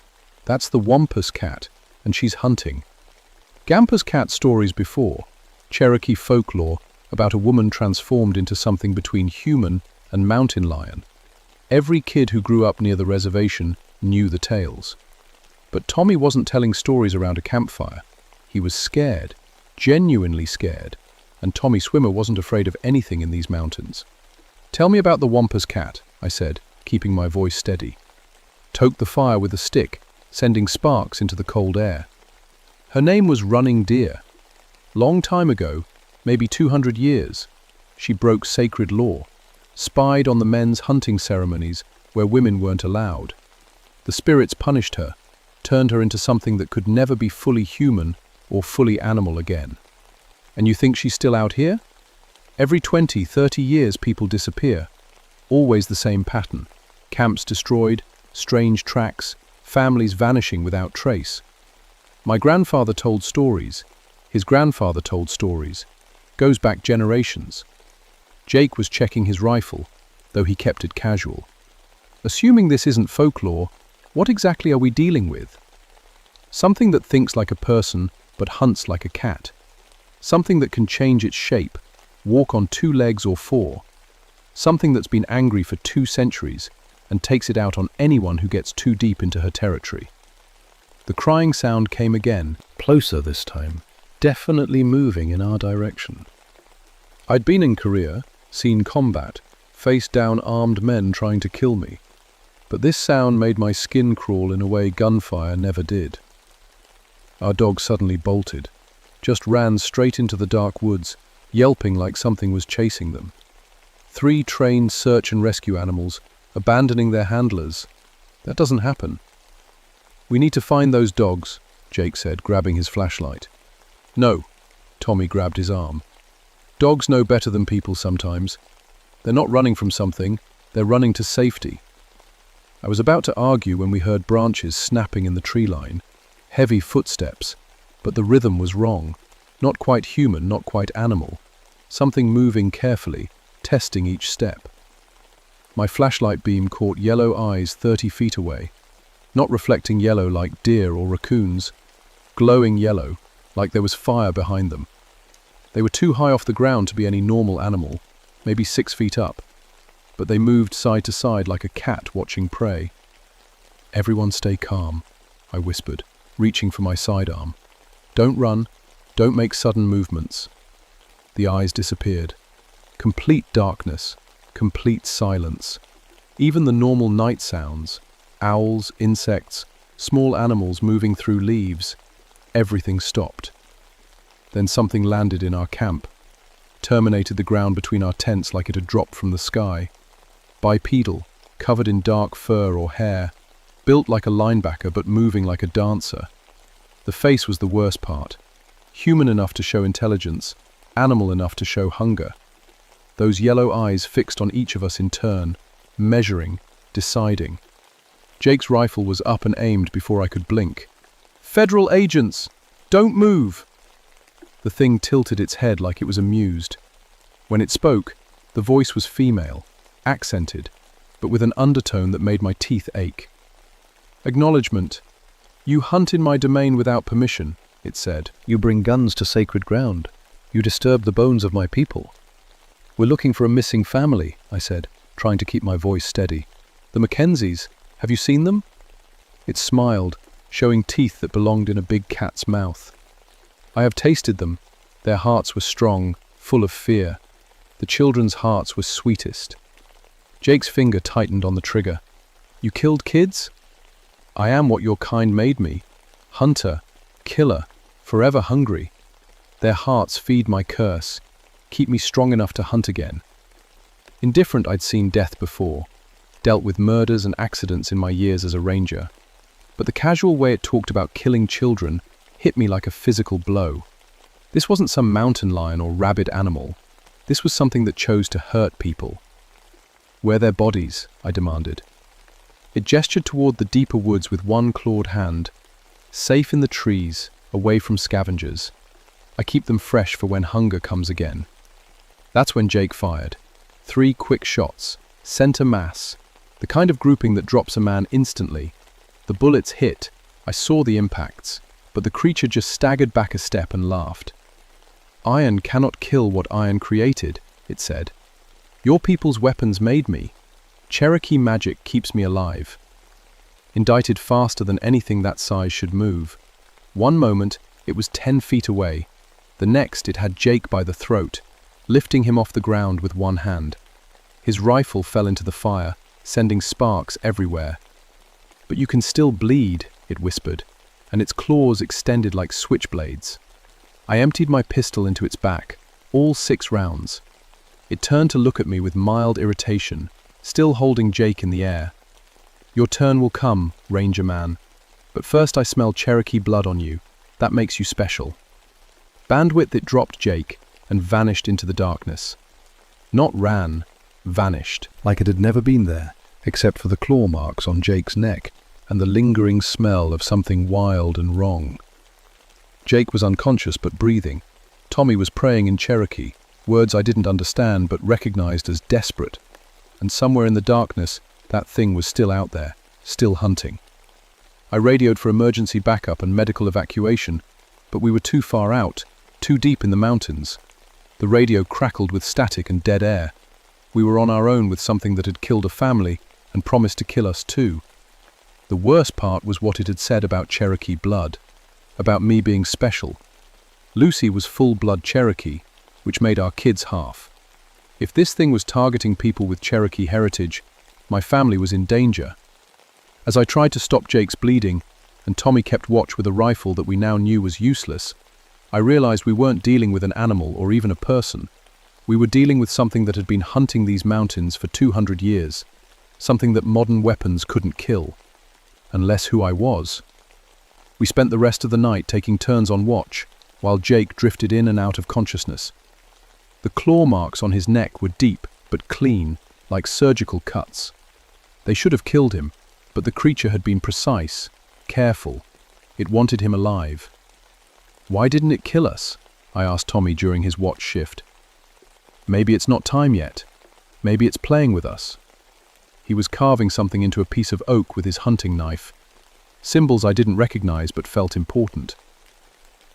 Speaker 2: "That's the wampus cat, and she's hunting." Gampa's cat stories before, Cherokee folklore about a woman transformed into something between human and mountain lion. Every kid who grew up near the reservation knew the tales. But Tommy wasn't telling stories around a campfire. He was scared, genuinely scared, and Tommy Swimmer wasn't afraid of anything in these mountains. "Tell me about the wampus cat," I said, keeping my voice steady. Toke the fire with a stick, sending sparks into the cold air. "Her name was Running Deer. Long time ago, maybe 200 years, she broke sacred law, spied on the men's hunting ceremonies where women weren't allowed. The spirits punished her, turned her into something that could never be fully human or fully animal again. And you think she's still out here? Every 20, 30 years people disappear. Always the same pattern. Camps destroyed, strange tracks, families vanishing without trace. My grandfather told stories. His grandfather told stories. Goes back generations." Jake was checking his rifle, though he kept it casual. "Assuming this isn't folklore, what exactly are we dealing with?" "Something that thinks like a person, but hunts like a cat. Something that can change its shape, walk on 2 legs or 4. Something that's been angry for 2 centuries and takes it out on anyone who gets too deep into her territory." The crying sound came again, closer this time, definitely moving in our direction. I'd been in Korea, seen combat, faced down armed men trying to kill me, but this sound made my skin crawl in a way gunfire never did. Our dog suddenly bolted, just ran straight into the dark woods, yelping like something was chasing them. 3 trained search and rescue animals abandoning their handlers. That doesn't happen. "We need to find those dogs," Jake said, grabbing his flashlight. "No," Tommy grabbed his arm. "Dogs know better than people sometimes.
Speaker 1: They're not running from something, they're running to safety. I was about to argue when we heard branches snapping in the tree line, heavy footsteps, but the rhythm was wrong. Not quite human, not quite animal. Something moving carefully, testing each step. My flashlight beam caught yellow eyes 30 feet away, not reflecting yellow like deer or raccoons, glowing yellow, like there was fire behind them. They were too high off the ground to be any normal animal, maybe 6 feet up, but they moved side to side like a cat watching prey. "Everyone stay calm," I whispered, reaching for my sidearm. "Don't run, don't make sudden movements." The eyes disappeared. Complete darkness, complete silence. Even the normal night sounds, owls, insects, small animals moving through leaves, everything stopped. Then something landed in our camp, terminated the ground between our tents like it had dropped from the sky. Bipedal, covered in dark fur or hair, built like a linebacker but moving like a dancer. The face was the worst part. Human enough to show intelligence, animal enough to show hunger. Those yellow eyes fixed on each of us in turn, measuring, deciding. Jake's rifle was up and aimed before I could blink. "Federal agents! Don't move!" The thing tilted its head like it was amused. When it spoke, the voice was female, accented, but with an undertone that made my teeth ache. "Acknowledgement. You hunt in my domain without permission," it said. "You bring guns to sacred ground. You disturb the bones of my people." "We're looking for a missing family," I said, trying to keep my voice steady. "The Mackenzies. Have you seen them?" It smiled, showing teeth that belonged in a big cat's mouth. "I have tasted them. Their hearts were strong, full of fear. The children's hearts were sweetest." Jake's finger tightened on the trigger. "You killed kids?" "I am what your kind made me. Hunter, killer, forever hungry. Their hearts feed my curse, keep me strong enough to hunt again." Indifferent, I'd seen death before, dealt with murders and accidents in my years as a ranger. But the casual way it talked about killing children hit me like a physical blow. This wasn't some mountain lion or rabid animal. This was something that chose to hurt people. "Where their bodies?" I demanded. It gestured toward the deeper woods with one clawed hand. "Safe in the trees, away from scavengers. I keep them fresh for when hunger comes again." That's when Jake fired. 3 quick shots, center mass, the kind of grouping that drops a man instantly. The bullets hit. I saw the impacts, but the creature just staggered back a step and laughed. "Iron cannot kill what iron created," it said. "Your people's weapons made me. Cherokee magic keeps me alive." Indicted faster than anything that size should move. One moment, it was 10 feet away. The next, it had Jake by the throat, lifting him off the ground with one hand. His rifle fell into the fire, sending sparks everywhere. "But you can still bleed," it whispered, and its claws extended like switchblades. I emptied my pistol into its back, all 6 rounds. It turned to look at me with mild irritation, still holding Jake in the air. "Your turn will come, Ranger Man. But first I smell Cherokee blood on you. That makes you special." Bandwidth, it dropped Jake and vanished into the darkness. Not ran, vanished, like it had never been there, except for the claw marks on Jake's neck and the lingering smell of something wild and wrong. Jake was unconscious but breathing. Tommy was praying in Cherokee, words I didn't understand but recognized as desperate. And somewhere in the darkness, that thing was still out there, still hunting. I radioed for emergency backup and medical evacuation, but we were too far out, too deep in the mountains. The radio crackled with static and dead air. We were on our own with something that had killed a family and promised to kill us too. The worst part was what it had said about Cherokee blood, about me being special. Lucy was full-blood Cherokee, which made our kids half. If this thing was targeting people with Cherokee heritage, my family was in danger. As I tried to stop Jake's bleeding, and Tommy kept watch with a rifle that we now knew was useless, I realized we weren't dealing with an animal or even a person. We were dealing with something that had been hunting these mountains for 200 years, something that modern weapons couldn't kill. Unless who I was. We spent the rest of the night taking turns on watch, while Jake drifted in and out of consciousness. The claw marks on his neck were deep,
Speaker 2: but clean, like surgical cuts. They should have killed him, but the creature had been precise, careful. It wanted him alive. "Why didn't it kill us?" I asked Tommy during his watch shift. "Maybe it's not time yet. Maybe it's playing with us." He was carving something into a piece of oak with his hunting knife. Symbols I didn't recognize but felt important.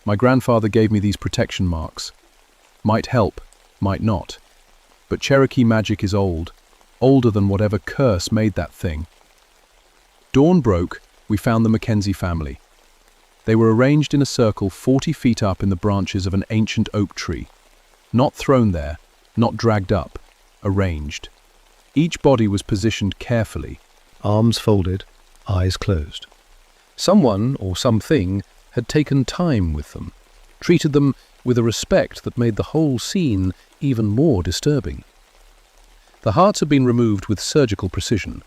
Speaker 2: My grandfather gave me these protection marks. Might help, might not. But Cherokee magic is old, older than whatever curse made that thing. Dawn broke, we found the Mackenzie family. They were arranged in a circle 40 feet up in the branches of an ancient oak tree. Not thrown there, not dragged up, arranged. Each body was positioned carefully,
Speaker 1: Arms folded, eyes closed. Someone, or something, had taken time with them, treated them with a respect that made the whole scene even more disturbing. The hearts had been removed with surgical precision.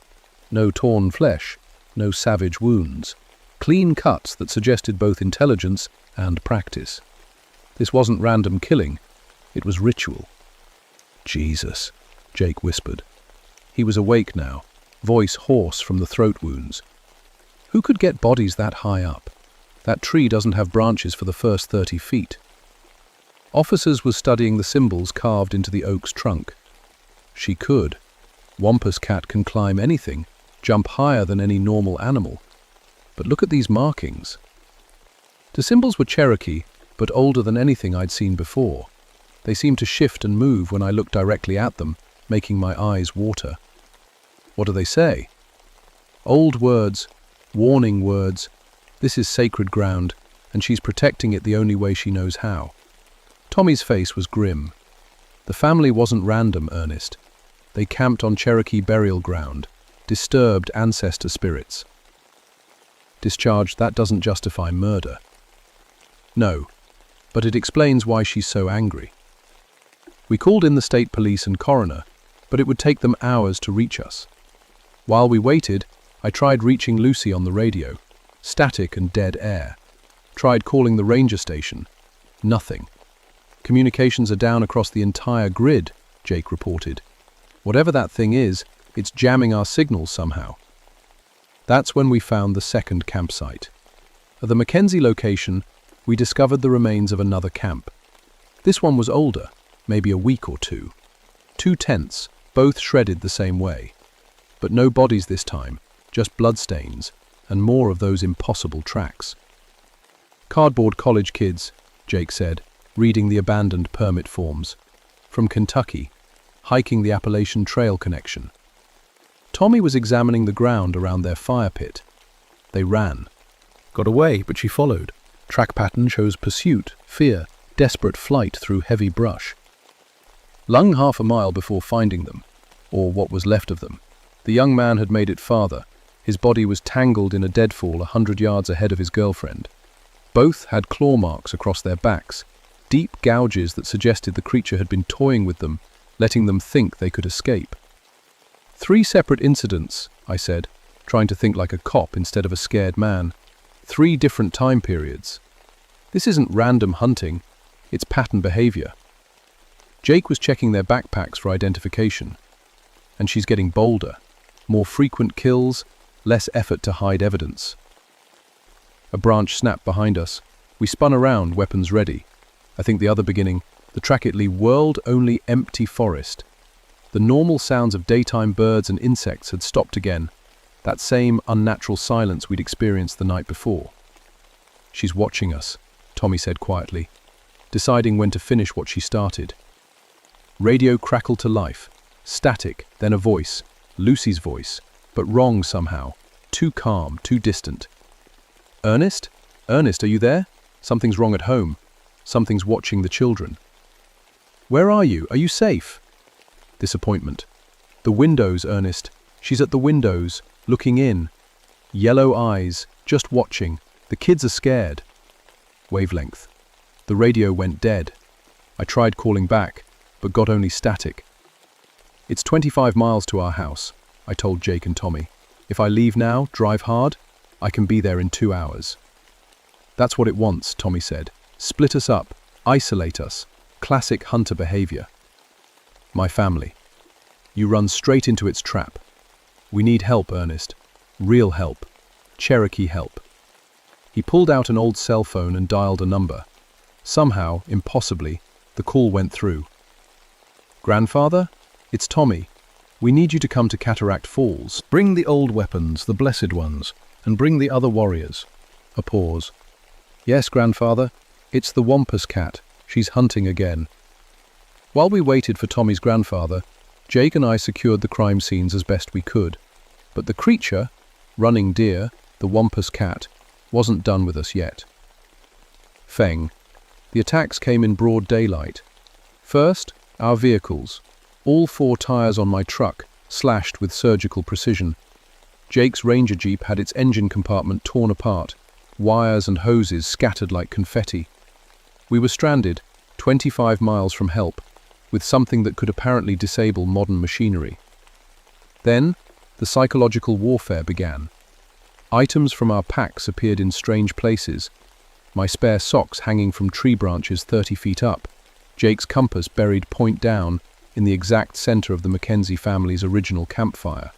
Speaker 1: No torn flesh, no savage wounds. Clean cuts that suggested both intelligence and practice. This wasn't random killing, it was ritual. "Jesus," Jake whispered. He was awake now, voice hoarse from the throat wounds. Who could get bodies that high up? That tree doesn't have branches for the first 30 feet. Officers were studying the symbols carved into the oak's trunk. She could. Wampus cat can climb anything, jump higher than any normal animal. But look at these markings. The symbols were Cherokee, but older than anything I'd seen before. They seemed to shift and move when I looked directly at them, making my eyes water. What do they say? Old words, warning words. This is sacred ground, and she's protecting it the only way she knows how. Tommy's face was grim. The family wasn't random, Ernest. They camped on Cherokee burial ground, disturbed ancestor spirits. Discharge, that doesn't justify murder. No, but it explains why she's so angry. We called in the state police and coroner, but it would take them hours to reach us. While we waited, I tried reaching Lucy on the radio. Static and dead air. Tried calling the ranger station. Nothing. Communications are down across the entire grid, Jake reported. Whatever that thing is, it's jamming our signals somehow. That's when we found the second campsite. At the Mackenzie location, we discovered the remains of another camp. This one was older, maybe a week or two. 2 tents, both shredded the same way. But no bodies this time, just bloodstains, and more of those impossible tracks. "Cardboard college kids," Jake said, reading the abandoned permit forms. "From Kentucky, hiking the Appalachian Trail connection." Tommy was examining the ground around their fire pit. They ran. Got away, but she followed. Track pattern shows pursuit, fear, desperate flight through heavy brush. Lung half a mile before finding them, or what was left of them. The young man had made it farther. His body was tangled in a deadfall 100 yards ahead of his girlfriend. Both had claw marks across their backs, deep gouges that suggested the creature had been toying with them, letting them think they could escape. 3 separate incidents, I said, trying to think like a cop instead of a scared man. 3 different time periods. This isn't random hunting, it's pattern behavior. Jake was checking their backpacks for identification. And she's getting bolder. More frequent kills, less effort to hide evidence. A branch snapped behind us. We spun around, weapons ready. I think the other beginning, the Tracketly world-only empty forest. The normal sounds of daytime birds and insects had stopped again, that same unnatural silence we'd experienced the night before. "She's watching us," Tommy said quietly, deciding when to finish what she started. Radio crackled to life. Static, then a voice. Lucy's voice, but wrong somehow. Too calm, too distant. "Ernest? Ernest, are you there? Something's wrong at home. Something's watching the children." "Where are you? Are you safe?" Disappointment. "The windows, Ernest. She's at the windows, looking in. Yellow eyes, just watching. The kids are scared." Wavelength. The radio went dead. I tried calling back, but got only static. "It's 25 miles to our house," I told Jake and Tommy. "If I leave now, drive hard, I can be there in 2 hours." "That's what it wants," Tommy said. "Split us up, isolate us. Classic hunter behavior." My family. You run straight into its trap. We need help, Ernest. Real help. Cherokee help. He pulled out an old cell phone and dialed a number. Somehow, impossibly, the call went through. Grandfather? It's Tommy. We need you to come to Cataract Falls.
Speaker 2: Bring the old weapons, the blessed ones, and bring the other warriors. A pause.
Speaker 1: Yes, Grandfather. It's the Wampus cat. She's hunting again. While we waited for Tommy's grandfather, Jake and I secured the crime scenes as best we could. But the creature, running deer, the Wampus cat, wasn't done with us yet. Feng. The attacks came in broad daylight. First, our vehicles. All 4 tires on my truck, slashed with surgical precision. Jake's Ranger Jeep had its engine compartment torn apart, wires and hoses scattered like confetti. We were stranded, 25 miles from help, with something that could apparently disable modern machinery. Then, the psychological warfare began. Items from our packs appeared in strange places. My spare socks hanging from tree branches 30 feet up, Jake's compass buried point down in the exact center of the Mackenzie family's original campfire.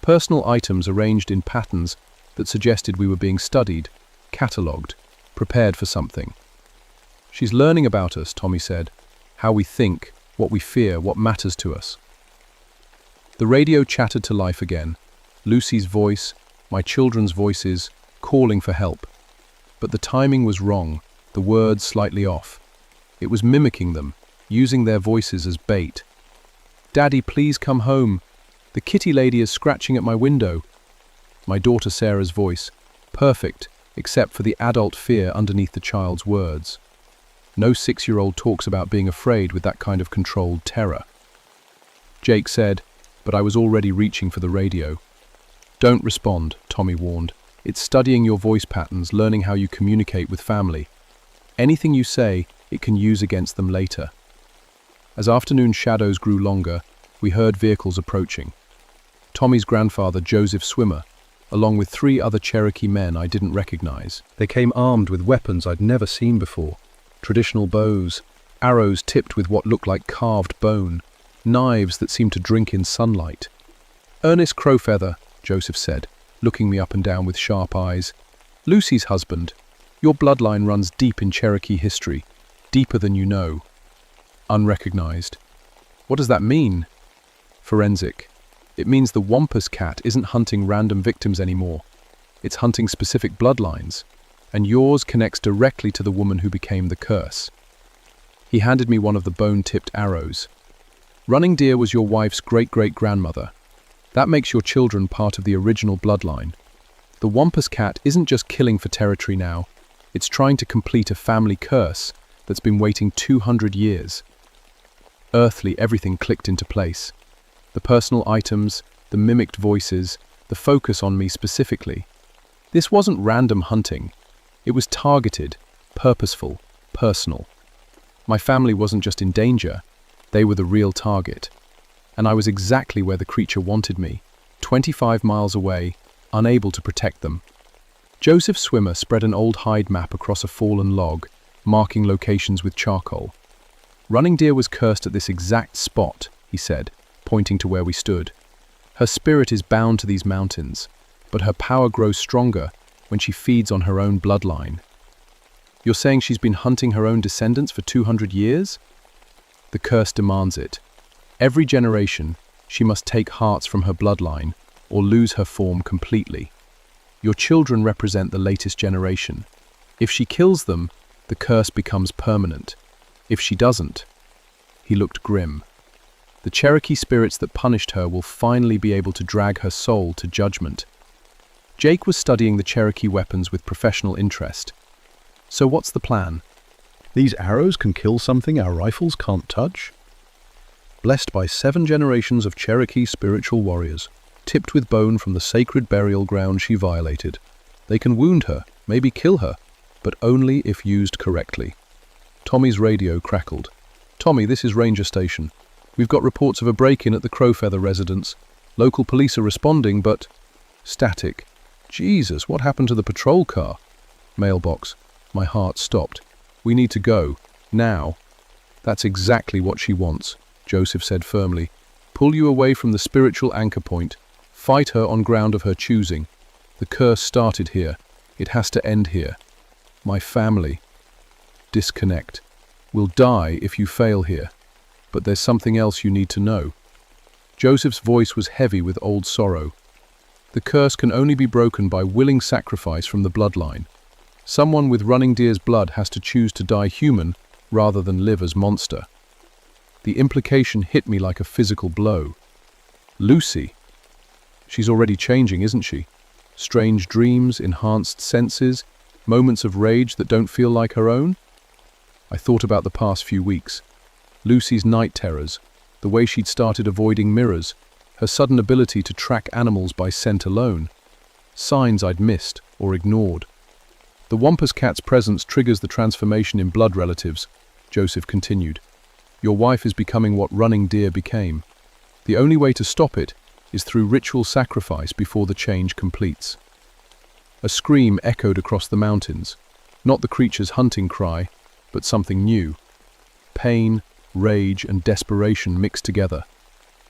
Speaker 1: Personal items arranged in patterns that suggested we were being studied, catalogued, prepared for something. She's learning about us, Tommy said. How we think, what we fear, what matters to us. The radio chattered to life again. Lucy's voice, my children's voices, calling for help. But the timing was wrong, the words slightly off. It was mimicking them, using their voices as bait. Daddy, please come home. The kitty lady is scratching at my window. My daughter Sarah's voice, perfect, except for the adult fear underneath the child's words. No 6-year-old talks about being afraid with that kind of controlled terror. Jake said, but I was already reaching for the radio. Don't respond, Tommy warned. It's studying your voice patterns, learning how you communicate with family. Anything you say, it can use against them later. As afternoon shadows grew longer, we heard vehicles approaching. Tommy's grandfather, Joseph Swimmer, along with 3 other Cherokee men I didn't recognize. They came armed with weapons I'd never seen before. Traditional bows, arrows tipped with what looked like carved bone, knives that seemed to drink in sunlight. Ernest Crowfeather, Joseph said, looking me up and down with sharp eyes. Lucy's husband. Your bloodline runs deep in Cherokee history, deeper than you know. Unrecognized. What does that mean? Forensic. It means the Wampus cat isn't hunting random victims anymore. It's hunting specific bloodlines. And yours connects directly to the woman who became the curse. He handed me one of the bone-tipped arrows. Running deer was your wife's great-great-grandmother. That makes your children part of the original bloodline. The Wampus cat isn't just killing for territory now. It's trying to complete a family curse that's been waiting 200 years. Earthly, everything clicked into place. The personal items, the mimicked voices, the focus on me specifically. This wasn't random hunting. It was targeted, purposeful, personal. My family wasn't just in danger, they were the real target. And I was exactly where the creature wanted me, 25 miles away, unable to protect them. Joseph Swimmer spread an old hide map across a fallen log, marking locations with charcoal. Running deer was cursed at this exact spot, he said, pointing to where we stood. Her spirit is bound to these mountains, but her power grows stronger when she feeds on her own bloodline. You're saying she's been hunting her own descendants for 200 years? The curse demands it. Every generation, she must take hearts from her bloodline or lose her form completely. Your children represent the latest generation. If she kills them, the curse becomes permanent. If she doesn't, he looked grim. The Cherokee spirits that punished her will finally be able to drag her soul to judgment. Jake was studying the Cherokee weapons with professional interest. So what's the plan?
Speaker 2: These arrows can kill something our rifles can't touch? Blessed by 7 generations of Cherokee spiritual warriors, tipped with bone from the sacred burial ground she violated. They can wound her, maybe kill her, but only if used correctly. Tommy's radio crackled. Tommy, this is Ranger Station. We've got reports of a break-in at the Crowfeather residence. Local police are responding, but... Static. Jesus, what happened to the patrol car? Mailbox. My heart stopped. We need to go. Now. That's exactly what she wants, Joseph said firmly. pull you away from the spiritual anchor point, fight her on ground of her choosing. The curse started here. It has to end here. My family. Disconnect. Will die if you fail here. But there's something else you need to know. Joseph's voice was heavy with old sorrow. The curse can only be broken by willing sacrifice from the bloodline. Someone with running deer's blood has to choose to die human rather than live as monster. The implication hit me like a physical blow. Lucy. She's already changing, isn't she? Strange dreams, enhanced senses, moments of rage that don't feel like her own? I thought about the past few weeks. Lucy's night terrors, the way she'd started avoiding mirrors, her sudden ability to track animals by scent alone. Signs I'd missed or ignored. The Wampus cat's presence triggers the transformation in blood relatives, Joseph continued. Your wife is becoming what running deer became. The only way to stop it is through ritual sacrifice before the change completes. A scream echoed across the mountains, not the creature's hunting cry, but something new. Pain, rage, and desperation mixed together.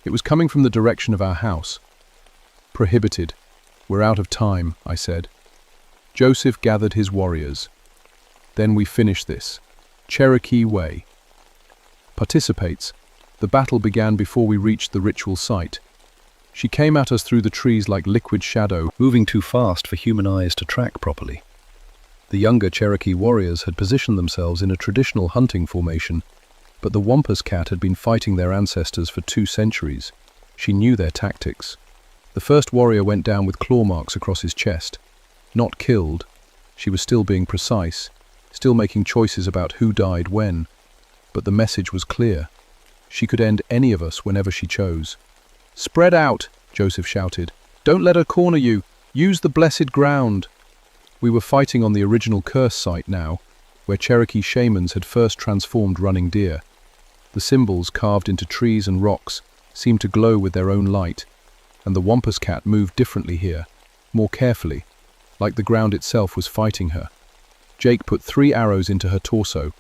Speaker 2: It was coming from the direction of our house. Prohibited. We're out of time, I said. Joseph gathered his warriors. Then we finish this. Cherokee Way. Participates. The battle began before we reached the ritual site. She came at us through the trees like liquid shadow,
Speaker 1: moving too fast for human eyes to track properly. The younger Cherokee warriors had positioned themselves in a traditional hunting formation, but the Wampus cat had been fighting their ancestors for 2 centuries. She knew their tactics. The first warrior went down with claw marks across his chest. Not killed. She was still being precise, still making choices about who died when. But the message was clear. She could end any of us whenever she chose. Spread out, Joseph shouted. Don't let her corner you. Use the blessed ground. We were fighting on the original curse site now, where Cherokee shamans had first transformed running deer. The symbols carved into trees and rocks seemed to glow with their own light, and the Wampus cat moved differently here, more carefully, like the ground itself was fighting her. Jake put 3 arrows into her torso.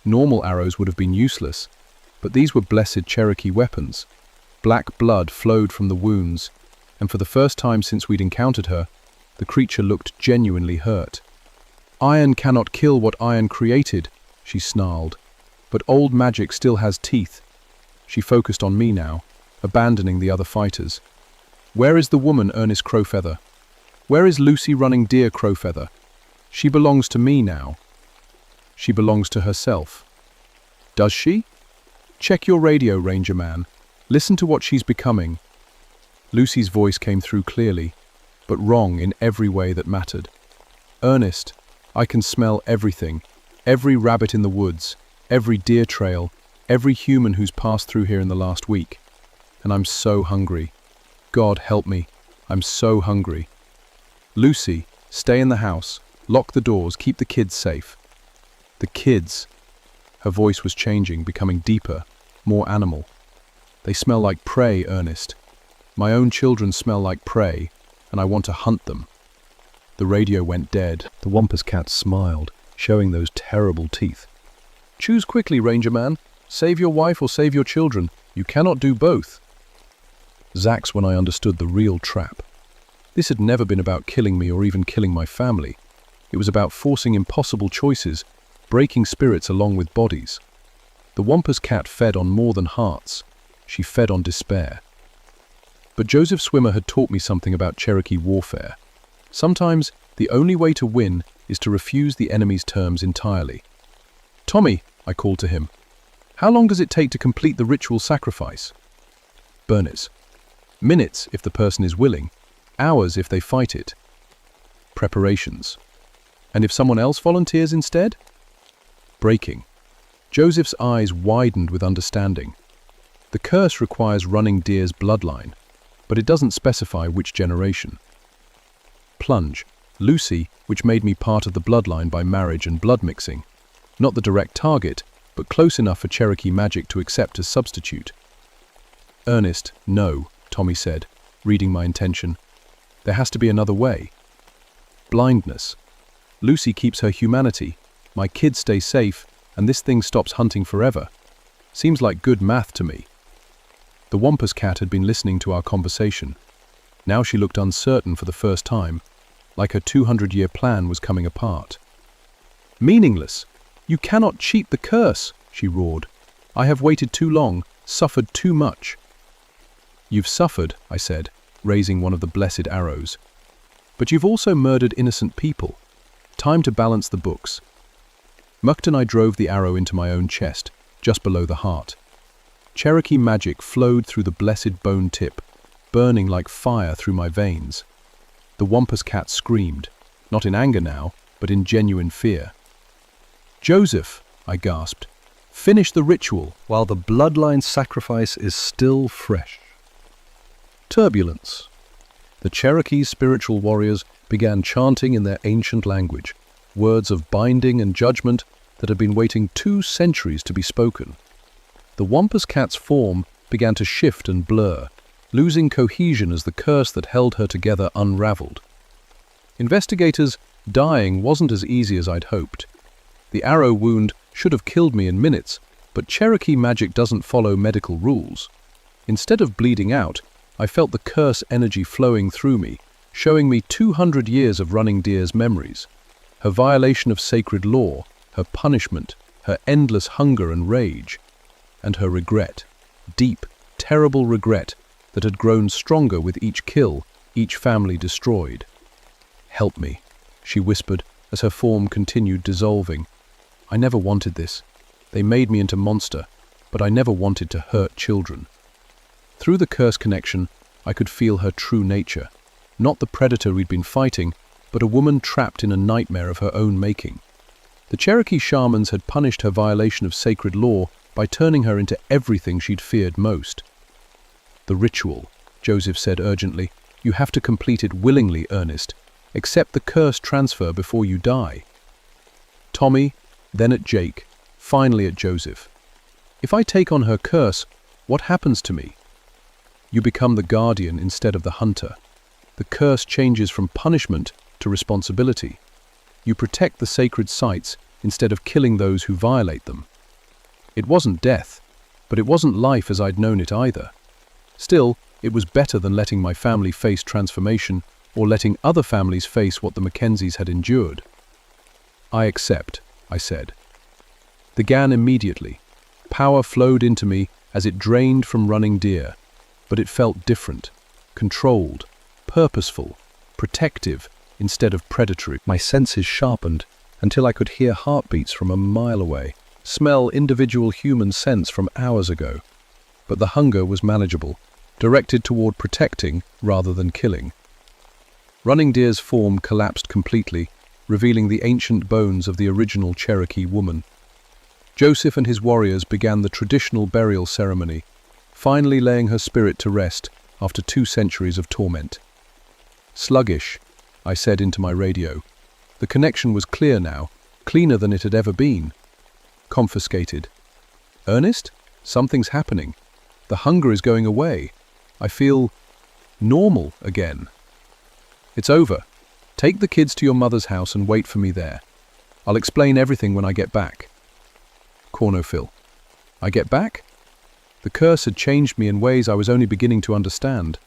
Speaker 1: Normal arrows would have been useless, but these were blessed Cherokee weapons. Black blood flowed from the wounds, and for the first time since we'd encountered her, the creature looked genuinely hurt. Iron cannot kill what iron created, she snarled, but old magic still has teeth. She focused on me now, abandoning the other fighters. Where is the woman, Ernest Crowfeather? Where is Lucy running deer, Crowfeather? She belongs to me now. She belongs to herself. Does she? Check your radio, Ranger Man. Listen to what she's becoming. Lucy's voice came through clearly, but wrong in every way that mattered. Ernest, I can smell everything. Every rabbit in the woods, every deer trail, every human who's passed through here in the last week. And I'm so hungry. God help me. I'm so hungry. Lucy, stay in the house. Lock the doors. Keep the kids safe. The kids. Her voice was changing, becoming deeper, more animal. They smell like prey, Ernest. My own children smell like prey, and I want to hunt them. The radio went dead. The Wampus cat smiled, showing those terrible teeth. Choose quickly, Ranger Man. Save your wife or save your children. You cannot do both. Zax when I understood the real trap. This had never been about killing me or even killing my family. It was about forcing impossible choices, breaking spirits along with bodies. The Wampus cat fed on more than hearts. She fed on despair. But Joseph Swimmer had taught me something about Cherokee warfare. Sometimes the only way to win is to refuse the enemy's terms entirely. Tommy, I called to him. How long does it take to complete the ritual sacrifice? Bernice. Minutes if the person is willing. Hours if they fight it. Preparations. And if someone else volunteers instead? Breaking. Joseph's eyes widened with understanding. The curse requires running deer's bloodline, but it doesn't specify which generation. Plunge. Lucy, which made me part of the bloodline by marriage and blood mixing. Not the direct target, but close enough for Cherokee magic to accept as substitute. Ernest, no, Tommy said, reading my intention. There has to be another way. Blindness. Lucy keeps her humanity, my kids stay safe, and this thing stops hunting forever. Seems like good math to me.
Speaker 2: The Wampus cat had been listening to our conversation. Now she looked uncertain for the first time, like her 200-year plan was coming apart. "Meaningless! You cannot cheat the curse!" she roared. "I have waited too long, suffered too much." "You've suffered," I said, raising one of the blessed arrows. "But you've also murdered innocent people. Time to balance the books." Mucked and I drove the arrow into my own chest, just below the heart. Cherokee magic flowed through the blessed bone tip, burning like fire through my veins. The Wampus cat screamed, not in anger now, but in genuine fear. "Joseph," I gasped, "finish the ritual while the bloodline sacrifice is still fresh." Turbulence. The Cherokee spiritual warriors began chanting in their ancient language, words of binding and judgment that had been waiting 2 centuries to be spoken. The Wampus cat's form began to shift and blur, losing cohesion as the curse that held her together unraveled. Investigators, dying wasn't as easy as I'd hoped. The arrow wound should have killed me in minutes, but Cherokee magic doesn't follow medical rules. Instead of bleeding out, I felt the curse energy flowing through me, showing me 200 years of Running Deer's memories. Her violation of sacred law, her punishment, her endless hunger and rage, and her regret, deep, terrible regret that had grown stronger with each kill, each family destroyed. "Help me," she whispered as her form continued dissolving. "I never wanted this. They made me into monster, but I never wanted to hurt children." Through the curse connection, I could feel her true nature. Not the predator we'd been fighting, but a woman trapped in a nightmare of her own making. The Cherokee shamans had punished her violation of sacred law by turning her into everything she'd feared most. "The ritual," Joseph said urgently. "You have to complete it willingly, Ernest. Accept the curse transfer before you die." Tommy, then at Jake, finally at Joseph. "If I take on her curse, what happens to me?" "You become the guardian instead of the hunter. The curse changes from punishment to responsibility. You protect the sacred sites instead of killing those who violate them." It wasn't death, but it wasn't life as I'd known it either. Still, it was better than letting my family face transformation or letting other families face what the Mackenzies had endured. "I accept," I said. The gan immediately. Power flowed into me as it drained from Running Deer, but it felt different, controlled, purposeful, protective instead of predatory. My senses sharpened until I could hear heartbeats from a mile away, smell individual human scents from hours ago. But the hunger was manageable, directed toward protecting rather than killing. Running Deer's form collapsed completely, revealing the ancient bones of the original Cherokee woman. Joseph and his warriors began the traditional burial ceremony, finally laying her spirit to rest after 2 centuries of torment. "Sluggish," I said into my radio. The connection was clear now, cleaner than it had ever been. "Confiscated." "Ernest? Something's happening. The hunger is going away. I feel normal again." "It's over. Take the kids to your mother's house and wait for me there. I'll explain everything when I get back." Cornfill. I get back? The curse had changed me in ways I was only beginning to understand.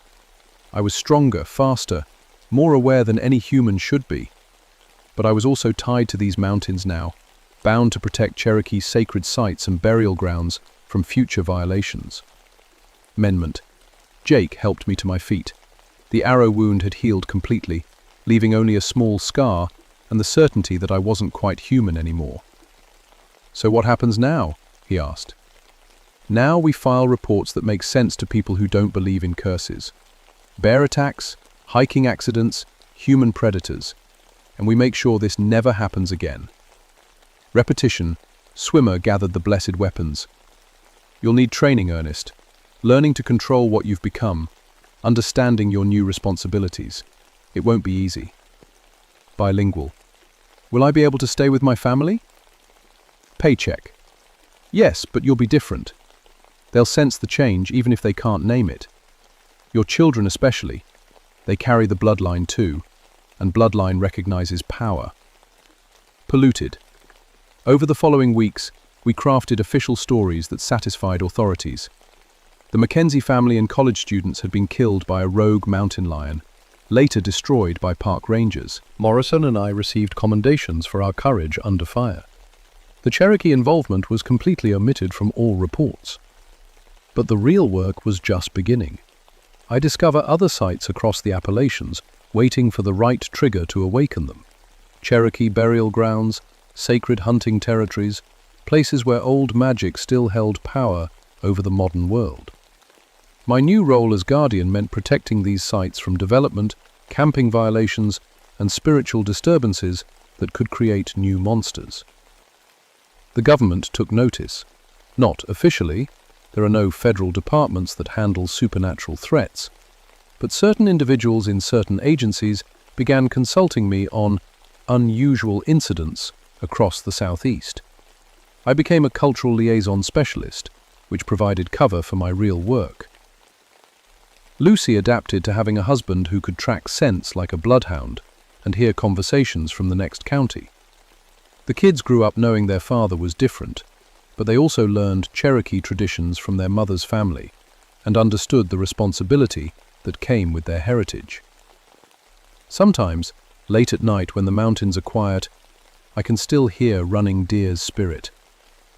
Speaker 2: I was stronger, faster, more aware than any human should be. But I was also tied to these mountains now, bound to protect Cherokee's sacred sites and burial grounds from future violations. Amendment. Jake helped me to my feet. The arrow wound had healed completely, leaving only a small scar and the certainty that I wasn't quite human anymore. "So what happens now?" he asked. "Now we file reports that make sense to people who don't believe in curses. Bear attacks, hiking accidents, human predators. And we make sure this never happens again." Repetition. Swimmer gathered the blessed weapons. "You'll need training, Ernest. Learning to control what you've become. Understanding your new responsibilities. It won't be easy." Bilingual. "Will I be able to stay with my family?" Paycheck. "Yes, but you'll be different. They'll sense the change even if they can't name it. Your children especially. They carry the bloodline too, and bloodline recognizes power." Polluted. Over the following weeks, we crafted official stories that satisfied authorities.
Speaker 1: The Mackenzie family and college students had been killed by a rogue mountain lion, later destroyed by park rangers.
Speaker 2: Morrison and I received commendations for our courage under fire. The Cherokee involvement was completely omitted from all reports. But the real work was just beginning. I discover other sites across the Appalachians waiting for the right trigger to awaken them. Cherokee burial grounds, sacred hunting territories, places where old magic still held power over the modern world. My new role as guardian meant protecting these sites from development, camping violations, and spiritual disturbances that could create new monsters. The government took notice. Not officially, there are no federal departments that handle supernatural threats, but certain individuals in certain agencies began consulting me on unusual incidents across the Southeast. I became a cultural liaison specialist, which provided cover for my real work. Lucy adapted to having a husband who could track scents like a bloodhound and hear conversations from the next county. The kids grew up knowing their father was different, but they also learned Cherokee traditions from their mother's family and understood the responsibility that came with their heritage. Sometimes, late at night when the mountains are quiet, I can still hear Running Deer's spirit.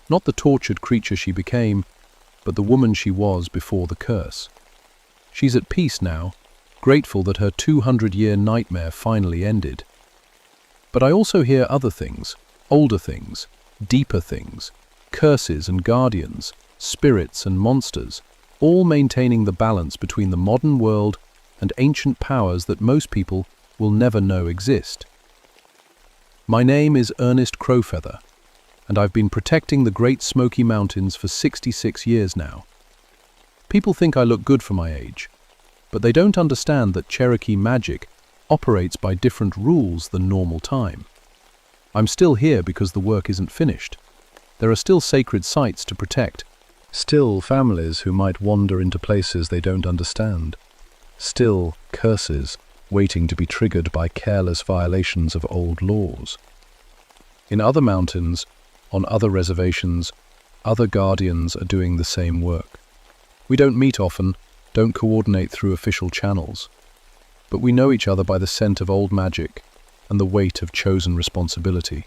Speaker 2: Not the tortured creature she became, but the woman she was before the curse. She's at peace now, grateful that her 200-year nightmare finally ended. But I also hear other things, older things, deeper things, curses and guardians, spirits and monsters, all maintaining the balance between the modern world and ancient powers that most people will never know exist. My name is Ernest Crowfeather, and I've been protecting the Great Smoky Mountains for 66 years now. People think I look good for my age, but they don't understand that Cherokee magic operates by different rules than normal time. I'm still here because the work isn't finished. There are still sacred sites to protect, still families who might wander into places they don't understand, still curses waiting to be triggered by careless violations of old laws. In other mountains, on other reservations, other guardians are doing the same work. We don't meet often, don't coordinate through official channels, but we know each other by the scent of old magic and the weight of chosen responsibility.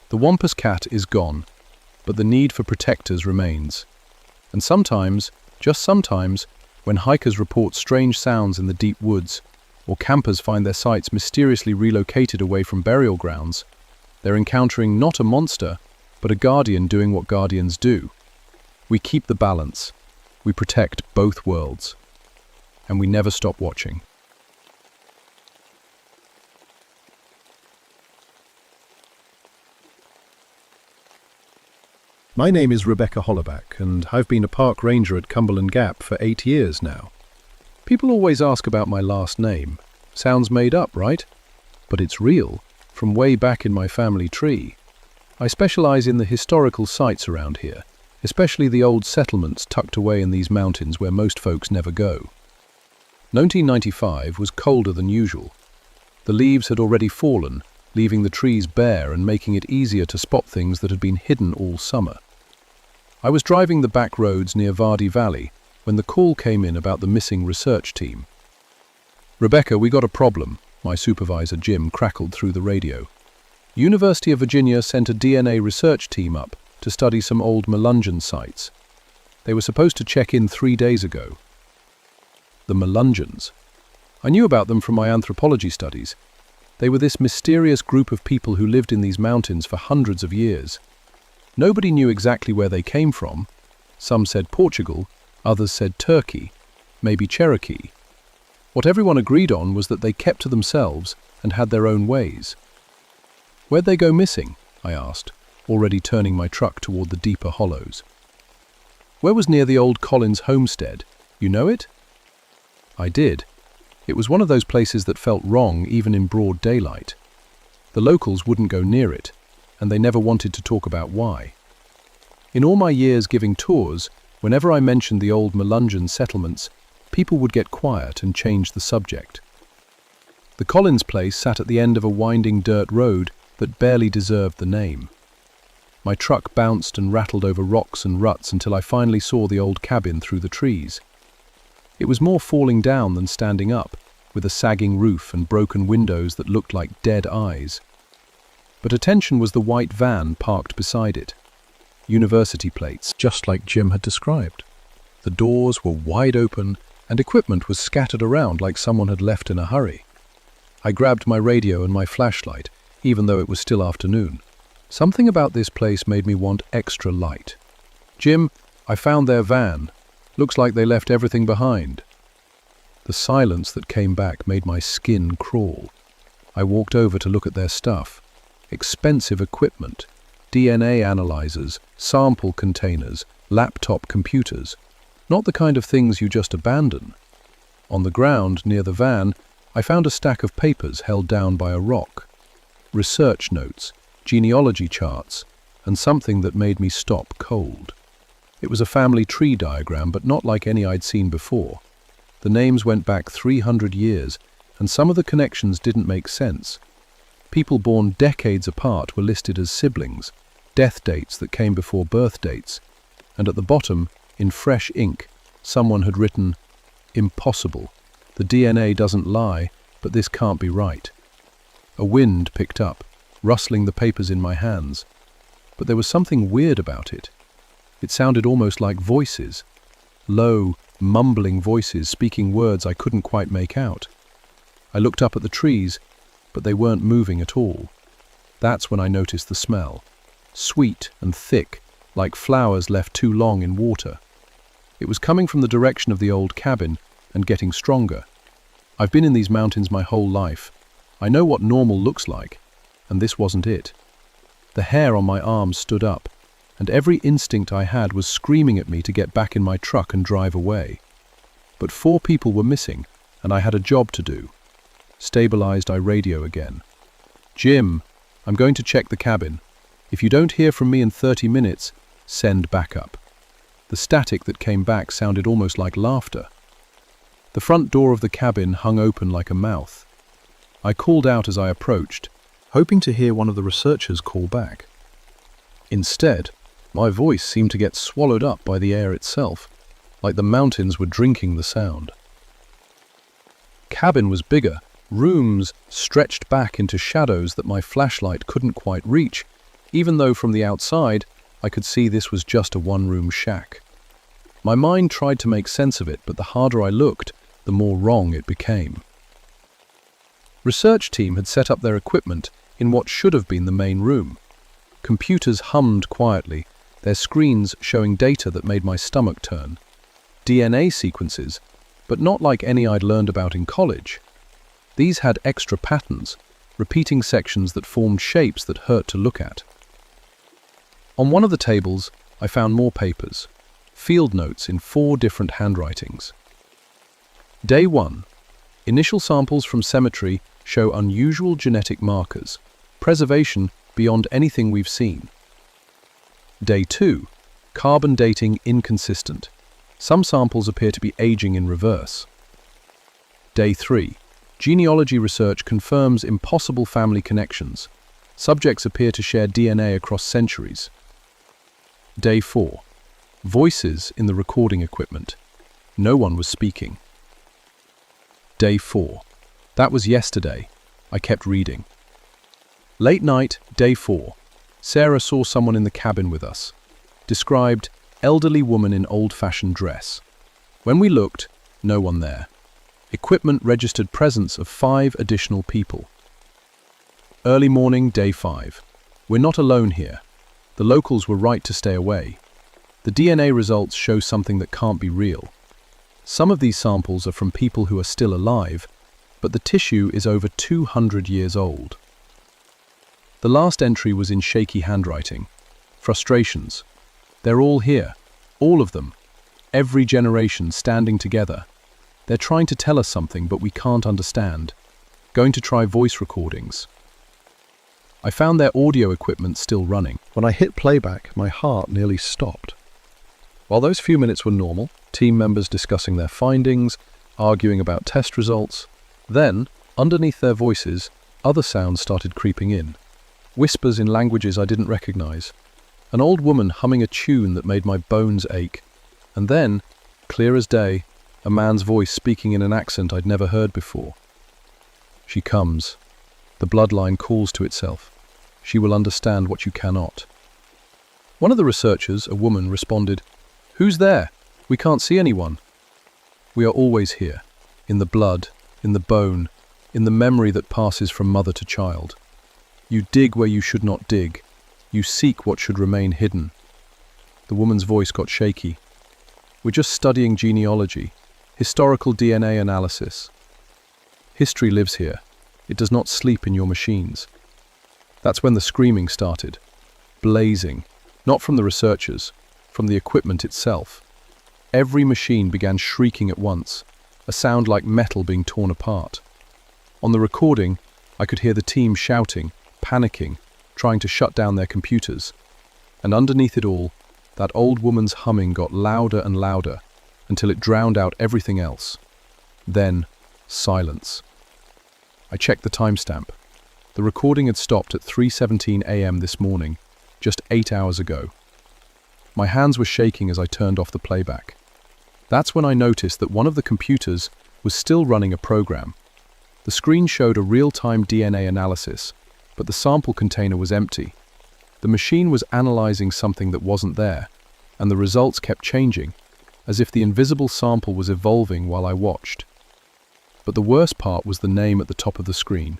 Speaker 2: The Wampus cat is gone, but the need for protectors remains. And sometimes, just sometimes, when hikers report strange sounds in the deep woods, or campers find their sites mysteriously relocated away from burial grounds, they're encountering not a monster, but a guardian doing what guardians do. We keep the balance. We protect both worlds. And we never stop watching. My name is Rebecca Hollaback, and I've been a park ranger at Cumberland Gap for 8 years now. People always ask about my last name. Sounds made up, right? But it's real, from way back in my family tree. I specialize in the historical sites around here, especially the old settlements tucked away in these mountains where most folks never go. 1995 was colder than usual. The leaves had already fallen, leaving the trees bare and making it easier to spot things that had been hidden all summer. I was driving the back roads near Vardy Valley when the call came in about the missing research team. "Rebecca, we got a problem," my supervisor Jim crackled through the radio. "University of Virginia sent a DNA research team up to study some old Melungeon sites. They were supposed to check in 3 days ago." The Melungeons. I knew about them from my anthropology studies. They were this mysterious group of people who lived in these mountains for hundreds of years. Nobody knew exactly where they came from. Some said Portugal, others said Turkey, maybe Cherokee. What everyone agreed on was that they kept to themselves and had their own ways. "Where'd they go missing?" I asked, already turning my truck toward the deeper hollows. "Where was near the old Collins homestead? You know it?" I did. It was one of those places that felt wrong even in broad daylight. The locals wouldn't go near it, and they never wanted to talk about why. In all my years giving tours, whenever I mentioned the old Melungeon settlements, people would get quiet and change the subject. The Collins place sat at the end of a winding dirt road that barely deserved the name.
Speaker 1: My truck bounced and rattled over rocks and ruts until I finally saw the old cabin through the trees. It was more falling down than standing up, with a sagging roof and broken windows that looked like dead eyes. But attention was the white van parked beside it. University plates, just like Jim had described. The doors were wide open and equipment was scattered around like someone had left in a hurry. I grabbed my radio and my flashlight, even though it was still afternoon. Something about this place made me want extra light. "Jim, I found their van. Looks like they left everything behind." The silence that came back made my skin crawl. I walked over to look at their stuff. Expensive equipment, DNA analyzers, sample containers, laptop computers. Not the kind of things you just abandon. On the ground near the van, I found a stack of papers held down by a rock. Research notes, genealogy charts, and something that made me stop cold. It was a family tree diagram, but not like any I'd seen before. The names went back 300 years, and some of the connections didn't make sense. People born decades apart were listed as siblings, death dates that came before birth dates, and at the bottom, in fresh ink, someone had written, "Impossible. The DNA doesn't lie, but this can't be right." A wind picked up, rustling the papers in my hands. But there was something weird about it. It sounded almost like voices. Low, mumbling voices speaking words I couldn't quite make out. I looked up at the trees, but they weren't moving at all. That's when I noticed the smell. Sweet and thick, like flowers left too long in water. It was coming from the direction of the old cabin and getting stronger. I've been in these mountains my whole life. I know what normal looks like, and this wasn't it. The hair on my arms stood up, and every instinct I had was screaming at me to get back in my truck and drive away. But 4 people were missing, and I had a job to do. Stabilized, I radio again. "Jim, I'm going to check the cabin. If you don't hear from me in 30 minutes, send backup." The static that came back sounded almost like laughter. The front door of the cabin hung open like a mouth. I called out as I approached, hoping to hear one of the researchers call back. Instead, my voice seemed to get swallowed up by the air itself, like the mountains were drinking the sound. Cabin was bigger, rooms stretched back into shadows that my flashlight couldn't quite reach, even though from the outside I could see this was just a one-room shack. My mind tried to make sense of it, but the harder I looked, the more wrong it became. Research team had set up their equipment in what should have been the main room. Computers hummed quietly, their screens showing data that made my stomach turn. DNA sequences, but not like any I'd learned about in college. These had extra patterns, repeating sections that formed shapes that hurt to look at. On one of the tables, I found more papers, field notes in 4 different handwritings. Day 1. Initial samples from cemetery show unusual genetic markers, preservation beyond anything we've seen. Day 2. Carbon dating inconsistent. Some samples appear to be aging in reverse. Day 3. Genealogy research confirms impossible family connections. Subjects appear to share DNA across centuries. Day 4. Voices in the recording equipment. No one was speaking. Day 4. That was yesterday. I kept reading. Late night, day 4. Sarah saw someone in the cabin with us. Described, elderly woman in old-fashioned dress. When we looked, no one there. Equipment registered presence of 5 additional people. Early morning, day 5. We're not alone here. The locals were right to stay away. The DNA results show something that can't be real. Some of these samples are from people who are still alive, but the tissue is over 200 years old. The last entry was in shaky handwriting. Frustrations. They're all here. All of them. Every generation standing together. They're trying to tell us something, but we can't understand. Going to try voice recordings. I found their audio equipment still running. When I hit playback, my heart nearly stopped. While those few minutes were normal, team members discussing their findings, arguing about test results, then, underneath their voices, other sounds started creeping in. Whispers in languages I didn't recognize.
Speaker 2: An old woman humming a tune that made my bones ache. And then, clear as day, a man's voice speaking in an accent I'd never heard before. She comes. The bloodline calls to itself. She will understand what you cannot. One of the researchers, a woman, responded, "Who's there? We can't see anyone." We are always here, in the blood, in the bone, in the memory that passes from mother to child. You dig where you should not dig. You seek what should remain hidden. The woman's voice got shaky. We're just studying genealogy, historical DNA analysis. History lives here. It does not sleep in your machines. That's when the screaming started. Blazing. Not from the researchers, from the equipment itself. Every machine began shrieking at once, a sound like metal being torn apart. On the recording, I could hear the team shouting, panicking, trying to shut down their computers. And underneath it all, that old woman's humming got louder and louder until it drowned out everything else. Then, silence. I checked the timestamp. The recording had stopped at 3:17 a.m. this morning, just 8 hours ago. My hands were shaking as I turned off the playback. That's when I noticed that one of the computers was still running a program. The screen showed a real-time DNA analysis, but the sample container was empty. The machine was analyzing something that wasn't there, and the results kept changing, as if the invisible sample was evolving while I watched. But the worst part was the name at the top of the screen.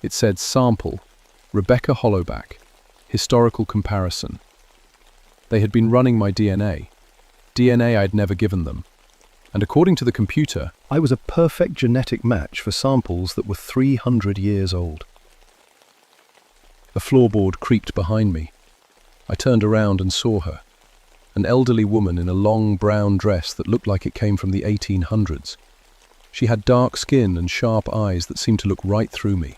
Speaker 2: It said Sample, Rebecca Hollowback, Historical Comparison. They had been running my DNA I'd never given them. And according to the computer, I was a perfect genetic match for samples that were 300 years old. A floorboard creaked behind me. I turned around and saw her, an elderly woman in a long brown dress that looked like it came from the 1800s. She had dark skin and sharp eyes that seemed to look right through me.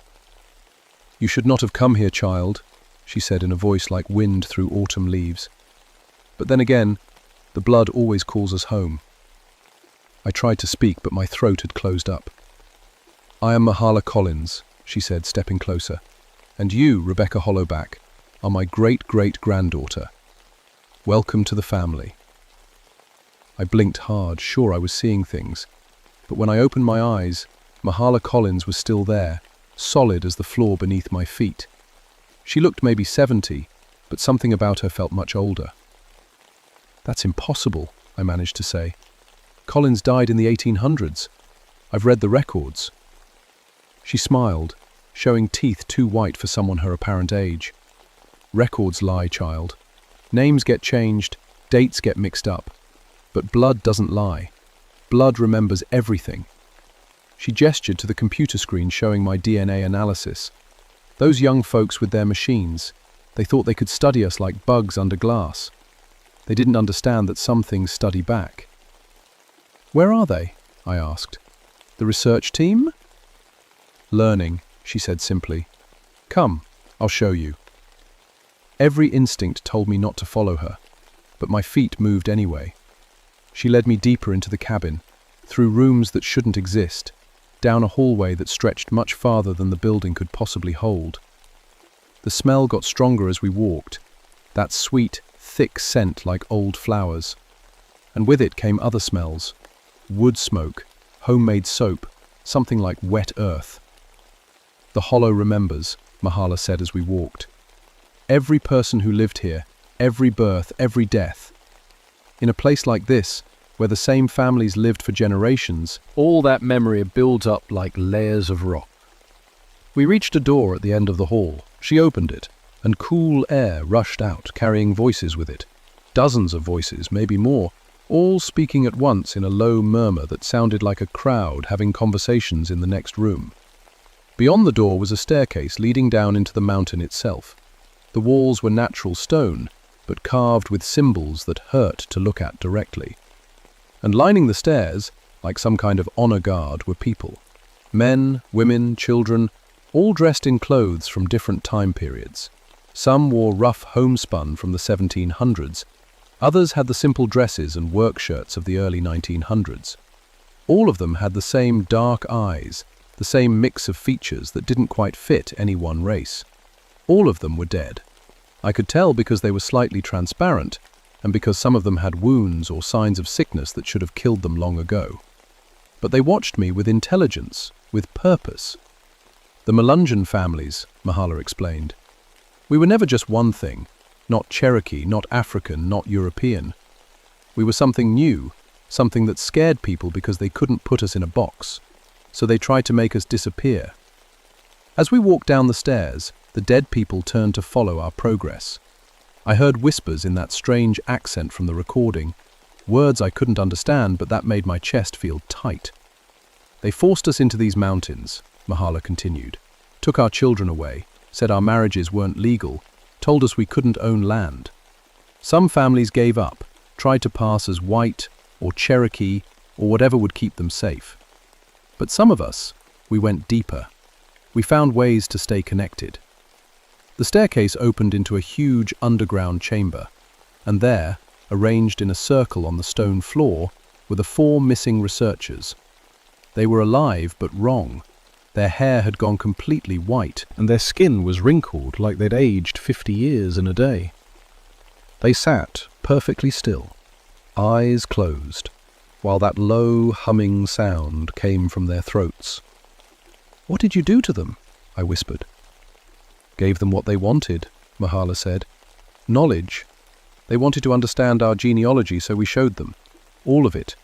Speaker 2: "You should not have come here, child," she said in a voice like wind through autumn leaves. But then again, the blood always calls us home. I tried to speak, but my throat had closed up. "I am Mahala Collins," she said, stepping closer. "And you, Rebecca Hollowback, are my great-great-granddaughter. Welcome to the family." I blinked hard, sure I was seeing things. But when I opened my eyes, Mahala Collins was still there, solid as the floor beneath my feet. She looked maybe 70, but something about her felt much older. "That's impossible," I managed to say. "Collins died in the 1800s. I've read the records." She smiled, showing teeth too white for someone her apparent age. "Records lie, child. Names get changed, dates get mixed up. But blood doesn't lie. Blood remembers everything." She gestured to the computer screen showing my DNA analysis. Those young folks with their machines, they thought they could study us like bugs under glass. They didn't understand that some things study back. "Where are they?" I asked. "The research team?" "Learning," she said simply. "Come, I'll show you." Every instinct told me not to follow her, but my feet moved anyway. She led me deeper into the cabin, through rooms that shouldn't exist, down a hallway that stretched much farther than the building could possibly hold. The smell got stronger as we walked, that sweet, thick scent like old flowers. And with it came other smells: wood smoke, homemade soap, something like wet earth. "The Hollow remembers," Mahala said as we walked. "Every person who lived here, every birth, every death. In a place like this, where the same families lived for generations, all that memory builds up like layers of rock." We reached a door at the end of the hall. She opened it, and cool air rushed out, carrying voices with it. Dozens of voices, maybe more, all speaking at once in a low murmur that sounded like a crowd having conversations in the next room. Beyond the door was a staircase leading down into the mountain itself. The walls were natural stone, but carved with symbols that hurt to look at directly. And lining the stairs, like some kind of honor guard, were people. Men, women, children, all dressed in clothes from different time periods. Some wore rough homespun from the 1700s. Others had the simple dresses and work shirts of the early 1900s. All of them had the same dark eyes, the same mix of features that didn't quite fit any one race. All of them were dead.
Speaker 1: I could tell because they were slightly transparent, and because some of them had wounds or signs of sickness that should have killed them long ago. But they watched me with intelligence, with purpose. The Melungeon families, Mahala explained. We were never just one thing, not Cherokee, not African, not European. We were something new, something that scared people because they couldn't put us in a box, so they tried to make us disappear. As we walked down the stairs, the dead people turned to follow our progress. I heard whispers in that strange accent from the recording, words I couldn't understand, but that made my chest feel tight. They forced us into these mountains, Mahala continued, took our children away, said our marriages weren't legal, told us we couldn't own land. Some families gave up, tried to pass as white or Cherokee or whatever would keep them safe. But some of us, we went deeper. We found ways to stay connected. The staircase opened into a huge underground chamber, and there, arranged in a circle on the stone floor, were the 4 missing researchers. They were alive but wrong. Their hair had gone completely white, and their skin was wrinkled like they'd aged 50 years in a day. They sat perfectly still, eyes closed, while that low, humming sound came from their throats. "What did you do to them?" I whispered. "Gave them what they wanted," Mahala said. "Knowledge. They wanted to understand our genealogy, so we showed them. All of it.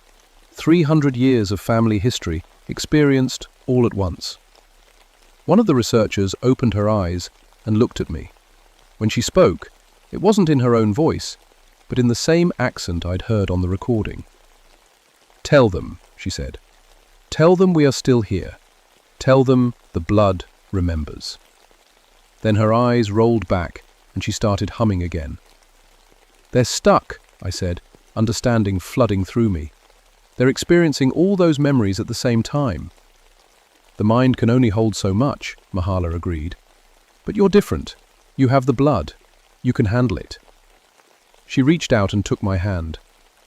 Speaker 1: 300 years of family history, experienced all at once." One of the researchers opened her eyes and looked at me. When she spoke, it wasn't in her own voice, but in the same accent I'd heard on the recording. "Tell them," she said. "Tell them we are still here. Tell them the blood remembers." Then her eyes rolled back and she started humming again. "They're stuck," I said, understanding flooding through me. "They're experiencing all those memories at the same time." "The mind can only hold so much," Mahala agreed. "But you're different. You have the blood. You can handle it." She reached out and took my hand.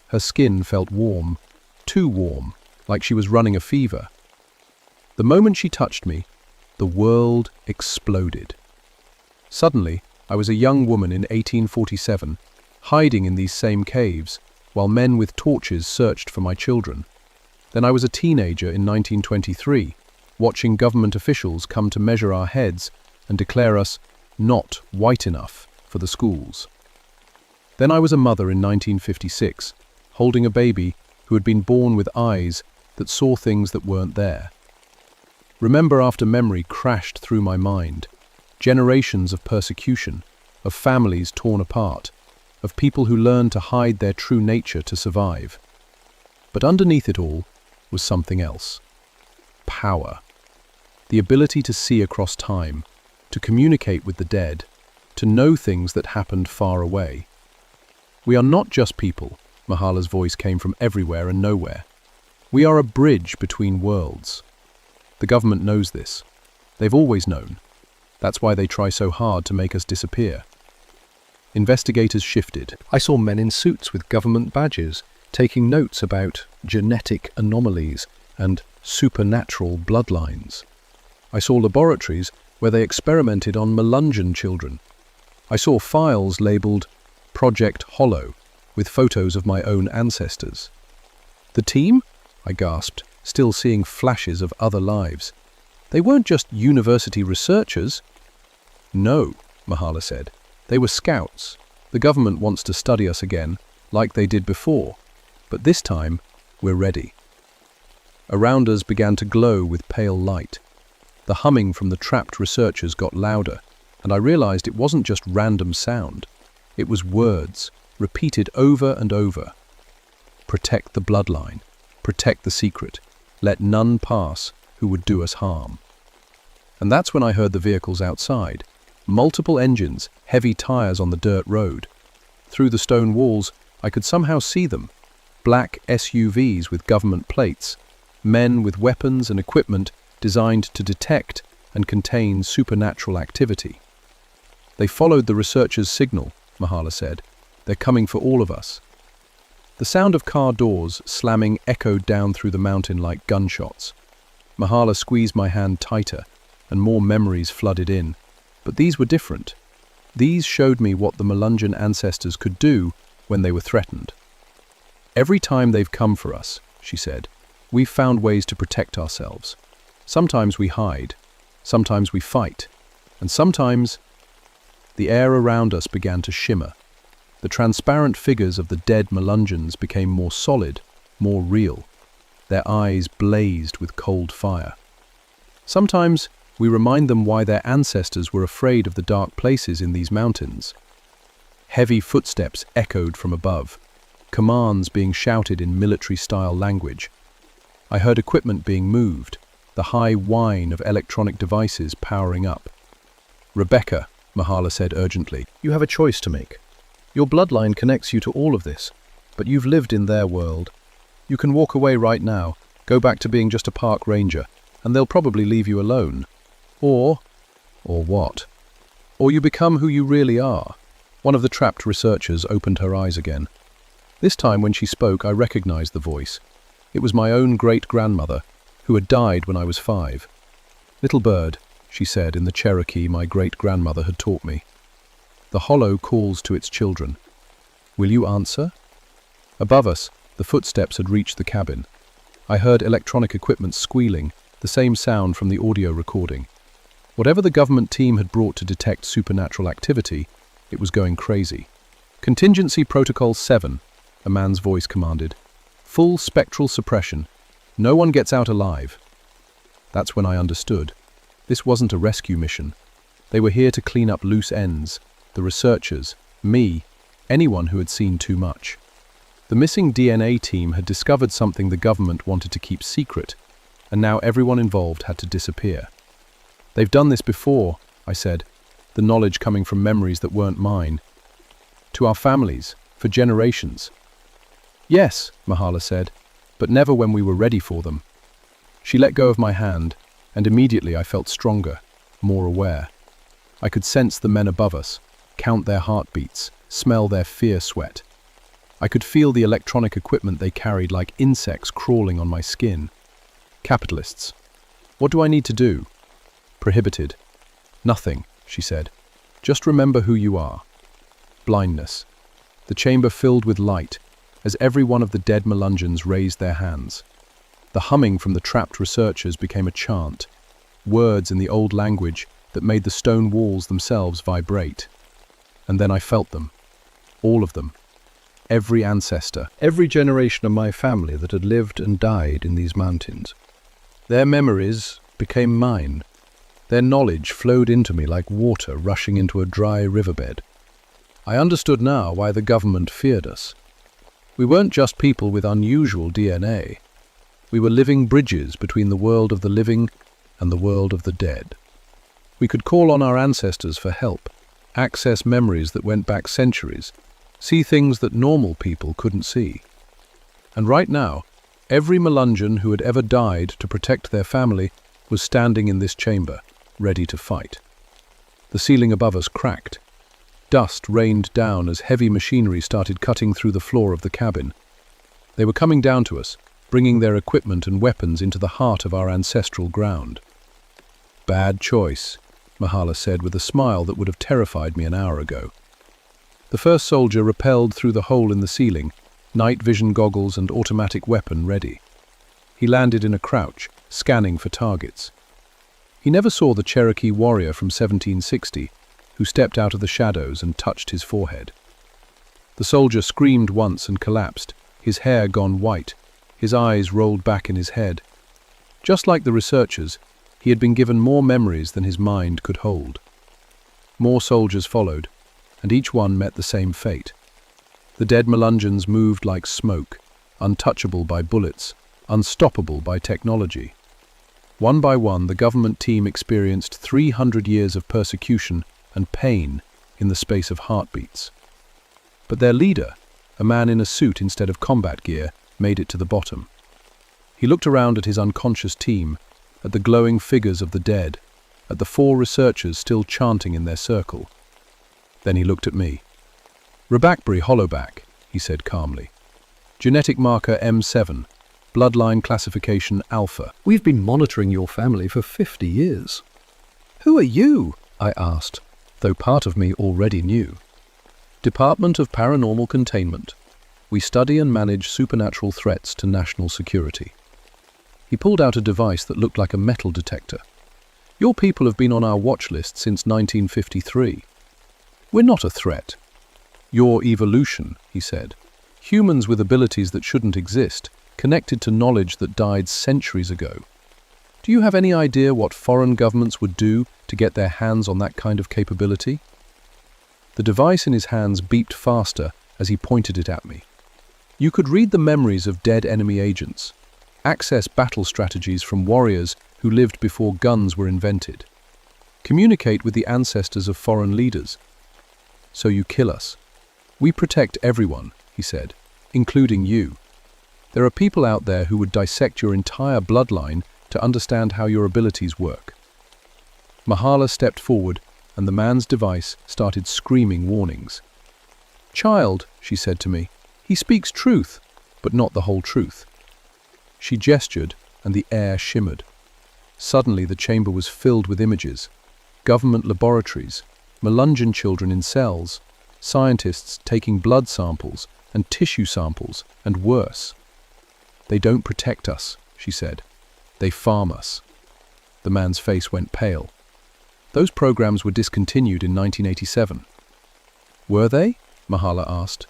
Speaker 1: Her skin felt warm, too warm, like she was running a fever. The moment she touched me, the world exploded. Suddenly, I was a young woman in 1847, hiding in these same caves, while men with torches searched for my children. Then I was a teenager in 1923, watching government officials come to measure our heads and declare us not white enough for the schools. Then I was a mother in 1956, holding a baby who had been born with eyes that saw things that weren't there. Remember after memory crashed through my mind, generations of persecution, of families torn apart, of people who learned to hide their true nature to survive. But underneath it all was something else. Power. The ability to see across time, to communicate with the dead, to know things that happened far away. "We are not just people," Mahala's voice came from everywhere and nowhere. "We are a bridge between worlds." The government knows this. They've always known. That's why they try so hard to make us disappear. Investigators shifted. I saw men in suits with government badges, taking notes about genetic anomalies and supernatural bloodlines. I saw laboratories where they experimented on Melungeon children. I saw files labelled Project Hollow, with photos of my own ancestors. "The team?" I gasped, still seeing flashes of other lives. "They weren't just university researchers." "No," Mahala said. "They were scouts. The government wants to study us again, like they did before. But this time, we're ready." Around us began to glow with pale light. The humming from the trapped researchers got louder, and I realized it wasn't just random sound. It was words, repeated over and over. "Protect the bloodline. Protect the secret. Let none pass who would do us harm." And that's when I heard the vehicles outside. Multiple engines, heavy tires on the dirt road. Through the stone walls, I could somehow see them. Black SUVs with government plates. Men with weapons and equipment designed to detect and contain supernatural activity. "They followed the researchers' signal," Mahala said. "They're coming for all of us." The sound of car doors slamming echoed down through the mountain like gunshots. Mahala squeezed my hand tighter, and more memories flooded in. But these were different. These showed me what the Melungeon ancestors could do when they were threatened. "Every time they've come for us," she said, "we've found ways to protect ourselves. Sometimes we hide, sometimes we fight, and sometimes—" The air around us began to shimmer. The transparent figures of the dead Melungeons became more solid, more real. Their eyes blazed with cold fire. Sometimes we remind them why their ancestors were afraid of the dark places in these mountains. Heavy footsteps echoed from above, commands being shouted in military-style language. I heard equipment being moved, the high whine of electronic devices powering up. "Rebecca," Mahala said urgently,
Speaker 2: "You have a choice to make. Your bloodline connects you to all of this, but you've lived in their world. You can walk away right now, go back to being just a park ranger, and they'll probably leave you alone. Or what? Or you become who you really are." One of the trapped researchers opened her eyes again. This time when she spoke, I recognized the voice. It was my own great-grandmother, who had died when I was 5. "Little bird," she said in the Cherokee my great-grandmother had taught me, "the hollow calls to its children. Will you answer?" Above us, the footsteps had reached the cabin. I heard electronic equipment squealing, the same sound from the audio recording. Whatever the government team had brought to detect supernatural activity, it was going crazy. "Contingency Protocol 7, a man's voice commanded. "Full spectral suppression. No one gets out alive." That's when I understood. This wasn't a rescue mission. They were here to clean up loose ends, the researchers, me, anyone who had seen too much. The missing DNA team had discovered something the government wanted to keep secret, and now everyone involved had to disappear. "They've done this before," I said, the knowledge coming from memories that weren't mine. "To our families, for generations." "Yes," Mahala said, "but never when we were ready for them." She let go of my hand, and immediately I felt stronger, more aware. I could sense the men above us, count their heartbeats, smell their fear sweat. I could feel the electronic equipment they carried like insects crawling on my skin. Capitalists. What do I need to do? Prohibited. "Nothing," she said. "Just remember who you are." Blindness. The chamber filled with light, as every one of the dead Melungeons raised their hands. The humming from the trapped researchers became a chant, words in the old language that made the stone walls themselves vibrate. And then I felt them. All of them. Every ancestor, every generation of my family that had lived and died in these mountains. Their memories became mine. Their knowledge flowed into me like water rushing into a dry riverbed. I understood now why the government feared us. We weren't just people with unusual DNA. We were living bridges between the world of the living and the world of the dead. We could call on our ancestors for help, access memories that went back centuries, see things that normal people couldn't see. And right now, every Melungeon who had ever died to protect their family was standing in this chamber, ready to fight. The ceiling above us cracked. Dust rained down as heavy machinery started cutting through the floor of the cabin. They were coming down to us, bringing their equipment and weapons into the heart of our ancestral ground. "Bad choice," Mahala said with a smile that would have terrified me an hour ago. The first soldier rappelled through the hole in the ceiling, night vision goggles and automatic weapon ready. He landed in a crouch, scanning for targets. He never saw the Cherokee warrior from 1760, who stepped out of the shadows and touched his forehead. The soldier screamed once and collapsed, his hair gone white, his eyes rolled back in his head. Just like the researchers, he had been given more memories than his mind could hold. More soldiers followed, and each one met the same fate. The dead Melungeons moved like smoke, untouchable by bullets, unstoppable by technology. One by one, the government team experienced 300 years of persecution and pain in the space of heartbeats. But their leader, a man in a suit instead of combat gear, made it to the bottom. He looked around at his unconscious team, at the glowing figures of the dead, at the 4 researchers still chanting in their circle. Then he looked at me. "Rebakbury Hollowback," he said calmly. "Genetic marker M7, bloodline classification Alpha. We've been monitoring your family for 50 years.
Speaker 1: "Who are you?" I asked, though part of me already knew. Department of Paranormal Containment. We study and manage supernatural threats to national security. He pulled out a device that looked like a metal detector. Your people have been on our watch list since 1953. We're not a threat. Your evolution, he said. Humans with abilities that shouldn't exist, connected to knowledge that died centuries ago. Do you have any idea what foreign governments would do to get their hands on that kind of capability? The device in his hands beeped faster as he pointed it at me. You could read the memories of dead enemy agents, access battle strategies from warriors who lived before guns were invented, communicate with the ancestors of foreign leaders. So you kill us. We protect everyone, he said, including you. There are people out there who would dissect your entire bloodline to understand how your abilities work. Mahala stepped forward, and the man's device started screaming warnings. Child, she said to me, he speaks truth, but not the whole truth. She gestured, and the air shimmered. Suddenly the chamber was filled with images. Government laboratories, Melungeon children in cells, scientists taking blood samples and tissue samples, and worse. They don't protect us, she said. They farm us. The man's face went pale. Those programs were discontinued in 1987. Were they? Mahala asked.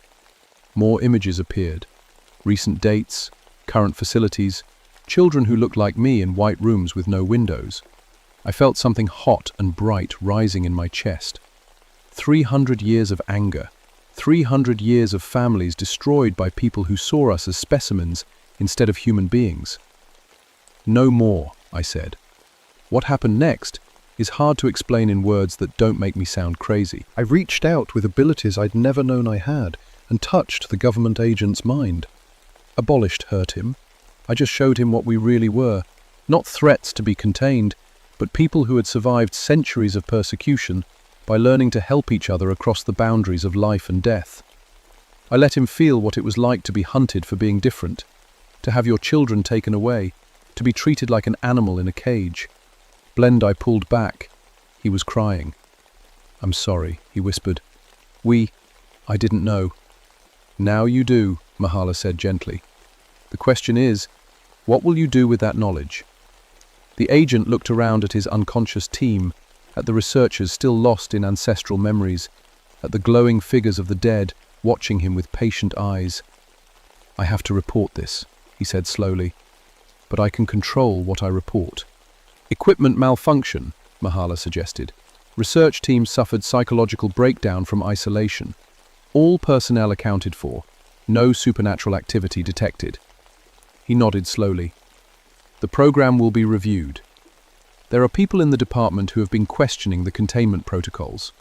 Speaker 1: More images appeared. Recent dates, current facilities, children who looked like me in white rooms with no windows. I felt something hot and bright rising in my chest. 300 years of anger. 300 years of families destroyed by people who saw us as specimens instead of human beings. No more, I said. What happened next is hard to explain in words that don't make me sound crazy. I reached out with abilities I'd never known I had and touched the government agent's mind. Abolished hurt him. I just showed him what we really were. Not threats to be contained, but people who had survived centuries of persecution by learning to help each other across the boundaries of life and death. I let him feel what it was like to be hunted for being different, to have your children taken away, to be treated like an animal in a cage. Blendeye pulled back. He was crying. I'm sorry, he whispered. I didn't know. Now you do, Mahala said gently. The question is, what will you do with that knowledge? The agent looked around at his unconscious team, at the researchers still lost in ancestral memories, at the glowing figures of the dead watching him with patient eyes. I have to report this, he said slowly, but I can control what I report. Equipment malfunction, Mahala suggested. Research teams suffered psychological breakdown from isolation. All personnel accounted for. No supernatural activity detected. He nodded slowly. The program will be reviewed. There are people in the department who have been questioning the containment protocols.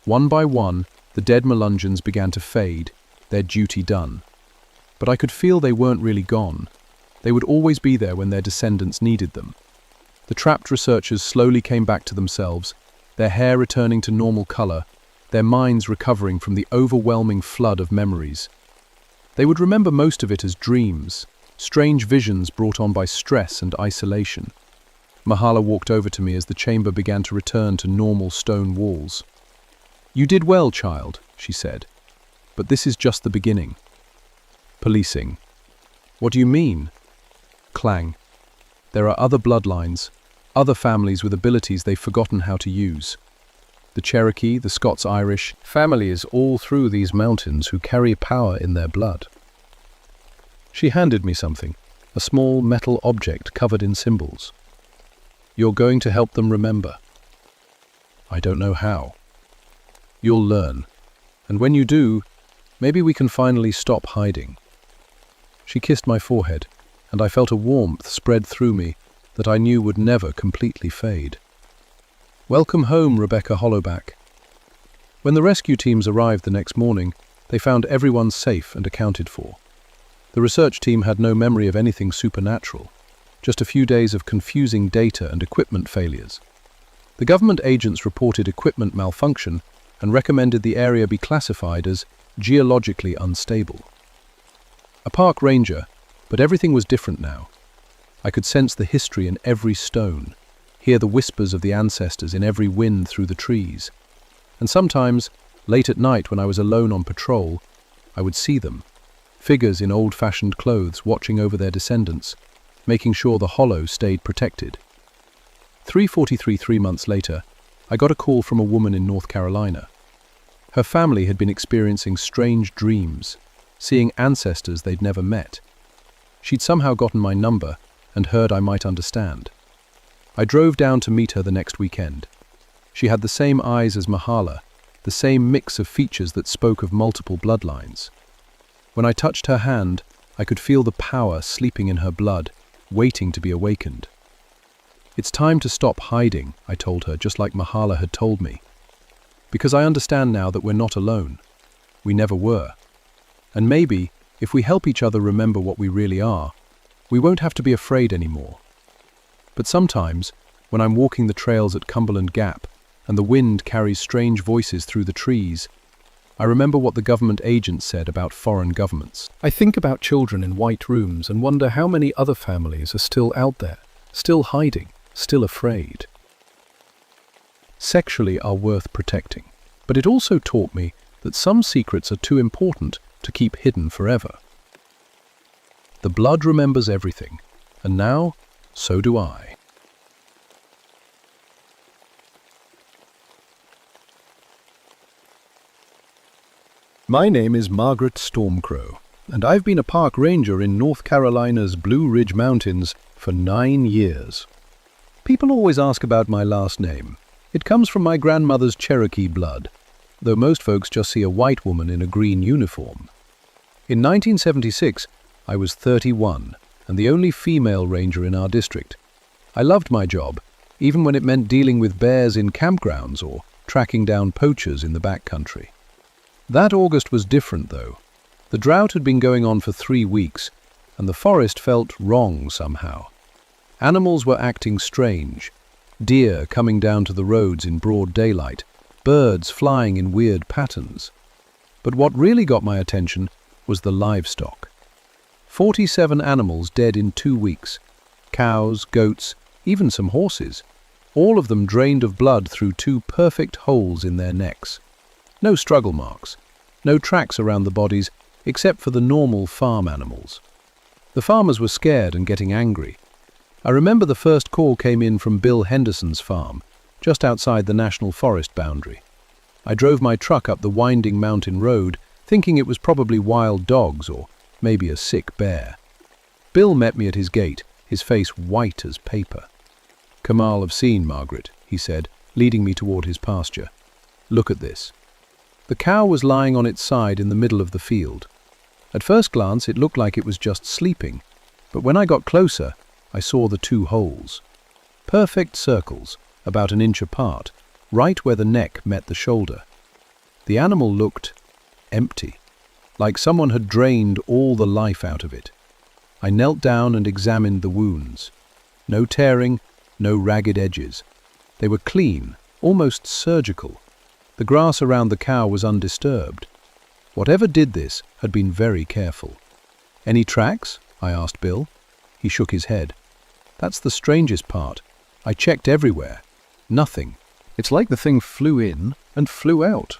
Speaker 1: One by one, the dead Melungeons began to fade, their duty done. But I could feel they weren't really gone. They would always be there when their descendants needed them. The trapped researchers slowly came back to themselves, their hair returning to normal color, their minds recovering from the overwhelming flood of memories. They would remember most of it as dreams, strange visions brought on by stress and isolation. Mahala walked over to me as the chamber began to return to normal stone walls. You did well, child, she said, but this is just the beginning. Policing. What do you mean? Clang. There are other bloodlines, other families with abilities they've forgotten how to use. The Cherokee, the Scots-Irish, families all through these mountains who carry power in their blood. She handed me something, a small metal object covered in symbols. You're going to help them remember. I don't know how. You'll learn, and when you do, maybe we can finally stop hiding. She kissed my forehead, and I felt a warmth spread through me that I knew would never completely fade. Welcome home, Rebecca Hollowback. When the rescue teams arrived the next morning, they found everyone safe and accounted for. The research team had no memory of anything supernatural, just a few days of confusing data and equipment failures. The government agents reported equipment malfunction and recommended the area be classified as geologically unstable. A park ranger, but everything was different now. I could sense the history in every stone, hear the whispers of the ancestors in every wind through the trees. And sometimes, late at night when I was alone on patrol, I would see them, figures in old-fashioned clothes watching over their descendants, making sure the hollow stayed protected. 3:43 3 months later, I got a call from a woman in North Carolina. Her family had been experiencing strange dreams, seeing ancestors they'd never met. She'd somehow gotten my number and heard I might understand. I drove down to meet her the next weekend. She had the same eyes as Mahala, the same mix of features that spoke of multiple bloodlines. When I touched her hand, I could feel the power sleeping in her blood, waiting to be awakened. "It's time to stop hiding," I told her, just like Mahala had told me. "Because I understand now that we're not alone. We never were. And maybe, if we help each other remember what we really are, we won't have to be afraid anymore." But sometimes, when I'm walking the trails at Cumberland Gap, and the wind carries strange voices through the trees, I remember what the government agents said about foreign governments. I think about children in white rooms and wonder how many other families are still out there, still hiding, still afraid. Sexually are worth protecting, but it also taught me that some secrets are too important to keep hidden forever. The blood remembers everything, and now, so do I. My name is Margaret Stormcrow, and I've been a park ranger in North Carolina's Blue Ridge Mountains for 9 years. People always ask about my last name. It comes from my grandmother's Cherokee blood, though most folks just see a white woman in a green uniform. In 1976, I was 31 and the only female ranger in our district. I loved my job, even when it meant dealing with bears in campgrounds or tracking down poachers in the backcountry. That August was different, though. The drought had been going on for 3 weeks, and the forest felt wrong somehow. Animals were acting strange, deer coming down to the roads in broad daylight, birds flying in weird patterns. But what really got my attention was the livestock. 47 animals dead in 2 weeks. Cows, goats, even some horses. All of them drained of blood through 2 perfect holes in their necks. No struggle marks, no tracks around the bodies except for the normal farm animals. The farmers were scared and getting angry. I remember the first call came in from Bill Henderson's farm, just outside the national forest boundary. I drove my truck up the winding mountain road, thinking it was probably wild dogs or maybe a sick bear. Bill met me at his gate, his face white as paper. "Kamal have seen, Margaret," he said, leading me toward his pasture. "Look at this." The cow was lying on its side in the middle of the field. At first glance, it looked like it was just sleeping, but when I got closer, I saw the 2 holes. Perfect circles, about an inch apart, right where the neck met the shoulder. The animal looked empty, like someone had drained all the life out of it. I knelt down and examined the wounds. No tearing, no ragged edges. They were clean, almost surgical. The grass around the cow was undisturbed. Whatever did this had been very careful. "Any tracks?" I asked Bill. He shook his head. "That's the strangest part. I checked everywhere. Nothing. It's like the thing flew in and flew out."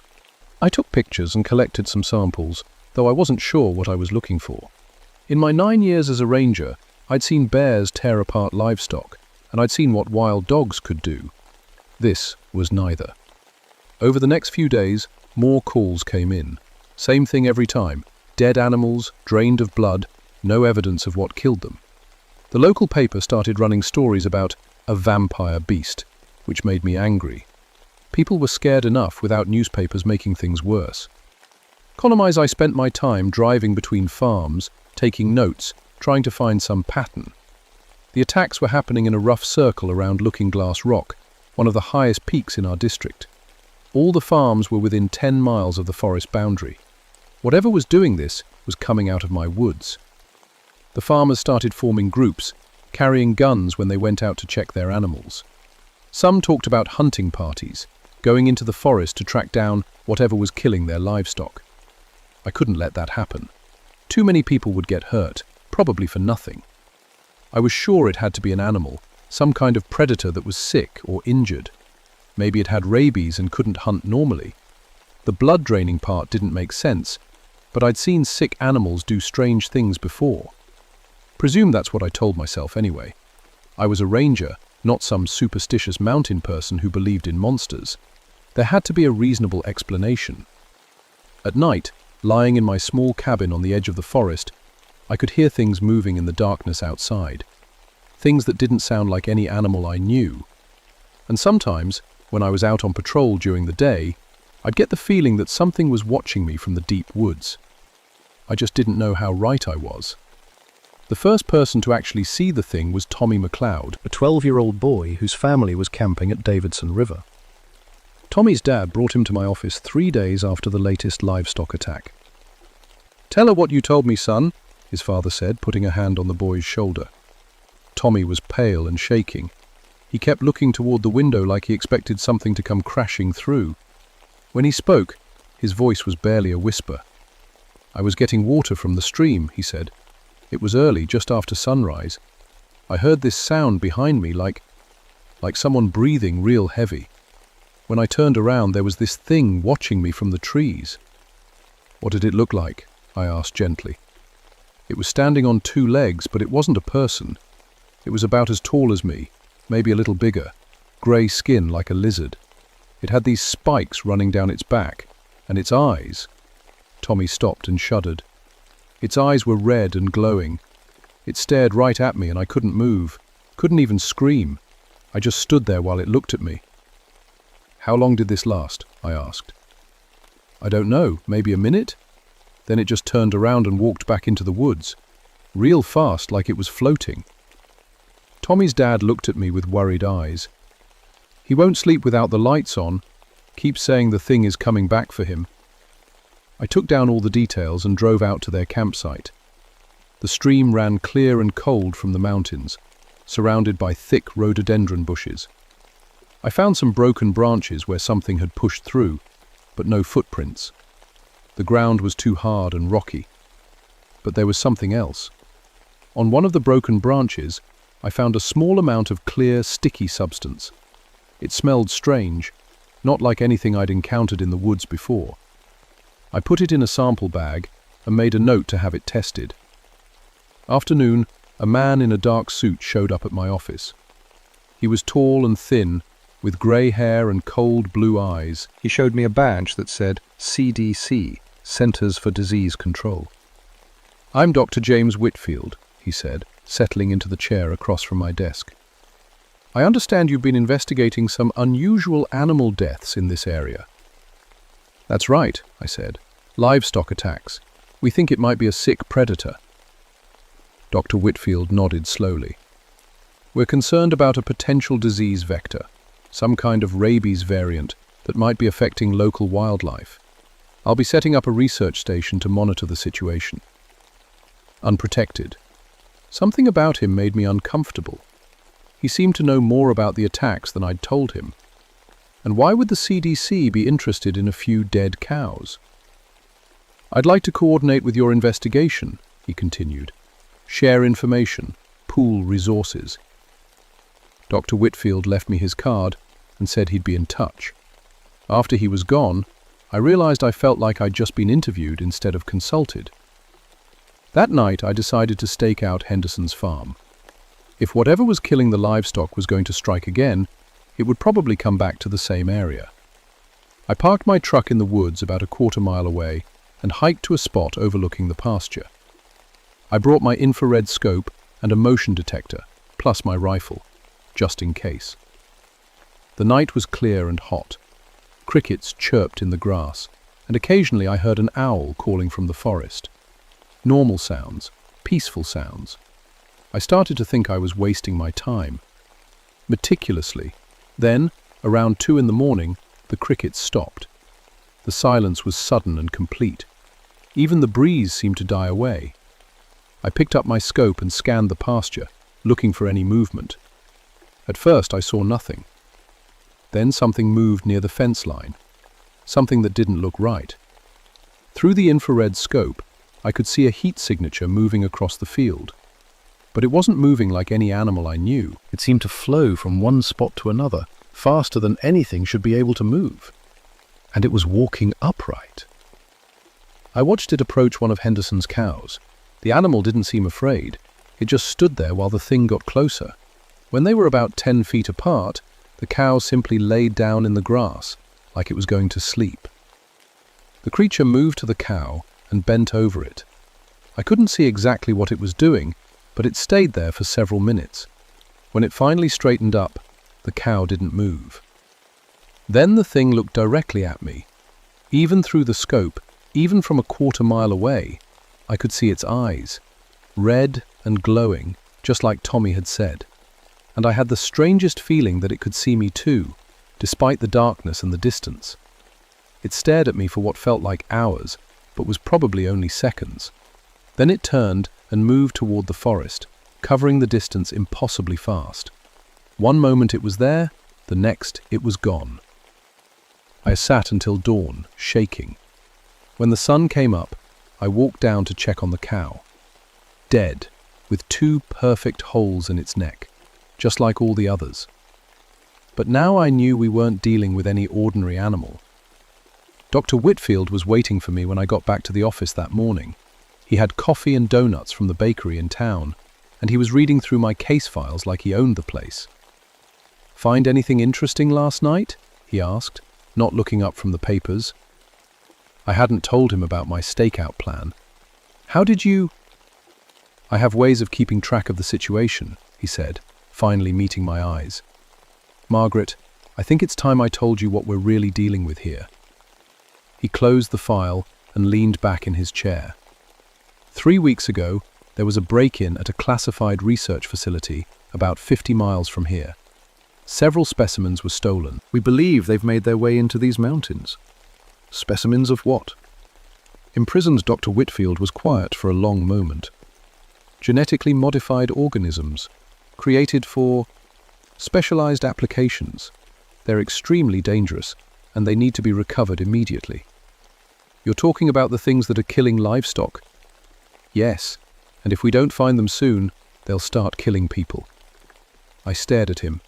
Speaker 1: I took pictures and collected some samples, though I wasn't sure what I was looking for. In my 9 years as a ranger, I'd seen bears tear apart livestock, and I'd seen what wild dogs could do. This was neither. Over the next few days, more calls came in. Same thing every time. Dead animals, drained of blood, no evidence of what killed them. The local paper started running stories about a vampire beast, which made me angry. People were scared enough without newspapers making things worse. Column-wise, I spent my time driving between farms, taking notes, trying to find some pattern. The attacks were happening in a rough circle around Looking Glass Rock, one of the highest peaks in our district. All the farms were within 10 miles of the forest boundary. Whatever was doing this was coming out of my woods. The farmers started forming groups, carrying guns when they went out to check their animals. Some talked about hunting parties, going into the forest to track down whatever was killing their livestock. I couldn't let that happen. Too many people would get hurt, probably for nothing. I was sure it had to be an animal, some kind of predator that was sick or injured. Maybe it had rabies and couldn't hunt normally. The blood-draining part didn't make sense, but I'd seen sick animals do strange things before. Presume that's what I told myself anyway. I was a ranger, not some superstitious mountain person who believed in monsters. There had to be a reasonable explanation. At night, lying in my small cabin on the edge of the forest, I could hear things moving in the darkness outside. Things that didn't sound like any animal I knew. And sometimes, when I was out on patrol during the day, I'd get the feeling that something was watching me from the deep woods. I just didn't know how right I was. The first person to actually see the thing was Tommy McLeod,
Speaker 2: a 12-year-old boy whose family was camping at Davidson River.
Speaker 1: Tommy's dad brought him to my office 3 days after the latest livestock attack. "Tell her what you told me, son," his father said, putting a hand on the boy's shoulder. Tommy was pale and shaking. He kept looking toward the window like he expected something to come crashing through. When he spoke, his voice was barely a whisper. "I was getting water from the stream," he said. "It was early, just after sunrise. I heard this sound behind me like someone breathing real heavy. When I turned around, there was this thing watching me from the trees." "What did it look like?" I asked gently. "It was standing on 2 legs, but it wasn't a person. It was about as tall as me, maybe a little bigger, grey skin like a lizard. It had these spikes running down its back, and its eyes—" Tommy stopped and shuddered. "Its eyes were red and glowing. It stared right at me and I couldn't move, couldn't even scream. I just stood there while it looked at me." "How long did this last?" I asked. "I don't know, maybe a minute? Then it just turned around and walked back into the woods, real fast, like it was floating." Tommy's dad looked at me with worried eyes. "He won't sleep without the lights on. Keeps saying the thing is coming back for him." I took down all the details and drove out to their campsite. The stream ran clear and cold from the mountains, surrounded by thick rhododendron bushes. I found some broken branches where something had pushed through, but no footprints. The ground was too hard and rocky. But there was something else. On one of the broken branches, I found a small amount of clear, sticky substance. It smelled strange, not like anything I'd encountered in the woods before. I put it in a sample bag and made a note to have it tested. After noon, a man in a dark suit showed up at my office. He was tall and thin, with grey hair and cold blue eyes. He showed me a badge that said CDC, Centers for Disease Control. "I'm Dr. James Whitfield," he said, settling into the chair across from my desk. "I understand you've been investigating some unusual animal deaths in this area." "That's right," I said. "Livestock attacks. We think it might be a sick predator." Dr. Whitfield nodded slowly. "We're concerned about a potential disease vector, some kind of rabies variant that might be affecting local wildlife. I'll be setting up a research station to monitor the situation." Unprotected. Something about him made me uncomfortable. He seemed to know more about the attacks than I'd told him. And why would the CDC be interested in a few dead cows? "I'd like to coordinate with your investigation," he continued. "Share information, pool resources." Dr. Whitfield left me his card and said he'd be in touch. After he was gone, I realized I felt like I'd just been interviewed instead of consulted. That night, I decided to stake out Henderson's farm. If whatever was killing the livestock was going to strike again, it would probably come back to the same area. I parked my truck in the woods about a quarter-mile away and hiked to a spot overlooking the pasture. I brought my infrared scope and a motion detector, plus my rifle, just in case. The night was clear and hot. Crickets chirped in the grass, and occasionally I heard an owl calling from the forest. Normal sounds, peaceful sounds. I started to think I was wasting my time. Meticulously. Then, around 2 in the morning, the crickets stopped. The silence was sudden and complete. Even the breeze seemed to die away. I picked up my scope and scanned the pasture, looking for any movement. At first I saw nothing. Then something moved near the fence line. Something that didn't look right. Through the infrared scope, I could see a heat signature moving across the field. But it wasn't moving like any animal I knew. It seemed to flow from one spot to another,
Speaker 2: faster than anything should be able to move. And it was walking upright. I watched it approach one of Henderson's cows. The animal didn't seem afraid. It just stood there while the thing got closer. When they were about 10 feet apart, the cow simply laid down in the grass, like it was going to sleep. The creature moved to the cow and bent over it. I couldn't see exactly what it was doing, but it stayed there for several minutes. When it finally straightened up, the cow didn't move. Then the thing looked directly at me. Even through the scope, even from a quarter-mile away, I could see its eyes, red and glowing, just like Tommy had said. And I had the strangest feeling that it could see me too, despite the darkness and the distance. It stared at me for what felt like hours, but was probably only seconds. Then it turned and moved toward the forest, covering the distance impossibly fast. One moment it was there, the next it was gone. I sat until dawn, shaking. When the sun came up, I walked down to check on the cow. Dead, with 2 perfect holes in its neck, just like all the others. But now I knew we weren't dealing with any ordinary animal. Dr. Whitfield was waiting for me when I got back to the office that morning. He had coffee and donuts from the bakery in town, and he was reading through my case files like he owned the place. "Find anything interesting last night?" he asked, not looking up from the papers. I hadn't told him about my stakeout plan. "How did you—" "I have ways of keeping track of the situation," he said, finally meeting my eyes. "Margaret, I think it's time I told you what we're really dealing with here." He closed the file and leaned back in his chair. 3 weeks ago, there was a break-in at a classified research facility about 50 miles from here. Several specimens were stolen.
Speaker 1: We believe they've made their way into these mountains. Specimens of what? Imprisoned Dr. Whitfield was quiet for a long moment. Genetically modified organisms, created for specialized applications. They're extremely dangerous, and they need to be recovered immediately. You're talking about the things that are killing livestock? Yes, and if we don't find them soon, they'll start killing people. I stared at him.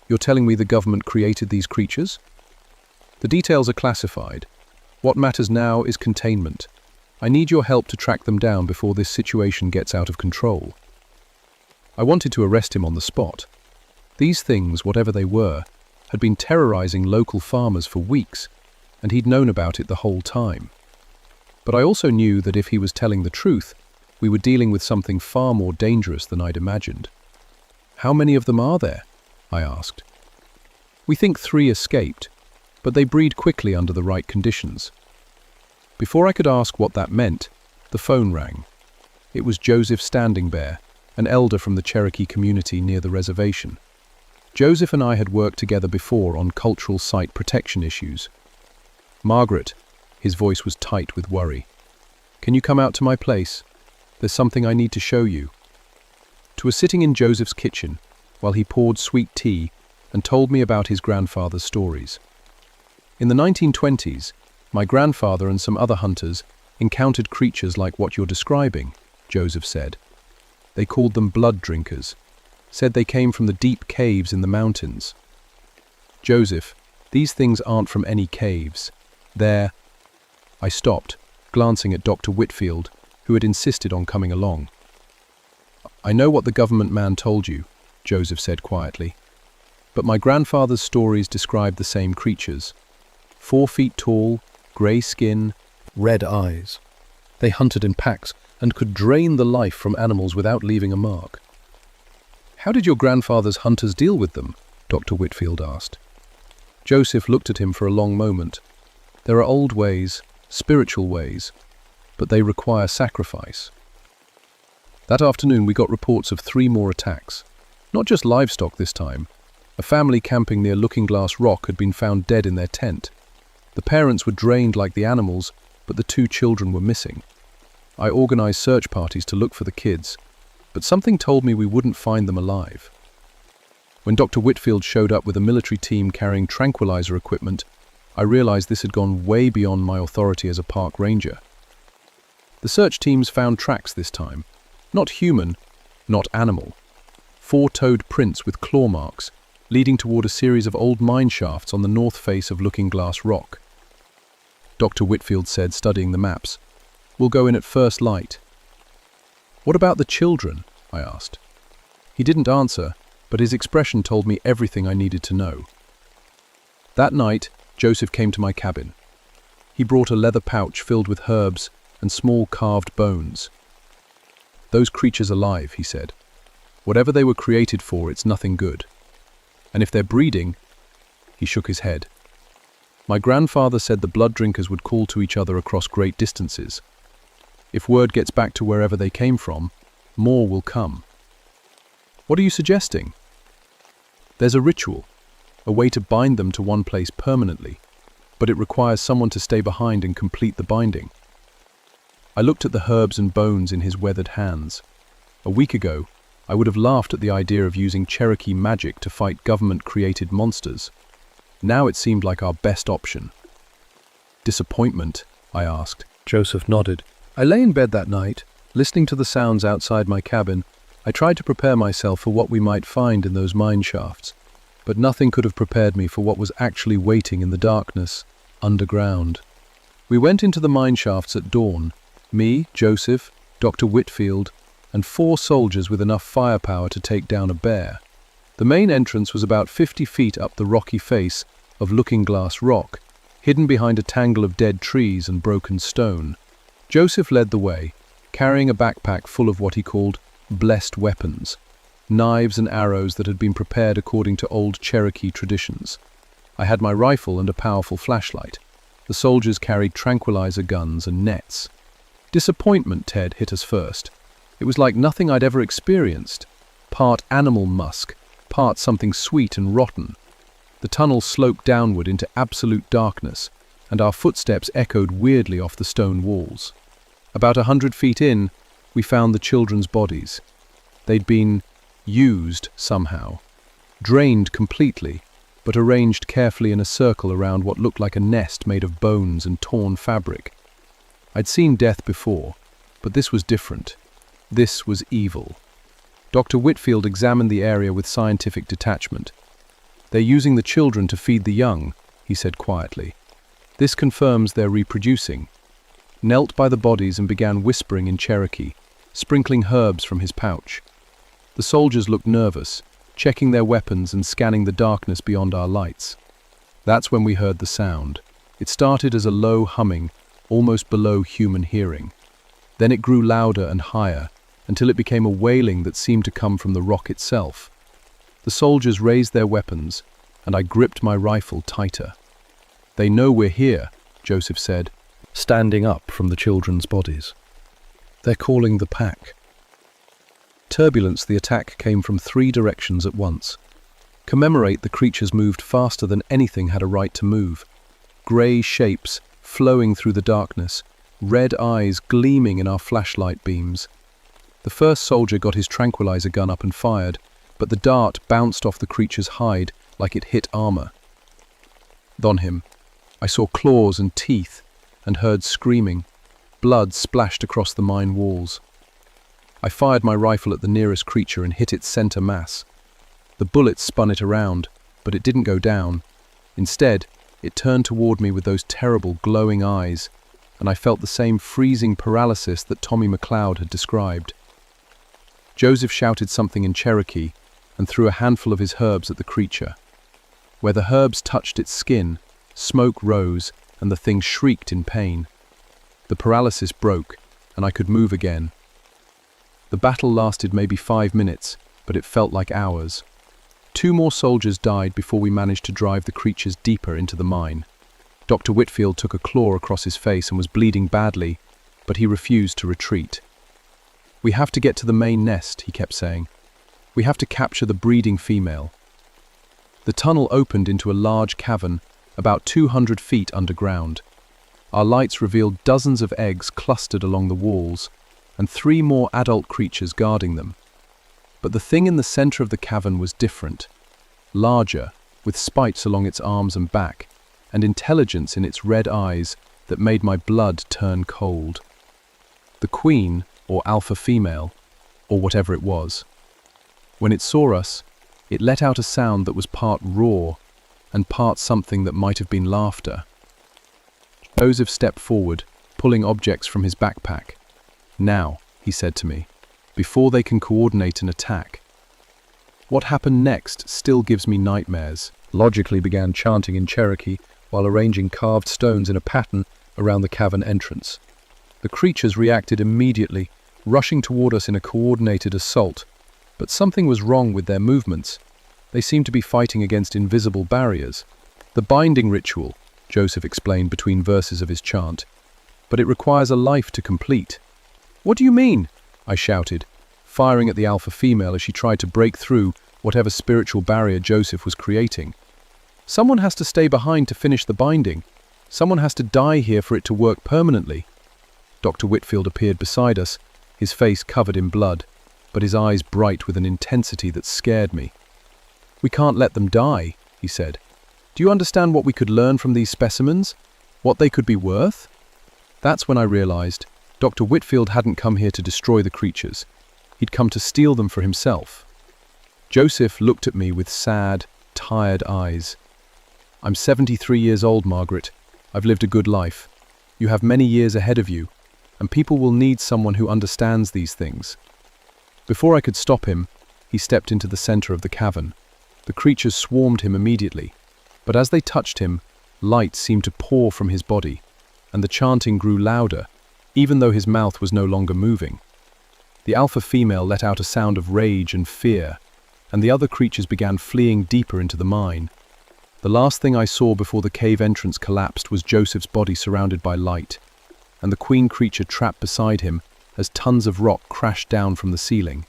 Speaker 1: You're telling me the government created these creatures? The details are classified. What matters now is containment. I need your help to track them down before this situation gets out of control. I wanted to arrest him on the spot. These things, whatever they were, had been terrorizing local farmers for weeks, and he'd known about it the whole time. But I also knew that if he was telling the truth, we were dealing with something far more dangerous than I'd imagined. "How many of them are there?" I asked. "We think 3 escaped, but they breed quickly under the right conditions." Before I could ask what that meant, the phone rang. It was Joseph Standing Bear, an elder from the Cherokee community near the reservation. Joseph and I had worked together before on cultural site protection issues. "Margaret," his voice was tight with worry, "can you come out to my place? There's something I need to show you." I was sitting in Joseph's kitchen while he poured sweet tea and told me about his grandfather's stories. In the 1920s, my grandfather and some other hunters encountered creatures like what you're describing, Joseph said. They called them blood drinkers, said they came from the deep caves in the mountains. "Joseph, these things aren't from any caves. They're—" I stopped, glancing at Dr. Whitfield, who had insisted on coming along. "I know what the government man told you," Joseph said quietly, "but my grandfather's stories described the same creatures. 4 feet tall, grey skin, red eyes. They hunted in packs and could drain the life from animals without leaving a mark." "How did your grandfather's hunters deal with them?" Dr. Whitfield asked. Joseph looked at him for a long moment. "There are old ways, spiritual ways, but they require sacrifice." That afternoon we got reports of 3 more attacks. Not just livestock this time. A family camping near Looking Glass Rock had been found dead in their tent. The parents were drained like the animals, but the 2 children were missing. I organized search parties to look for the kids, but something told me we wouldn't find them alive. When Dr. Whitfield showed up with a military team carrying tranquilizer equipment, I realized this had gone way beyond my authority as a park ranger. The search teams found tracks this time. Not human, not animal. 4-toed prints with claw marks,
Speaker 2: leading toward a series of old mine shafts on the north face of Looking Glass Rock. Dr. Whitfield said, studying the maps, "We'll go in at first light." "What about the children?" I asked. He didn't answer, but his expression told me everything I needed to know. That night, Joseph came to my cabin. He brought a leather pouch filled with herbs and small carved bones. "Those creatures alive," he said. "Whatever they were created for, it's nothing good. And if they're breeding—" He shook his head. "My grandfather said the blood drinkers would call to each other across great distances. If word gets back to wherever they came from, more will come." "What are you suggesting?" "There's a ritual, a way to bind them to one place permanently, but it requires someone to stay behind and complete the binding." I looked at the herbs and bones in his weathered hands. A week ago, I would have laughed at the idea of using Cherokee magic to fight government-created monsters. Now it seemed like our best option. "Disappointment?" I asked. Joseph nodded. "I lay in bed that night, listening to the sounds outside my cabin. I tried to prepare myself for what we might find in those mine shafts, but nothing could have prepared me for what was actually waiting in the darkness, underground. We went into the mine shafts at dawn, me, Joseph, Dr. Whitfield, and 4 soldiers with enough firepower to take down a bear. The main entrance was about 50 feet up the rocky face of Looking Glass Rock, hidden behind a tangle of dead trees and broken stone. Joseph led the way, carrying a backpack full of what he called blessed weapons, knives and arrows that had been prepared according to old Cherokee traditions. I had my rifle and a powerful flashlight. The soldiers carried tranquilizer guns and nets. Disappointment, Ted, hit us first. It was like nothing I'd ever experienced. Part animal musk, part something sweet and rotten. The tunnel sloped downward into absolute darkness, and our footsteps echoed weirdly off the stone walls. About 100 feet in, we found the children's bodies. They'd been used somehow, drained completely, but arranged carefully in a circle around what looked like a nest made of bones and torn fabric. I'd seen death before, but this was different. This was evil. Dr. Whitfield examined the area with scientific detachment. "They're using the children to feed the young," he said quietly. "This confirms they're reproducing." Knelt by the bodies and began whispering in Cherokee, sprinkling herbs from his pouch. The soldiers looked nervous, checking their weapons and scanning the darkness beyond our lights. That's when we heard the sound. It started as a low humming, almost below human hearing. Then it grew louder and higher, until it became a wailing that seemed to come from the rock itself. The soldiers raised their weapons, and I gripped my rifle tighter. "They know we're here," Joseph said, standing up from the children's bodies. "They're calling the pack." Turbulence, the attack came from 3 directions at once. Commemorate, the creatures moved faster than anything had a right to move. Grey shapes, flowing through the darkness, red eyes gleaming in our flashlight beams. The first soldier got his tranquilizer gun up and fired, but the dart bounced off the creature's hide like it hit armor. On him, I saw claws and teeth and heard screaming. Blood splashed across the mine walls. I fired my rifle at the nearest creature and hit its center mass. The bullets spun it around, but it didn't go down. Instead, it turned toward me with those terrible glowing eyes, and I felt the same freezing paralysis that Tommy McLeod had described. Joseph shouted something in Cherokee and threw a handful of his herbs at the creature. Where the herbs touched its skin, smoke rose and the thing shrieked in pain. The paralysis broke, and I could move again. The battle lasted maybe 5 minutes, but it felt like hours. 2 more soldiers died before we managed to drive the creatures deeper into the mine. Dr. Whitfield took a claw across his face and was bleeding badly, but he refused to retreat. "We have to get to the main nest," he kept saying. "We have to capture the breeding female." The tunnel opened into a large cavern, about 200 feet underground. Our lights revealed dozens of eggs clustered along the walls, and 3 more adult creatures guarding them. But the thing in the center of the cavern was different, larger, with spikes along its arms and back, and intelligence in its red eyes that made my blood turn cold. The queen, or alpha female, or whatever it was. When it saw us,
Speaker 1: It let out a sound that was part roar and part something that might have been laughter. Joseph stepped forward, pulling objects from his backpack. "Now," he said to me, "before they can coordinate an attack." What happened next still gives me nightmares. Logically began chanting in Cherokee while arranging carved stones in a pattern around the cavern entrance. The creatures reacted immediately, rushing toward us in a coordinated assault, but something was wrong with their movements. They seemed to be fighting against invisible barriers. "The binding ritual," Joseph explained between verses of his chant, "but it requires a life to complete." "What do you mean?" I shouted, firing at the alpha female as she tried to break through whatever spiritual barrier Joseph was creating. "Someone has to stay behind to finish the binding. Someone has to die here for it to work permanently." Dr. Whitfield appeared beside us, his face covered in blood, but his eyes bright with an intensity that scared me. "We can't let them die," he said. "Do you understand what we could learn from these specimens? What they could be worth?" That's when I realized Dr. Whitfield hadn't come here to destroy the creatures. He'd come to steal them for himself. Joseph looked at me with sad, tired eyes. "I'm 73 years old, Margaret. I've lived a good life. You have many years ahead of you, and people will need someone who understands these things." Before I could stop him, he stepped into the center of the cavern. The creatures swarmed him immediately, but as they touched him, light seemed to pour from his body, and the chanting grew louder, even though his mouth was no longer moving. The alpha female let out a sound of rage and fear, and the other creatures began fleeing deeper into the mine. The last thing I saw before the cave entrance collapsed was Joseph's body surrounded by light, and the queen creature trapped beside him as tons of rock crashed down from the ceiling.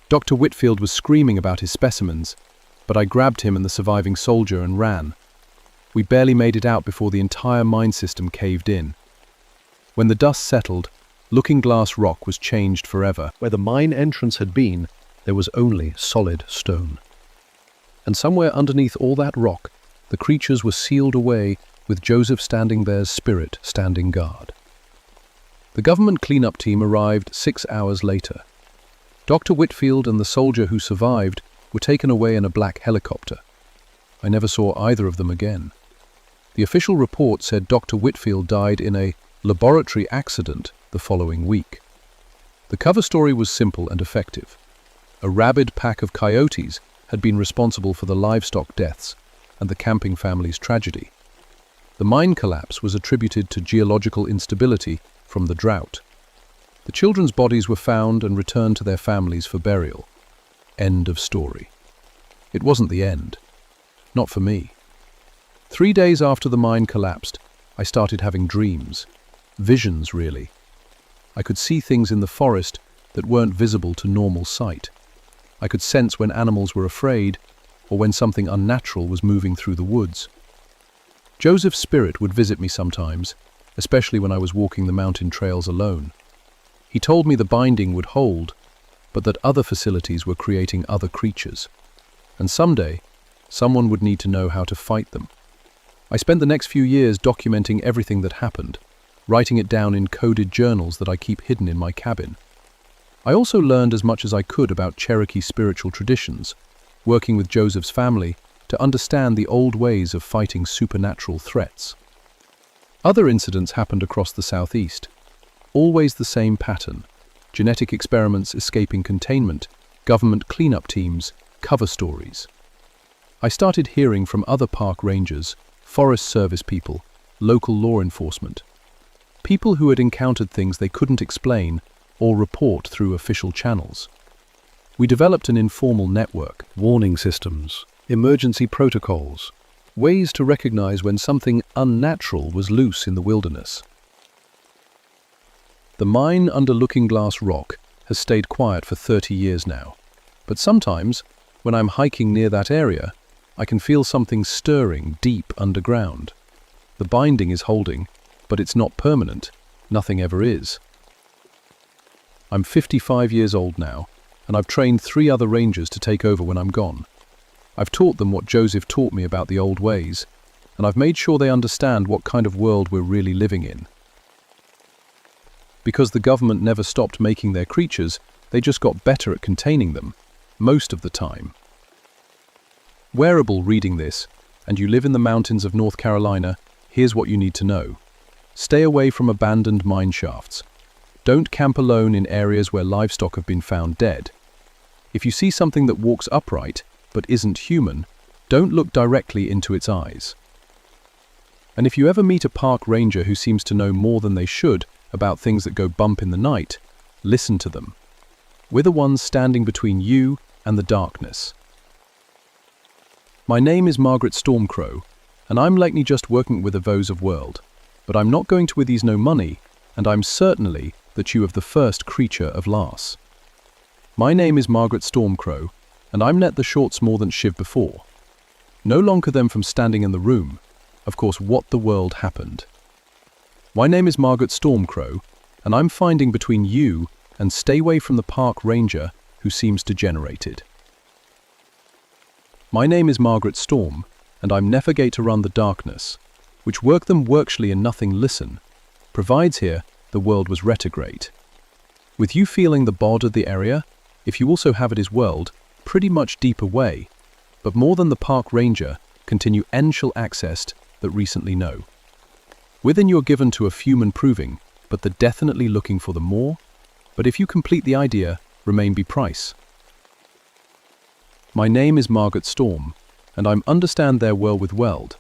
Speaker 1: Dr. Whitfield was screaming about his specimens, but I grabbed him and the surviving soldier and ran. We barely made it out before the entire mine system caved in. When the dust settled, Looking Glass Rock was changed forever.
Speaker 2: Where the mine entrance had been, there was only solid stone. And somewhere underneath all that rock, the creatures were sealed away, with Joseph standing there's spirit standing guard. The government cleanup team arrived 6 hours later. Dr. Whitfield and the soldier who survived were taken away in a black helicopter. I never saw either of them again. The official report said Dr. Whitfield died in a laboratory accident the following week. The cover story was simple and effective. A rabid pack of coyotes had been responsible for the livestock deaths and the camping family's tragedy. The mine collapse was attributed to geological instability from the drought. The children's bodies were found and returned to their families for burial. End of story. It wasn't the end. Not for me. 3 days after the mine collapsed, I started having dreams. Visions, really. I could see things in the forest that weren't visible to normal sight. I could sense when animals were afraid or when something unnatural was moving through the woods. Joseph's spirit would visit me sometimes, especially when I was walking the mountain trails alone. He told me the binding would hold, but that other facilities were creating other creatures. And someday, someone would need to know how to fight them. I spent the next few years documenting everything that happened, writing it down in coded journals that I keep hidden in my cabin. I also learned as much as I could about Cherokee spiritual traditions, working with Joseph's family to understand the old ways of fighting supernatural threats. Other incidents happened across the southeast. Always the same pattern: genetic experiments escaping containment, government cleanup teams, cover stories. I started hearing from other park rangers, Forest Service people, local law enforcement. People who had encountered things they couldn't explain or report through official channels. We developed an informal network, warning systems, emergency protocols, ways to recognize when something unnatural was loose in the wilderness. The mine under Looking Glass Rock has stayed quiet for 30 years now, but sometimes, when I'm hiking near that area, I can feel something stirring deep underground. The binding is holding, but it's not permanent. Nothing ever is. I'm 55 years old now, and I've trained 3 other rangers to take over when I'm gone. I've taught them what Joseph taught me about the old ways, and I've made sure they understand what kind of world we're really living in. Because the government never stopped making their creatures, they just got better at containing them, most of the time.
Speaker 1: Wearable reading this, and you live in the mountains of North Carolina, here's what you need to know. Stay away from abandoned mine shafts. Don't camp alone in areas where livestock have been found dead. If you see something that walks upright but isn't human, don't look directly into its eyes. And if you ever meet a park ranger who seems to know more than they should about things that go bump in the night, listen to them. We're the ones standing between you and the darkness. My name is Margaret Stormcrow, and I'm likely just working with a vose of world, but I'm not going to with these no money, and I'm certainly that you of the first creature of Lars. My name is Margaret Stormcrow, and I'm net the shorts more than shiv before. No longer them from standing in the room, of course what the world happened. My name is Margaret Stormcrow, and I'm finding between you and stay away from the park ranger who seems degenerated. My name is Margaret Storm, and I'm navigate to run the darkness, which work them workshly and nothing listen, provides here the world was retrograde. With you feeling the bod of the area, if you also have it as world, pretty much deep away, but more than the park ranger, continue enshal accessed that recently know. Within you're given to a few improving, but the definitely looking for the more, but if you complete the idea, remain be price. My name is Margaret Storm, and I'm understand their well with weld.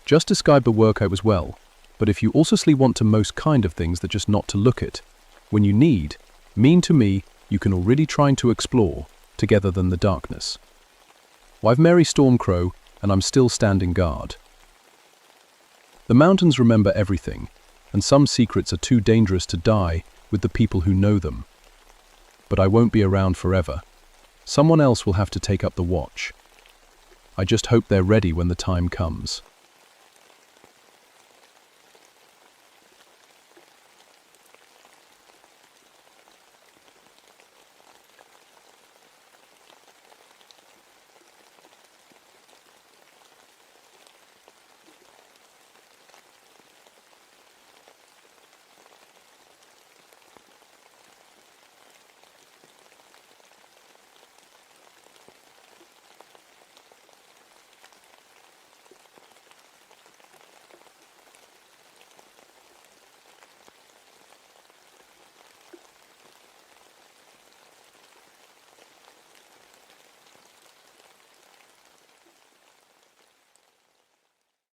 Speaker 1: Just describe the work I was well, but if you also want to most kind of things that just not to look at, when you need, mean to me, you can already trying to explore, together than the darkness. I've Mary Stormcrow, and I'm still standing guard. The mountains remember everything, and some secrets are too dangerous to die with the people who know them. But I won't be around forever. Someone else will have to take up the watch. I just hope they're ready when the time comes.